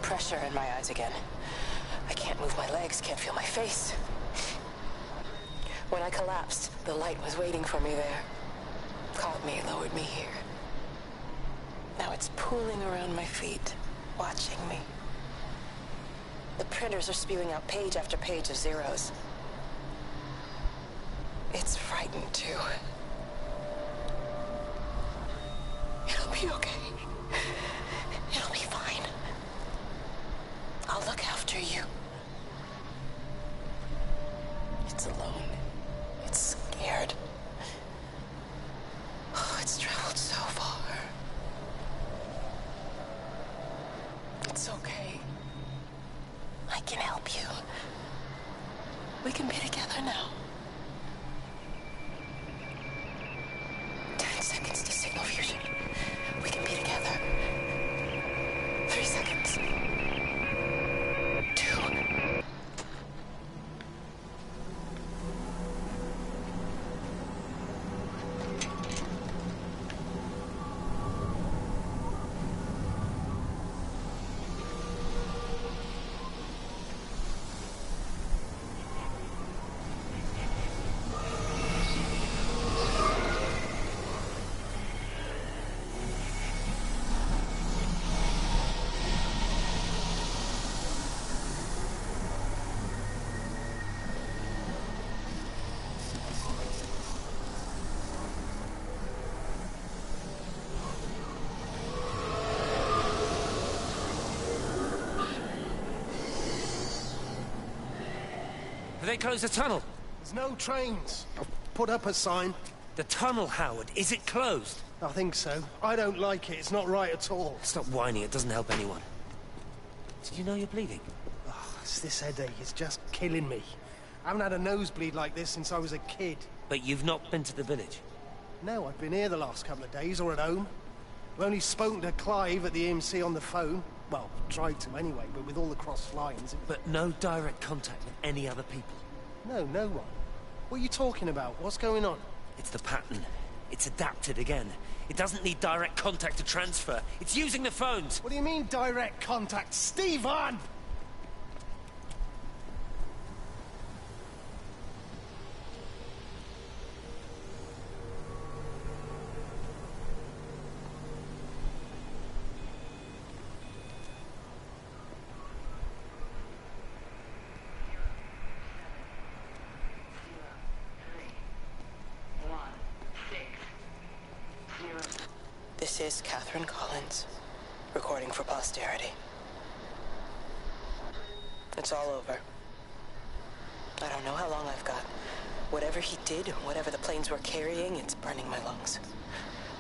Pressure in my eyes again. I can't move my legs, can't feel my face. When I collapsed, the light was waiting for me there. Caught me, lowered me here. Now it's pooling around my feet, watching me. The printers are spewing out page after page of zeros. It's frightened too. It'll be okay. It'll be fine. I'll look after you. It's alone. It's scared. Oh, it's traveled so far. It's okay. I can help you. We can be together now. 10 seconds to signal fusion. We can be together. 3 seconds. 2. Have they closed the tunnel? There's no trains. I've put up a sign. The tunnel, Howard, is it closed? I think so. I don't like it. It's not right at all. Stop whining, it doesn't help anyone. Did you know you're bleeding? Oh, it's this headache. It's just killing me. I haven't had a nosebleed like this since I was a kid. But you've not been to the village? No, I've been here the last couple of days, or at home. I've only spoken to Clive at the EMC on the phone. Well, tried to anyway, but with all the cross lines... But no direct contact with any other people? No, no one. What are you talking about? What's going on? It's the pattern. It's adapted again. It doesn't need direct contact to transfer. It's using the phones. What do you mean, direct contact? Stephen! This is Catherine Collins, recording for posterity. It's all over. I don't know how long I've got. Whatever he did, whatever the planes were carrying, it's burning my lungs.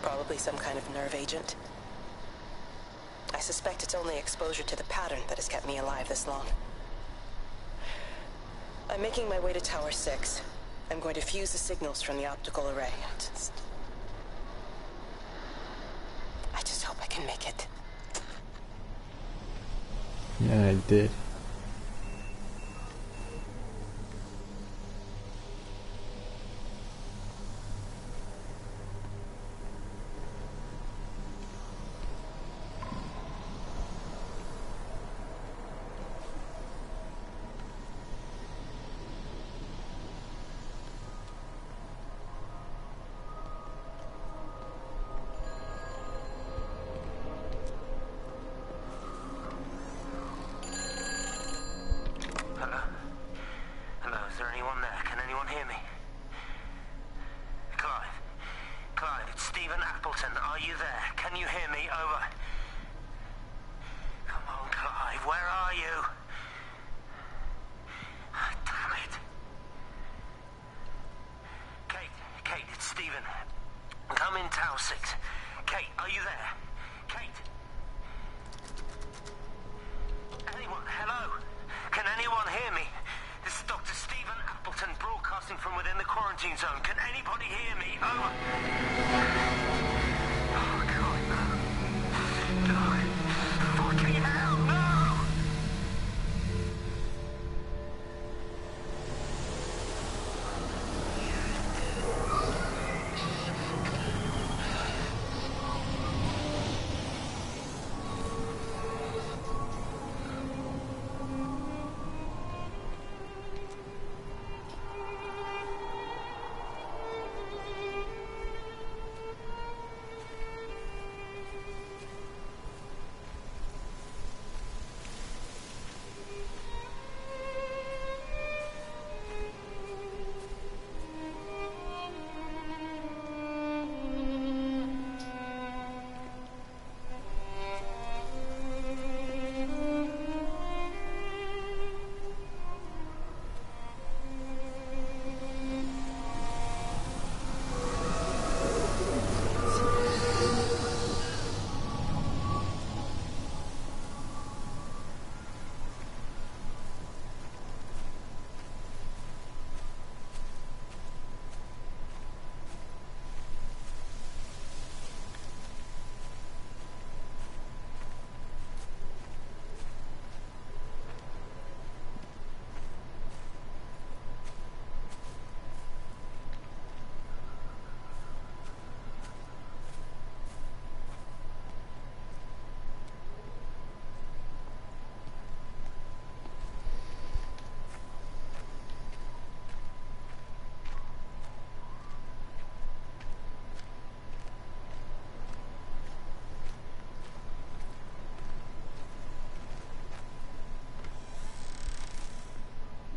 Probably some kind of nerve agent. I suspect it's only exposure to the pattern that has kept me alive this long. I'm making my way to Tower 6. I'm going to fuse the signals from the optical array. I just hope I can make it. Yeah, I did. From within the quarantine zone. Can anybody hear me? Over. Oh, God, no. No. Fucking hell, no!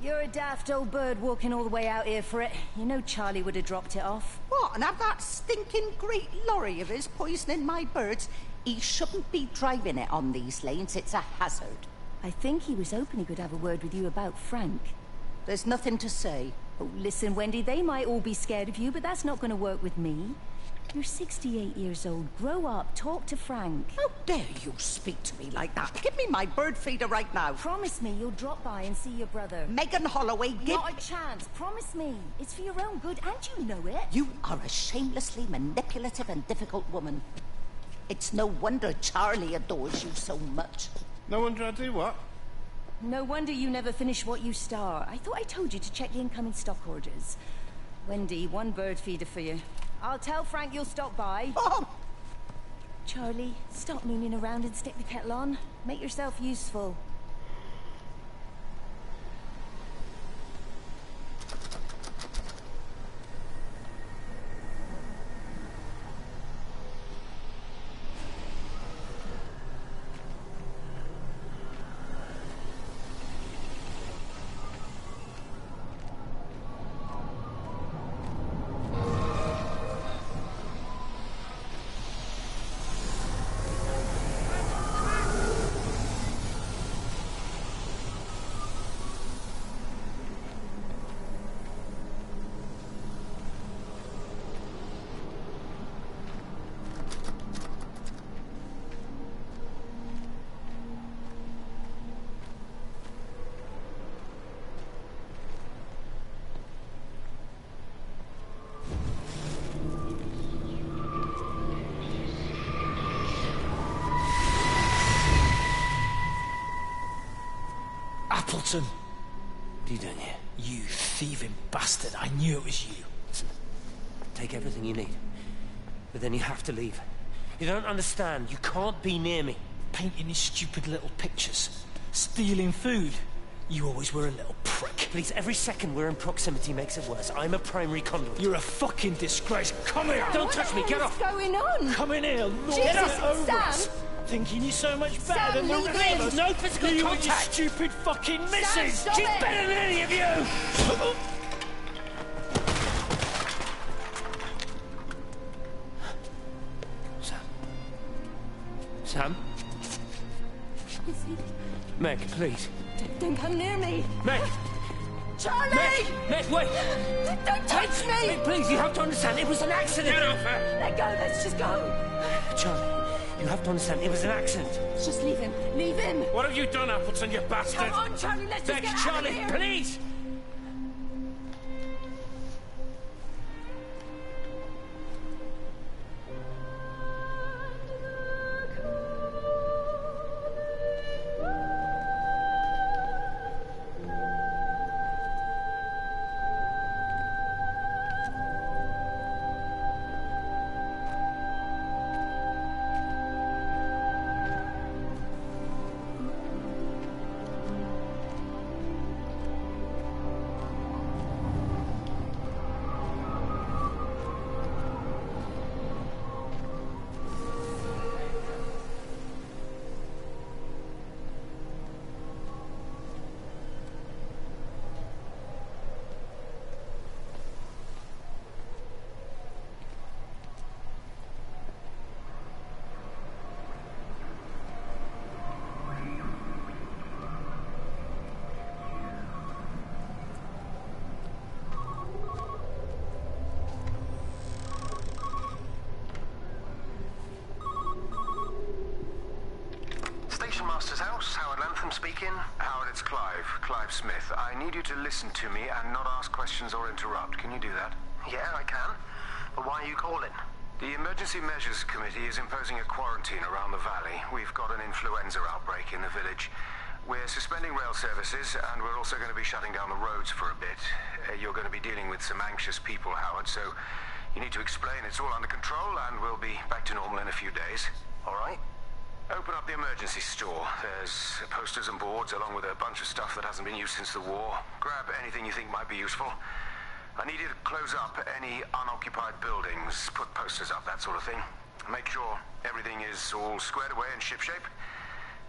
You're a daft old bird walking all the way out here for it. You know Charlie would have dropped it off. What, and have that stinking great lorry of his poisoning my birds? He shouldn't be driving it on these lanes. It's a hazard. I think he was hoping he could have a word with you about Frank. There's nothing to say. Oh, listen, Wendy, they might all be scared of you, but that's not going to work with me. You're 68 years old. Grow up. Talk to Frank. How dare you speak to me like that? Give me my bird feeder right now. Promise me you'll drop by and see your brother. Megan Holloway, give... Not a chance. Promise me. It's for your own good, and you know it. You are a shamelessly manipulative and difficult woman. It's no wonder Charlie adores you so much. No wonder I do what? No wonder you never finish what you start. I thought I told you to check the incoming stock orders. Wendy, one bird feeder for you. I'll tell Frank you'll stop by. Oh! Charlie, stop mooning around and stick the kettle on. Make yourself useful. Appleton! What are you doing here? You thieving bastard. I knew it was you. Listen, take everything you need. But then you have to leave. You don't understand. You can't be near me. Painting these stupid little pictures. Stealing food. You always were a little prick. Please, every second we're in proximity makes it worse. I'm a primary conduit. You're a fucking disgrace. Come here! Don't touch me, get off! What's going on? Come in here, Lord. Jesus, Get over Sam! us. Thinking you're so much better Sam, than the leave rest him. of us. No physical you contact. and your stupid fucking missus. stop She's it. better than any of you. Sam? Meg, please. Don't come near me. Meg! Charlie! Meg, wait! Don't touch me! Meg, please, you have to understand, it was an accident! Get off her! Let go, let's just go. Charlie, you have to understand, it was an accident. Just leave him. Leave him. What have you done, Appleton, you bastard? Come on, Charlie, let's just Meg, get out Charlie, of here. please! Station Master's house, Howard Lantham speaking. Howard, it's Clive. Clive Smith. I need you to listen to me and not ask questions or interrupt. Can you do that? Yeah, I can. But why are you calling? The Emergency Measures Committee is imposing a quarantine around the valley. We've got an influenza outbreak in the village. We're suspending rail services, and we're also going to be shutting down the roads for a bit. You're going to be dealing with some anxious people, Howard, so you need to explain it's all under control, and we'll be back to normal in a few days. All right. Open up the emergency store. There's posters and boards, along with a bunch of stuff that hasn't been used since the war. Grab anything you think might be useful. I need you to close up any unoccupied buildings, put posters up, that sort of thing. Make sure everything is all squared away and shipshape.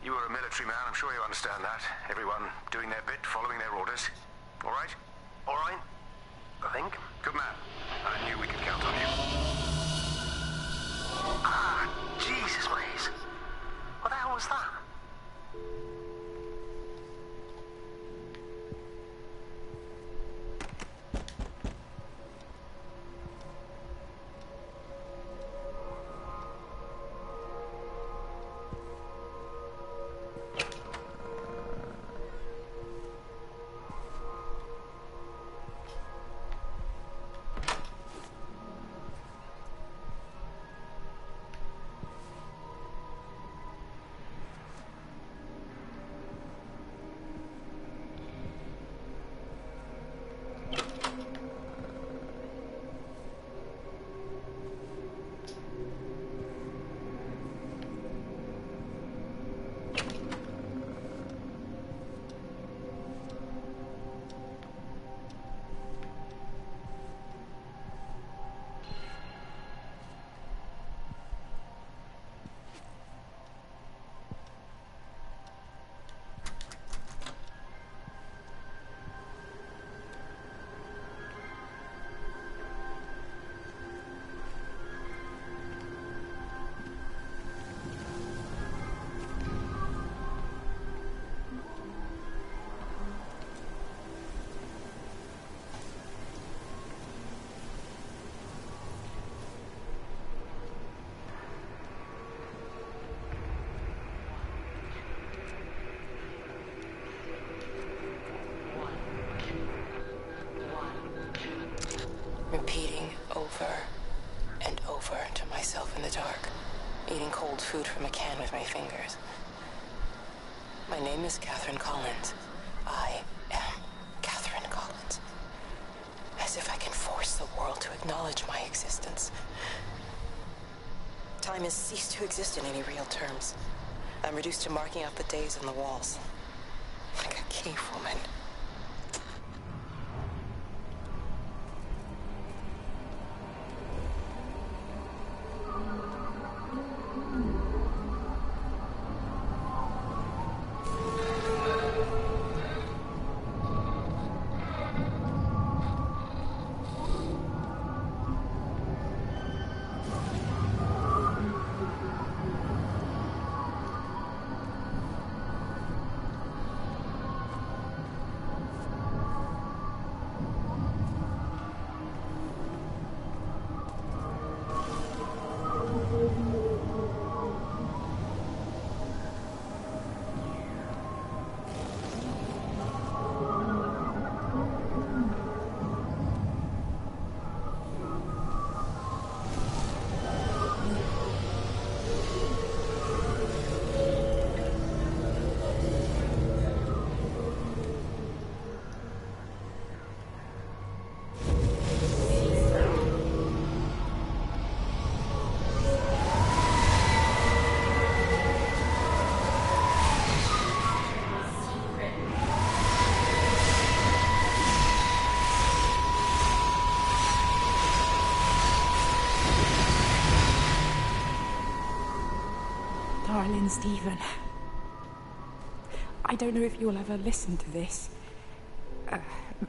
You were a military man, I'm sure you understand that. Everyone doing their bit, following their orders. All right? All right. I think. Good man. I knew we could count on you. Ah, Jesus, Maze. What the hell was that? cold food from a can with my fingers. My name is Catherine Collins. I am Catherine Collins. As if I can force the world to acknowledge my existence. Time has ceased to exist in any real terms. I'm reduced to marking out the days on the walls. Like a cave woman. Darling Stephen, I don't know if you'll ever listen to this.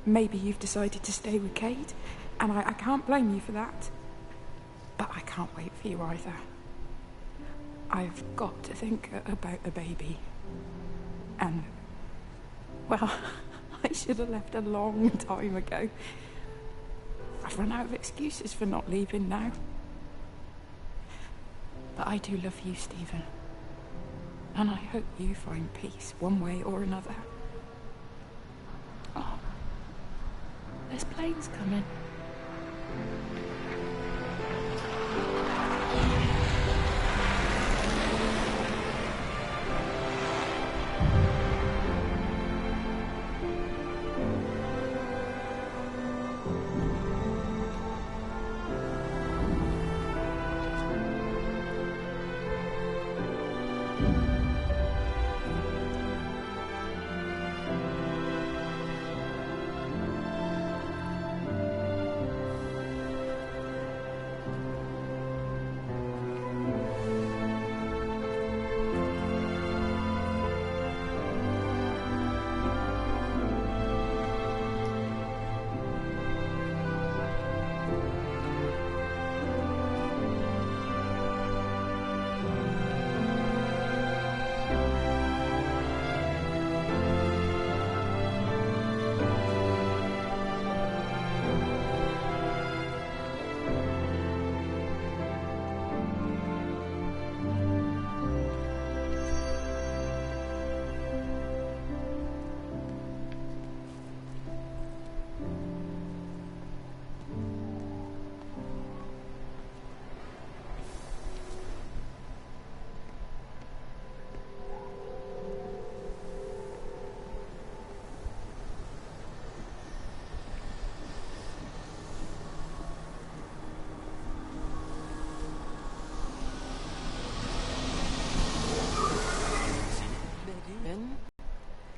Maybe you've decided to stay with Kate, and I can't blame you for that. But I can't wait for you either. I've got to think about the baby. And, well, I should have left a long time ago. I've run out of excuses for not leaving now. But I do love you, Stephen. And I hope you find peace one way or another. Oh, there's planes coming.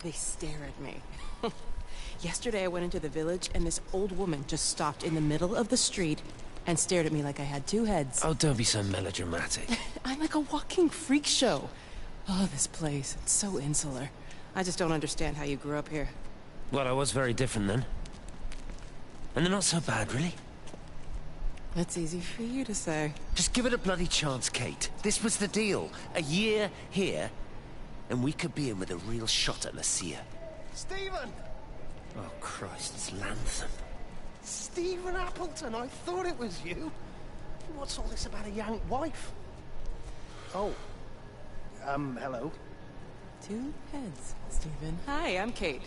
They stare at me. Yesterday I went into the village and this old woman just stopped in the middle of the street and stared at me like I had two heads. Oh, don't be so melodramatic. I'm like a walking freak show. Oh, this place, it's so insular. I just don't understand how you grew up here. Well, I was very different then. And they're not so bad, really. That's easy for you to say. Just give it a bloody chance, Kate. This was the deal. A year here, and we could be in with a real shot at Lucia. Stephen! Oh, Christ, it's Lantham. Stephen Appleton, I thought it was you. What's all this about a young wife? Oh. Hello. Two heads, Stephen. Hi, I'm Kate.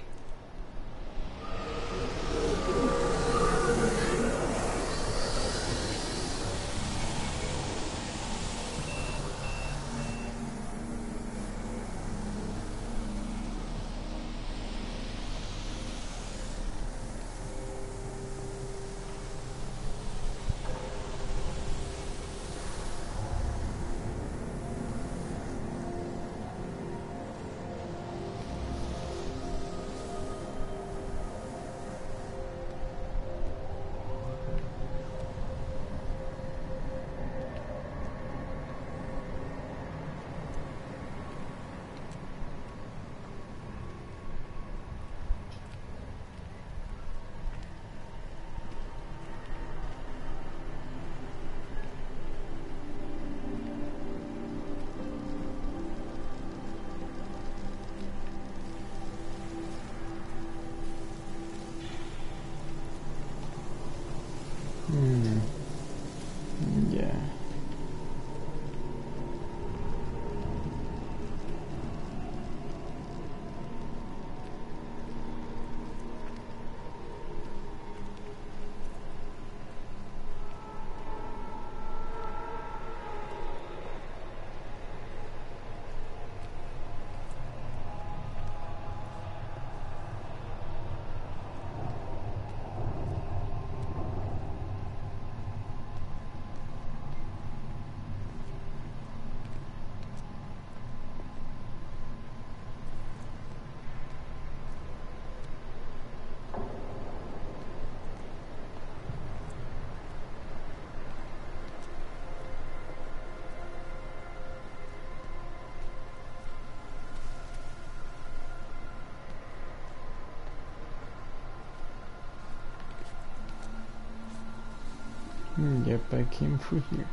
Yep, I came through here.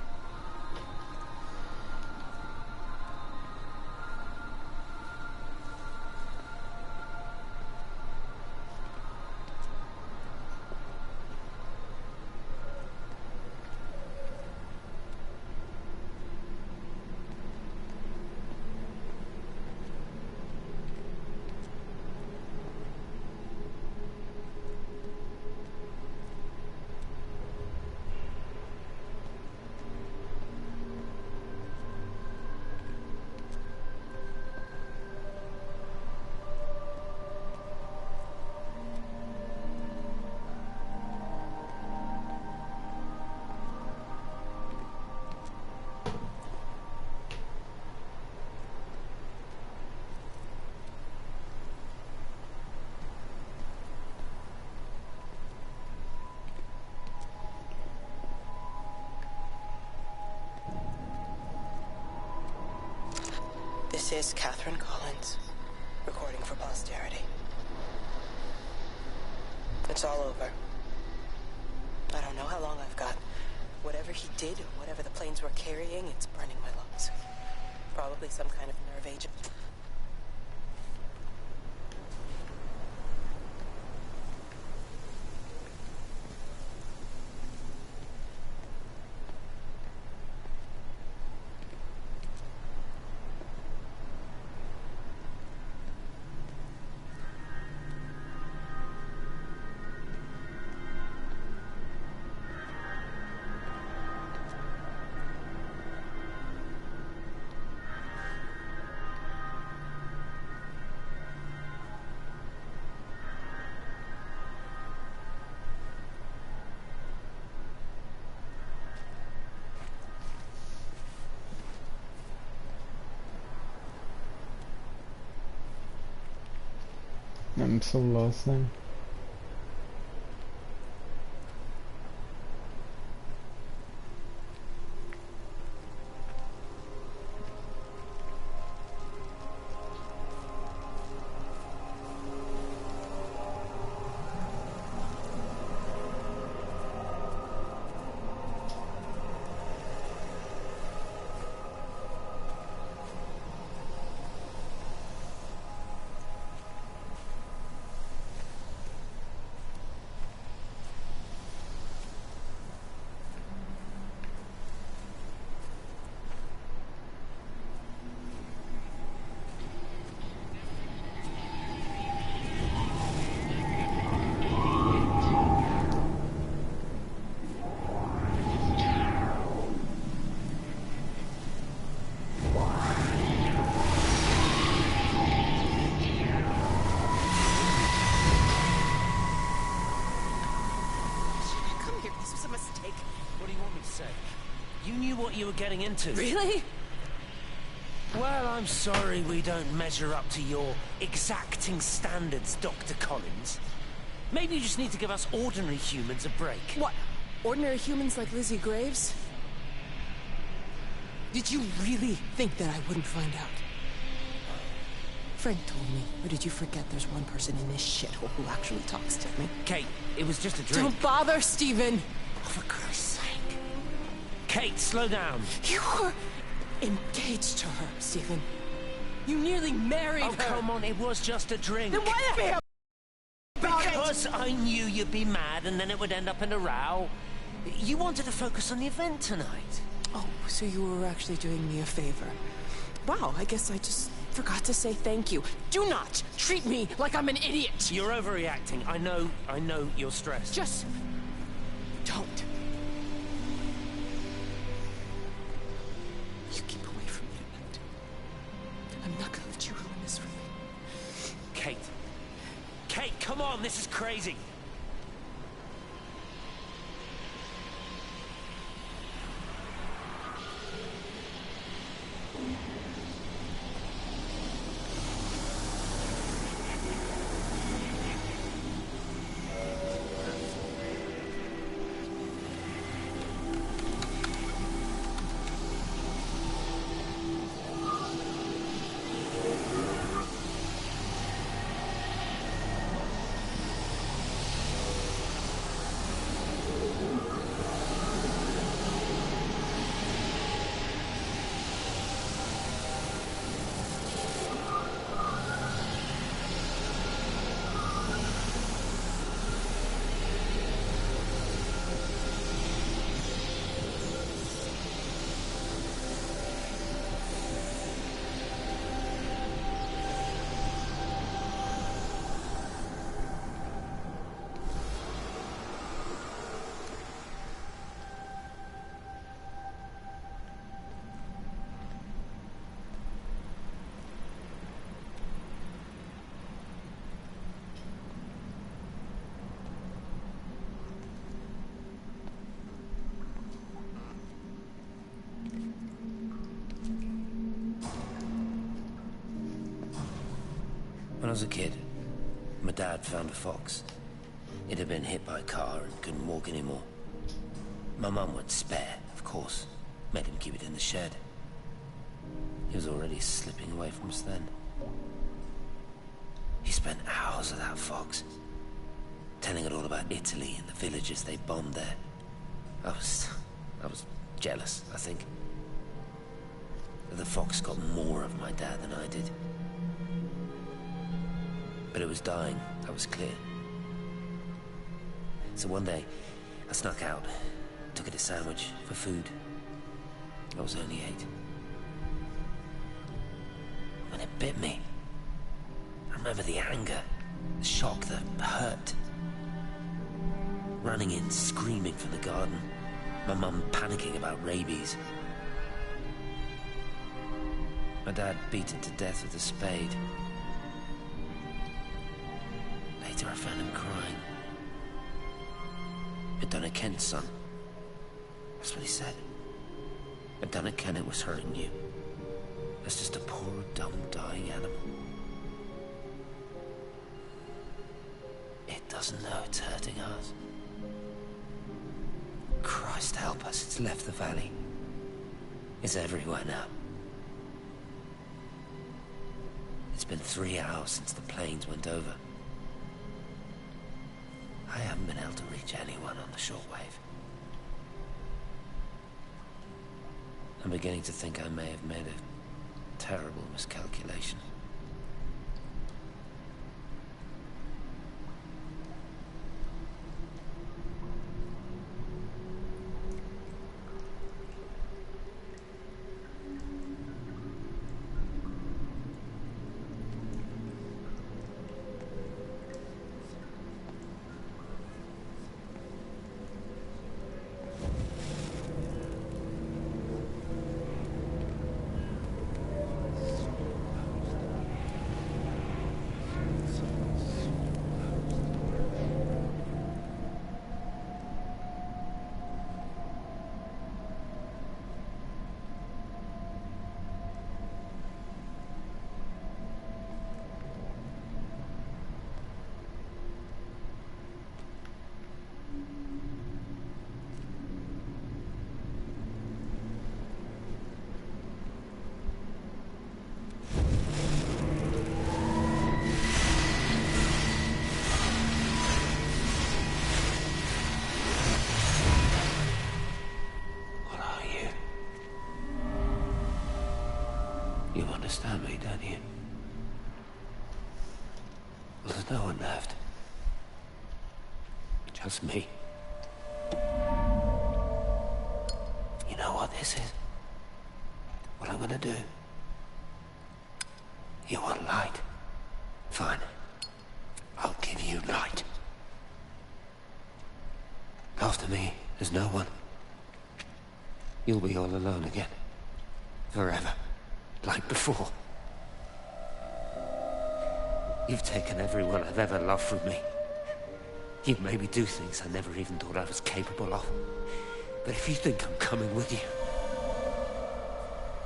This is Catherine Collins, recording for posterity. It's all over. I don't know how long I've got. Whatever he did, or whatever the planes were carrying, it's burning my lungs. Probably some kind of nerve agent. I'm so lost now. You were getting into. Really? Well, I'm sorry we don't measure up to your exacting standards, Dr. Collins. Maybe you just need to give us ordinary humans a break. What? Ordinary humans like Lizzie Graves? Did you really think that I wouldn't find out? Frank told me, or did you forget there's one person in this shithole who actually talks to me? Kate, it was just a drink. Don't bother, Stephen! Oh, for Christ's sake. Kate, slow down. You were engaged to her, Stephen. You nearly married her. Oh, come on, it was just a drink. Then why the hell? Because I knew you'd be mad and then it would end up in a row. You wanted to focus on the event tonight. Oh, so you were actually doing me a favor. Wow, I guess I just forgot to say thank you. Do not treat me like I'm an idiot. You're overreacting. I know you're stressed. Just don't. You keep away from me tonight. I'm not gonna let you ruin this for me. Kate. Kate, come on, this is crazy. was a kid, my dad found a fox. It had been hit by a car and couldn't walk anymore. My mum went spare, of course. Made him keep it in the shed. He was already slipping away from us then. He spent hours with that fox, telling it all about Italy and the villages they bombed there. I was jealous, I think. The fox got more of my dad than I did. But it was dying, that was clear. So one day, I snuck out, took it a sandwich for food. I was only 8. When it bit me, I remember the anger, the shock, the hurt. Running in, screaming from the garden. My mum panicking about rabies. My dad beat it to death with a spade. Later I found him crying. Madonna Kent's son. That's what he said. Madonna Kent, it was hurting you. That's just a poor, dumb, dying animal. It doesn't know it's hurting us. Christ help us, it's left the valley. It's everywhere now. It's been 3 hours since the planes went over. I haven't been able to reach anyone on the shortwave. I'm beginning to think I may have made a terrible miscalculation. You understand me, don't you? Well, there's no one left. Just me. You know what this is? What I'm gonna do? You want light? Fine. I'll give you light. After me, there's no one. You'll be all alone again. Forever. Like before. You've taken everyone I've ever loved from me. You've made me do things I never even thought I was capable of. But if you think I'm coming with you...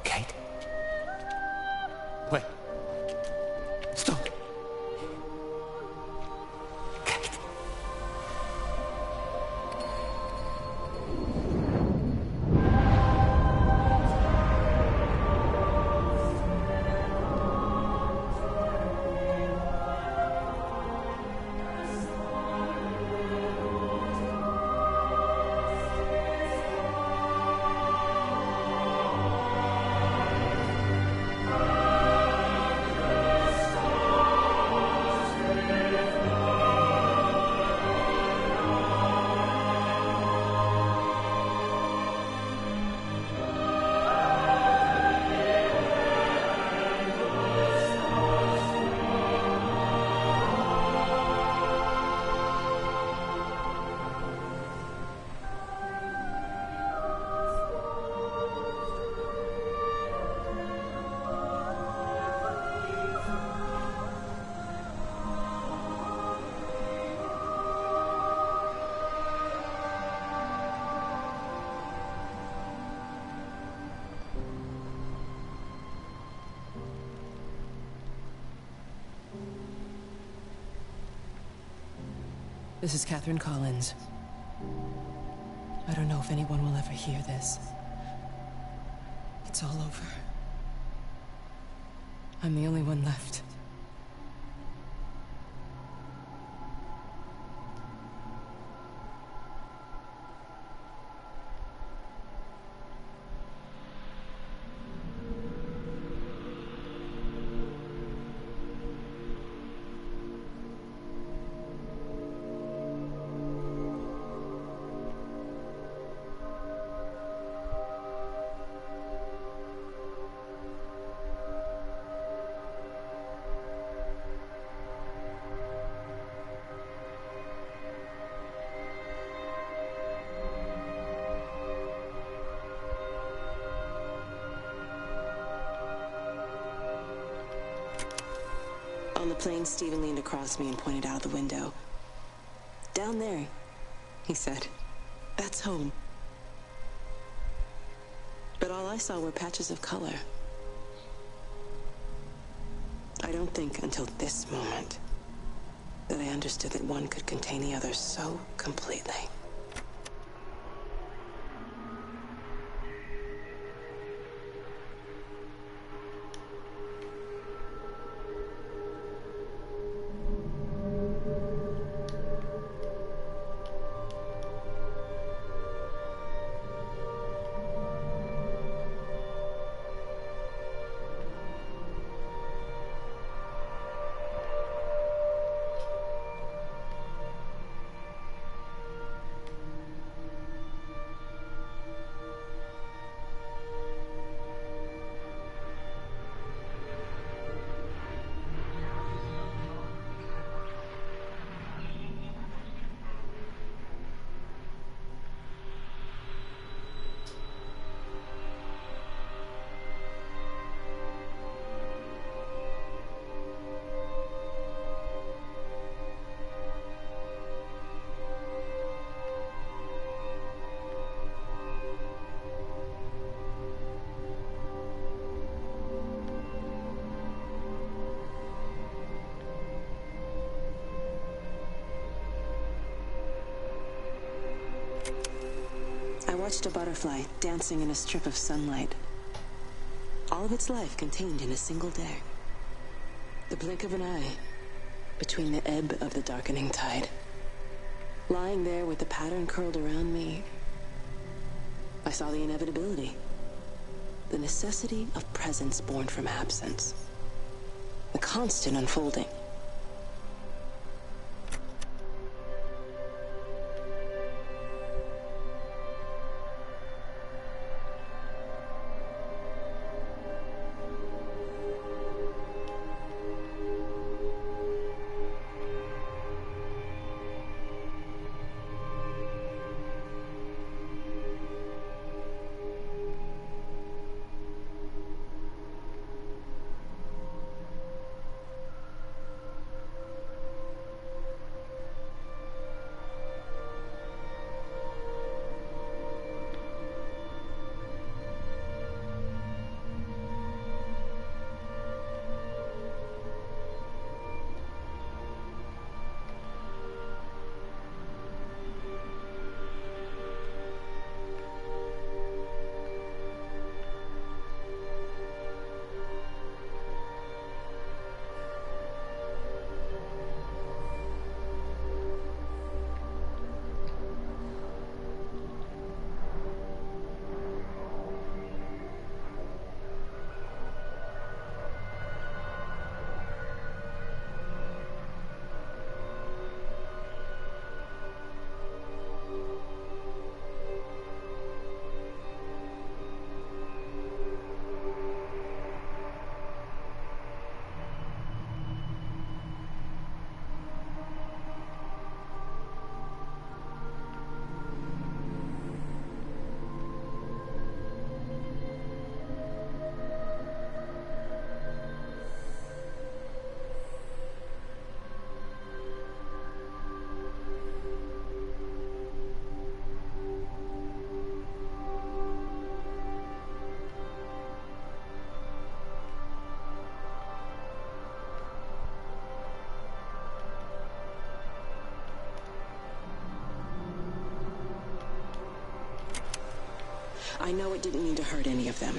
Kate? Wait. Stop. This is Catherine Collins. I don't know if anyone will ever hear this. It's all over. I'm the only one left. On the plane, Stephen leaned across me and pointed out the window. "Down there," he said. "That's home." But all I saw were patches of color. I don't think until this moment that I understood that one could contain the other so completely. I watched a butterfly dancing in a strip of sunlight. All of its life contained in a single day. The blink of an eye between the ebb of the darkening tide. Lying there with the pattern curled around me, I saw the inevitability. The necessity of presence born from absence. The constant unfolding. I know it didn't mean to hurt any of them.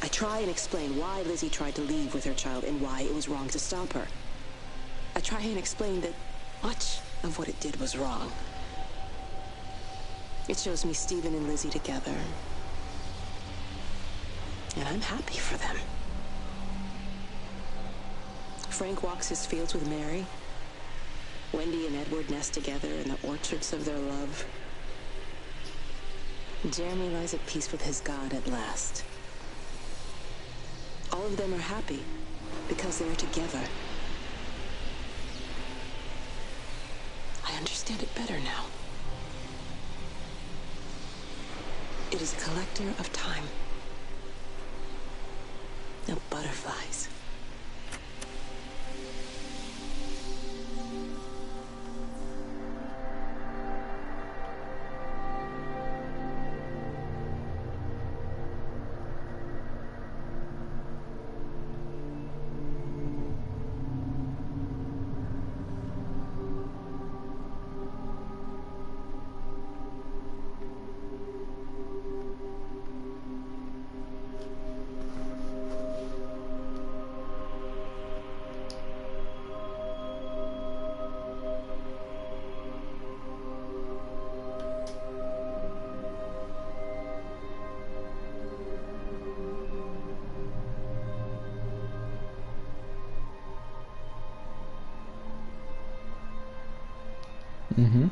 I try and explain why Lizzie tried to leave with her child and why it was wrong to stop her. I try and explain that much of what it did was wrong. It shows me Stephen and Lizzie together. And I'm happy for them. Frank walks his fields with Mary. Wendy and Edward nest together in the orchards of their love. Jeremy lies at peace with his God at last. All of them are happy because they're together. I understand it better now. It is a collector of time. No butterflies. Mm-hmm.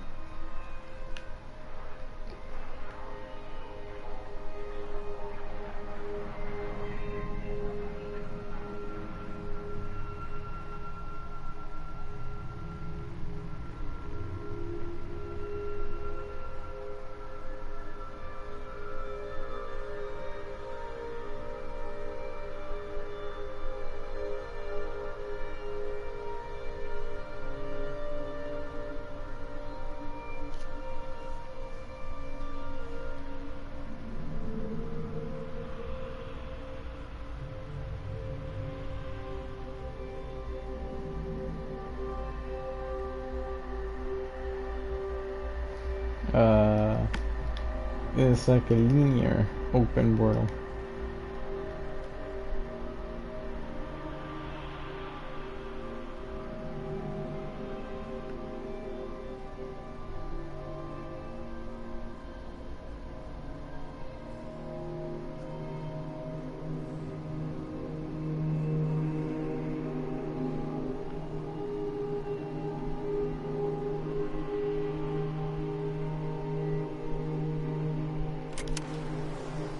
It's like a linear open world.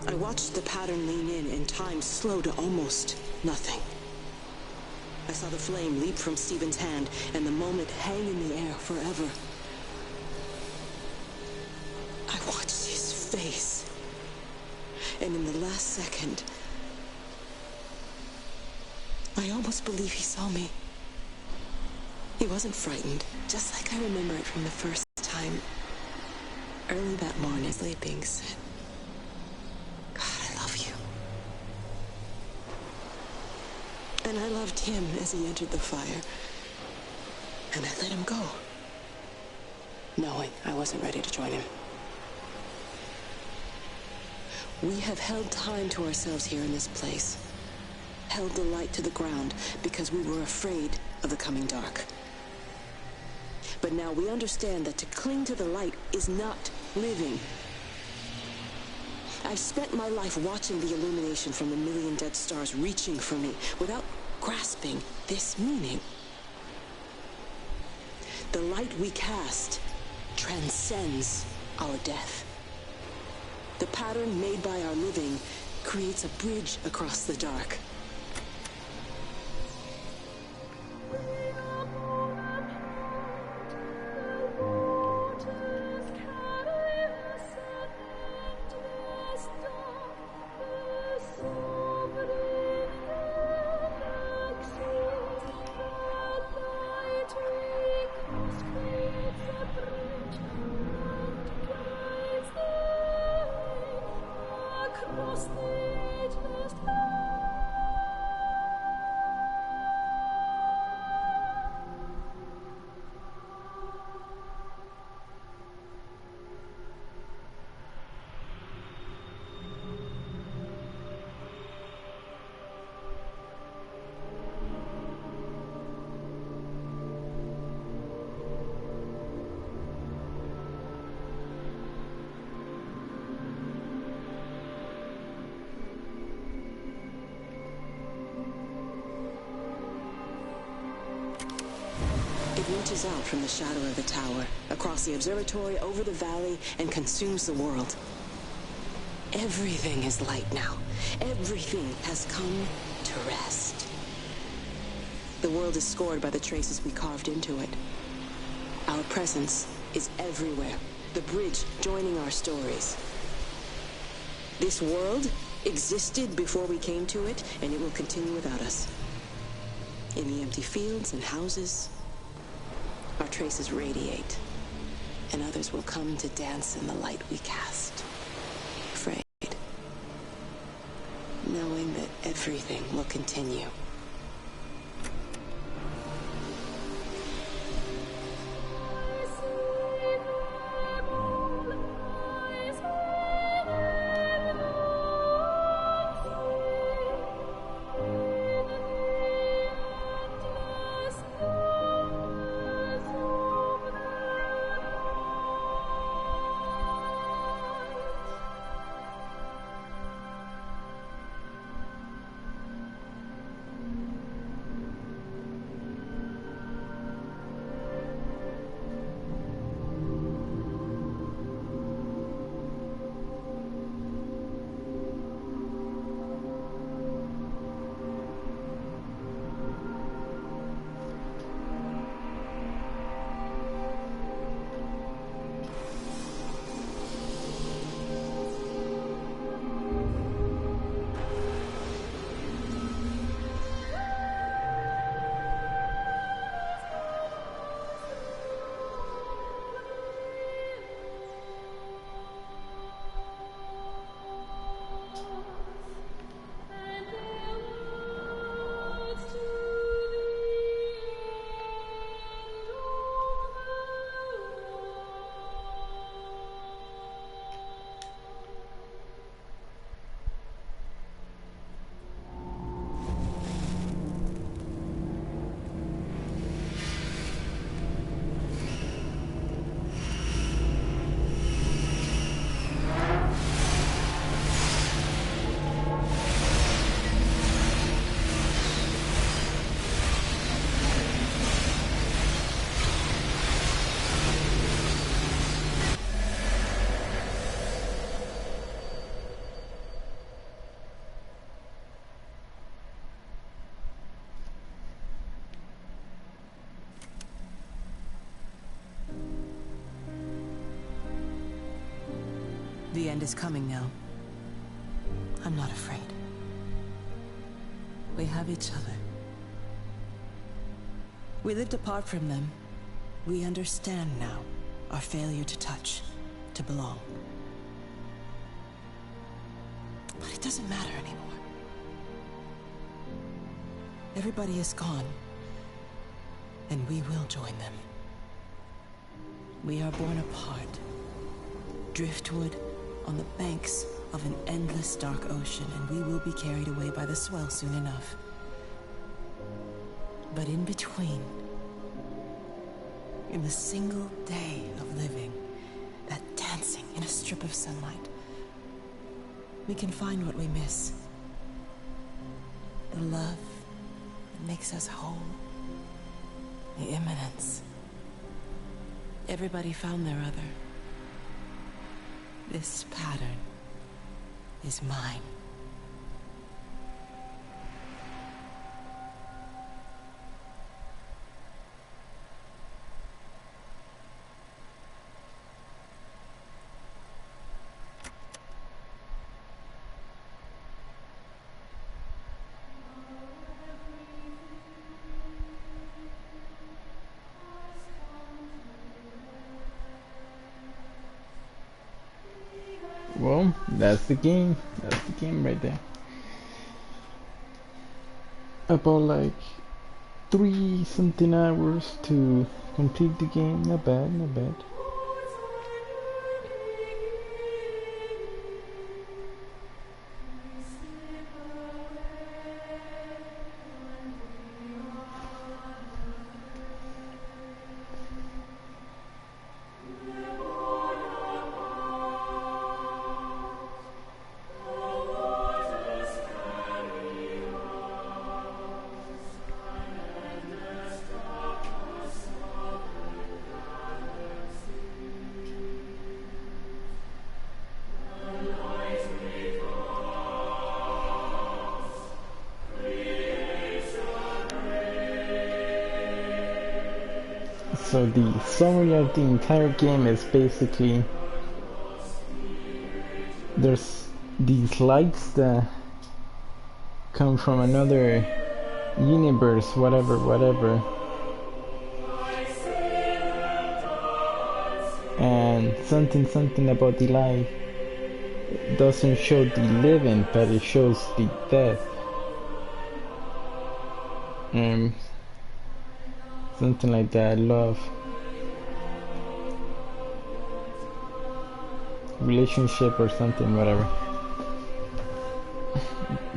I watched the pattern lean in and time slow to almost nothing. I saw the flame leap from Stephen's hand and the moment hang in the air forever. I watched his face, and in the last second, I almost believe he saw me. He wasn't frightened, just like I remember it from the first time. Early that morning, sleeping said, and I loved him as he entered the fire. And I let him go, knowing I wasn't ready to join him. We have held time to ourselves here in this place. Held the light to the ground because we were afraid of the coming dark. But now we understand that to cling to the light is not living. I've spent my life watching the illumination from the million dead stars reaching for me without grasping this meaning. The light we cast transcends our death. The pattern made by our living creates a bridge across the dark. crawls out from the shadow of the tower, across the observatory, over the valley, and consumes the world. Everything is light now. Everything has come to rest. The world is scored by the traces we carved into it. Our presence is everywhere, the bridge joining our stories. This world existed before we came to it, and it will continue without us. In the empty fields and houses, our traces radiate, and others will come to dance in the light we cast. Afraid, knowing that everything will continue. The end is coming now. I'm not afraid. We have each other. We lived apart from them. We understand now our failure to touch, to belong. But it doesn't matter anymore. Everybody is gone, and we will join them. We are born apart, driftwood on the banks of an endless dark ocean, and we will be carried away by the swell soon enough. But in between, in the single day of living, that dancing in a strip of sunlight, we can find what we miss. The love that makes us whole. The imminence. Everybody found their other. This pattern is mine. Well, that's the game. That's the game right there. About like 3 something hours to complete the game. Not bad, not bad. So the summary of the entire game is basically there's these lights that come from another universe, whatever. And something about the light doesn't show the living, but it shows the death. Something like that. Love, relationship, or something, whatever.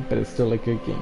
But it's still a good game.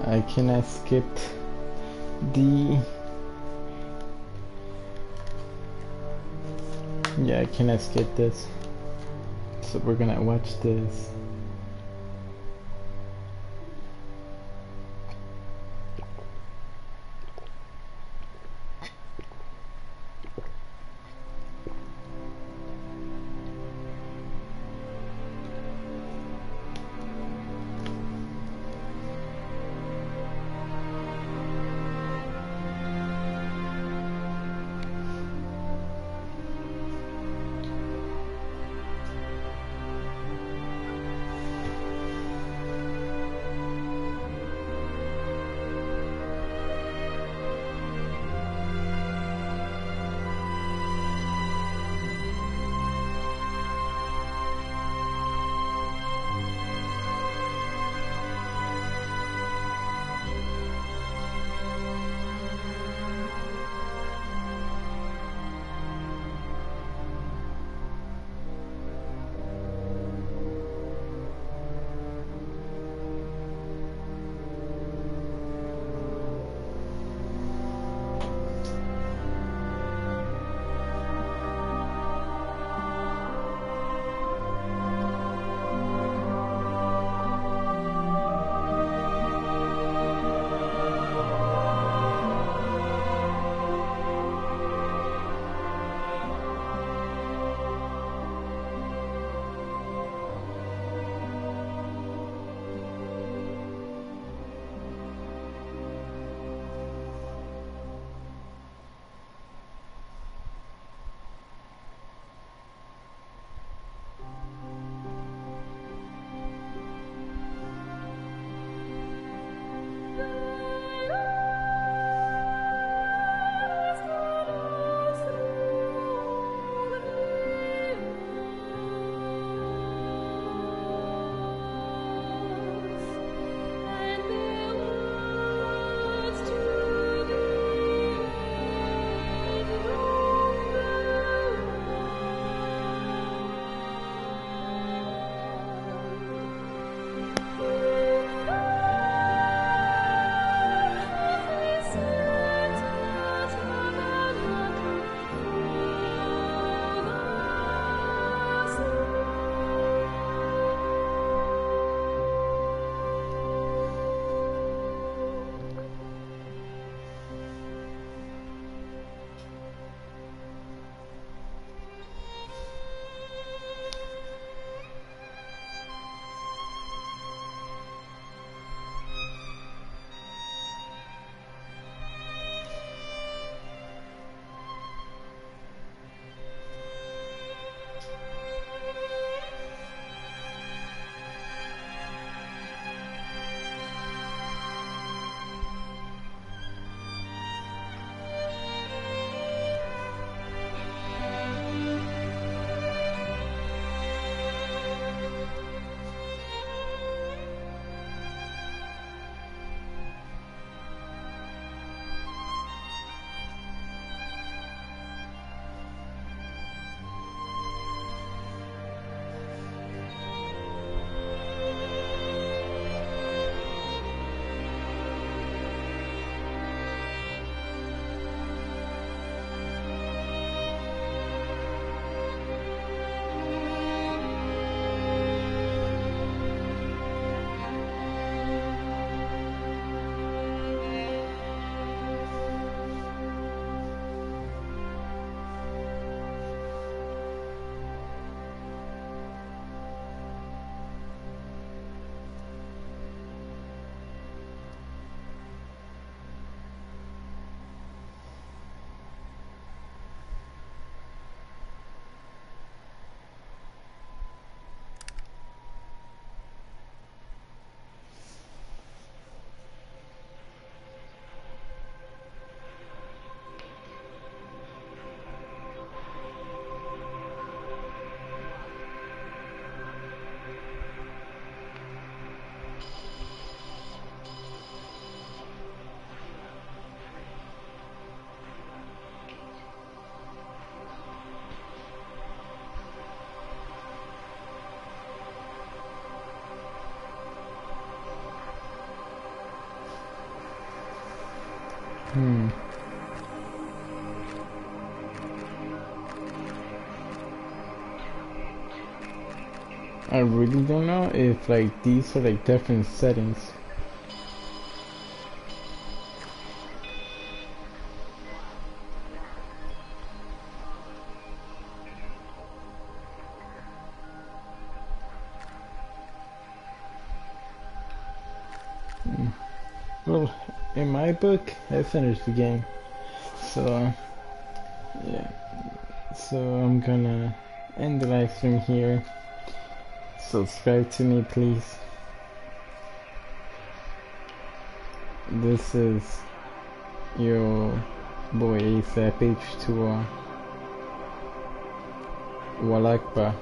I cannot skip I cannot skip this, so we're gonna watch this. I really don't know if like these are like different settings. Well, in my book, I finished the game, so yeah. So I'm gonna end the live stream here. Subscribe to me, please. This is your boy ASAP H2O. Walakba.